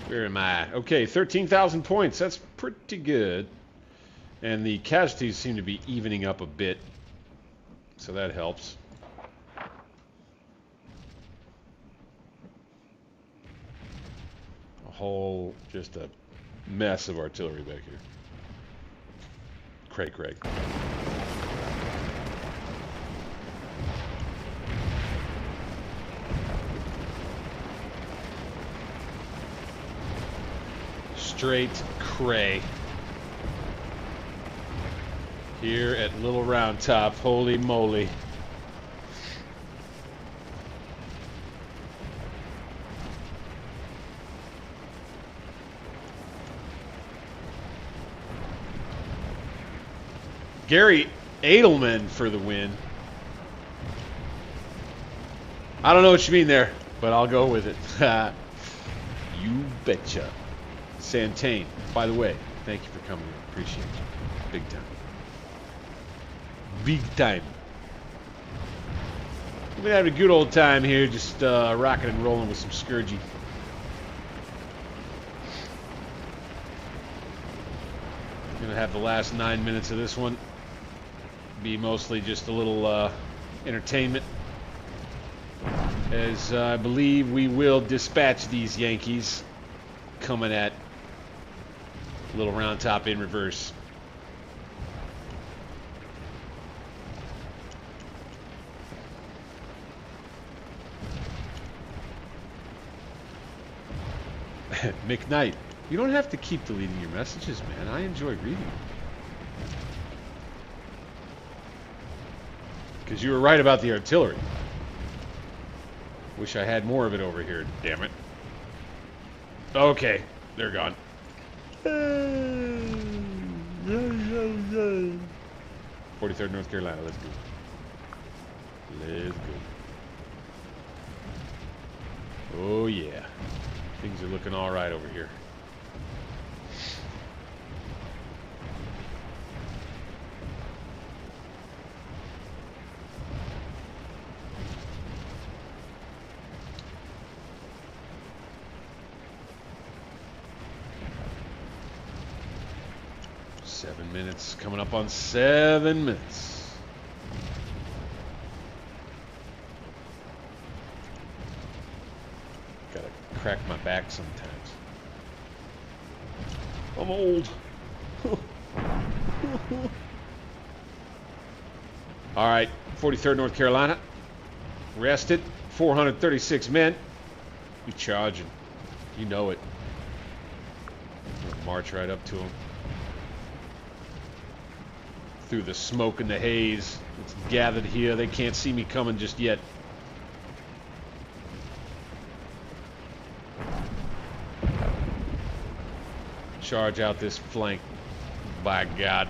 Where am I? Okay, 13,000 points. That's pretty good. And the casualties seem to be evening up a bit. So that helps. Just a mess of artillery back here. Craig. Straight cray. Here at Little Round Top. Holy moly. Gary Edelman for the win. I don't know what you mean there, but I'll go with it. You betcha. Santane, by the way, thank you for coming in. Appreciate you. Big time. Big time. We've been having a good old time here, just rocking and rolling with some Scourgy. Gonna have the last 9 minutes of this one be mostly just a little entertainment, as I believe we will dispatch these Yankees coming at Little Round Top in reverse. McKnight, you don't have to keep deleting your messages, man. I enjoy reading them. Because you were right about the artillery. Wish I had more of it over here, damn it. Okay, they're gone. 43rd North Carolina, let's go. Let's go. Oh yeah. Things are looking alright over here. Coming up on 7 minutes. Gotta crack my back sometimes. I'm old. Alright, 43rd North Carolina. Rested. 436 men. We charging. You know it. March right up to them. Through the smoke and the haze that's gathered here. They can't see me coming just yet. Charge out this flank. By God.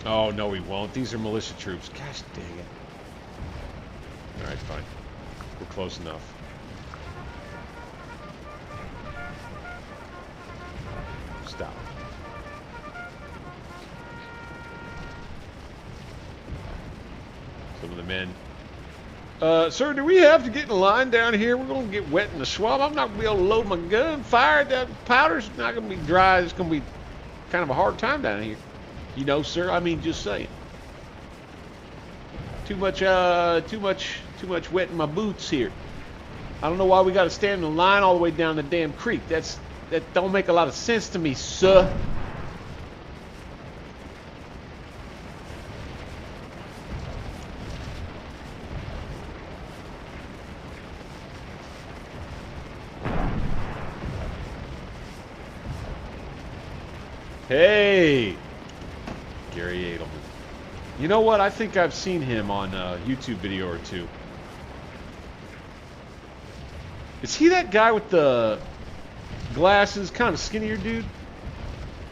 Oh, no, we won't. These are militia troops. Gosh dang it. Alright, fine. We're close enough. Stop. Some of the men. Sir, do we have to get in line down here? We're going to get wet in the swamp. I'm not going to be able to load my gun. Fire, that powder's not going to be dry. It's going to be kind of a hard time down here. You know, sir, I mean, just saying. Too much wet in my boots here. I don't know why we got to stand in line all the way down the damn creek. That don't make a lot of sense to me, sir. Hey, Gary Edelman. You know what? I think I've seen him on a YouTube video or two. Is he that guy with the glasses, kind of skinnier dude?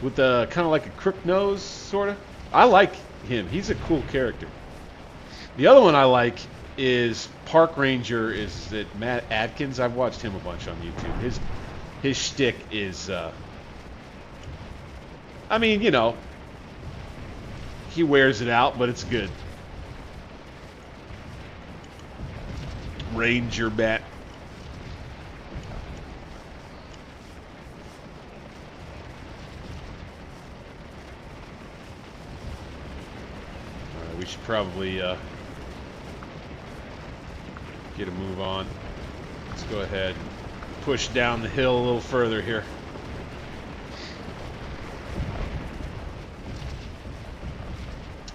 With the kind of like a crook nose, sort of? I like him. He's a cool character. The other one I like is Park Ranger, is it Matt Atkins? I've watched him a bunch on YouTube. His shtick is, I mean, you know, he wears it out, but it's good. Ranger Bat. Alright, we should probably get a move on. Let's go ahead and push down the hill a little further here.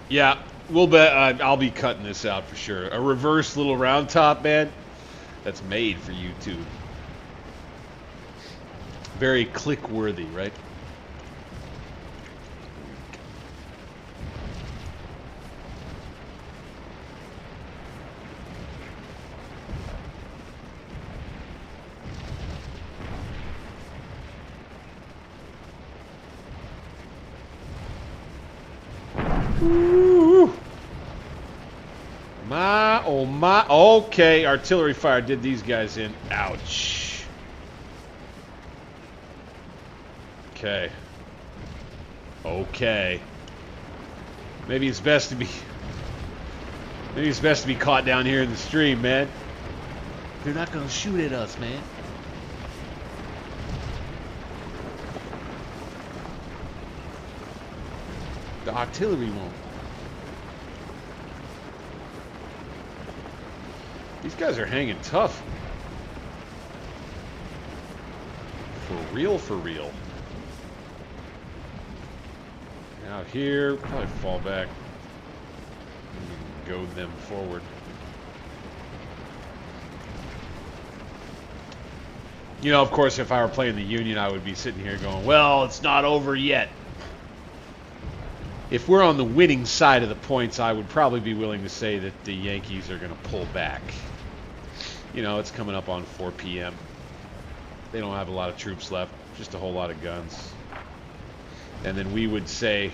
Yeah, we'll bet I'll be cutting this out for sure. A reverse little round top, man. That's made for YouTube. Very click worthy, right? Ooh. My, oh my. Okay, artillery fire did these guys in. Ouch. Okay. Okay. Maybe it's best to be caught down here in the stream, man. They're not gonna shoot at us, man. The artillery won't. These guys are hanging tough. For real, for real. Out here, probably fall back. And goad them forward. You know, of course, if I were playing the Union, I would be sitting here going, well, it's not over yet. if we're on the winning side of the points, I would probably be willing to say that the Yankees are going to pull back. You know, it's coming up on 4 p.m. They don't have a lot of troops left, just a whole lot of guns. And then we would say,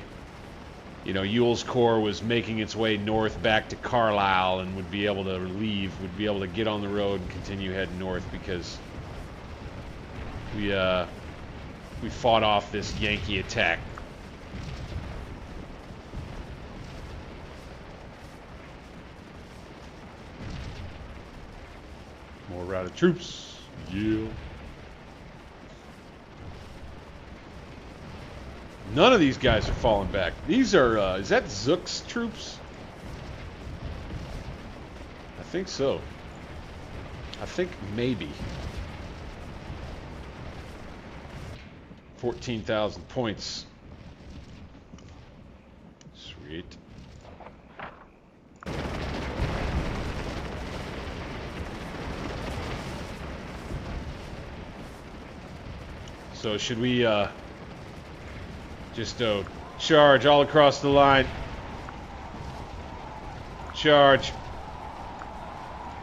you know, Ewell's Corps was making its way north back to Carlisle and would be able to leave, would be able to get on the road and continue heading north because we fought off this Yankee attack. More routed troops. Yeah. None of these guys are falling back. These are, is that Zook's troops? I think so. I think maybe. 14,000 points. Sweet. So should we just charge all across the line? Charge.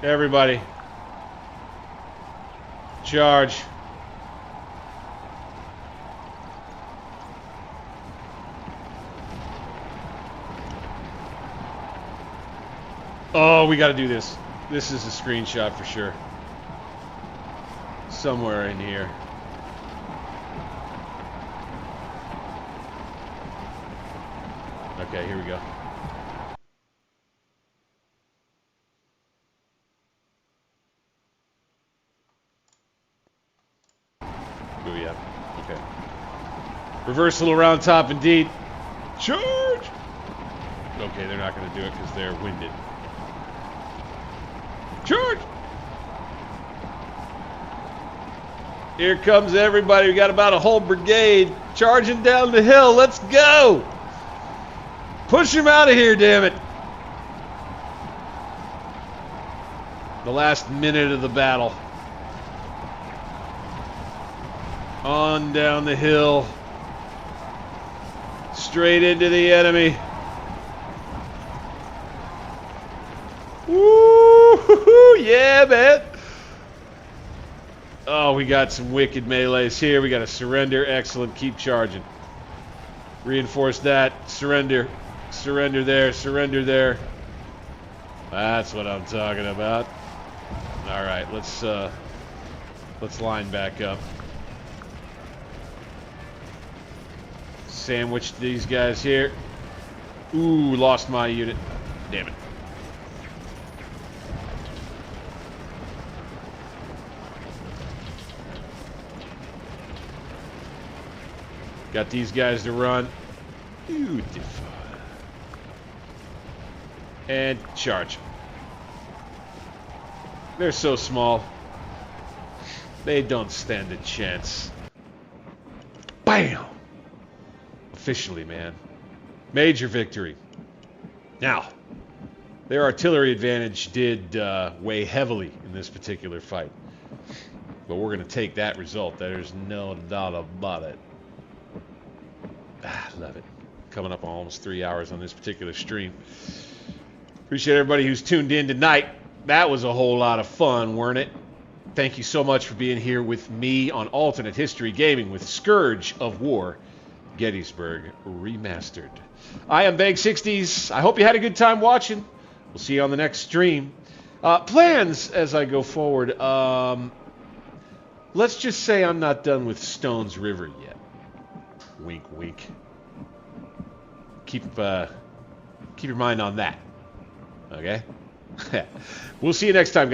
Everybody. Charge. Oh, we got to do this. This is a screenshot for sure. Somewhere in here. Okay, here we go. Oh yeah. Okay. Reversal around top indeed. Charge! Okay, they're not going to do it because they're winded. Charge! Here comes everybody. We got about a whole brigade charging down the hill. Let's go! Push him out of here, damn it! The last minute of the battle. On down the hill. Straight into the enemy. Woo! Yeah, man! Oh, we got some wicked melees here. We got a surrender. Excellent. Keep charging. Reinforce that. Surrender. Surrender there. Surrender there. That's what I'm talking about. All right, let's line back up. Sandwich these guys here. Ooh, lost my unit. Damn it. Got these guys to run. Beautiful. And charge. They're so small. They don't stand a chance. Bam! Officially, man. Major victory. Now, their artillery advantage did weigh heavily in this particular fight. But we're going to take that result. There's no doubt about it. Love it. Coming up on almost 3 hours on this particular stream. Appreciate everybody who's tuned in tonight. That was a whole lot of fun, weren't it? Thank you so much for being here with me on Alternate History Gaming with Scourge of War, Gettysburg Remastered. I am Bag60s. I hope you had a good time watching. We'll see you on the next stream. Plans as I go forward. Let's just say I'm not done with Stones River yet. Wink, wink. Keep your mind on that. Okay? We'll see you next time, guys.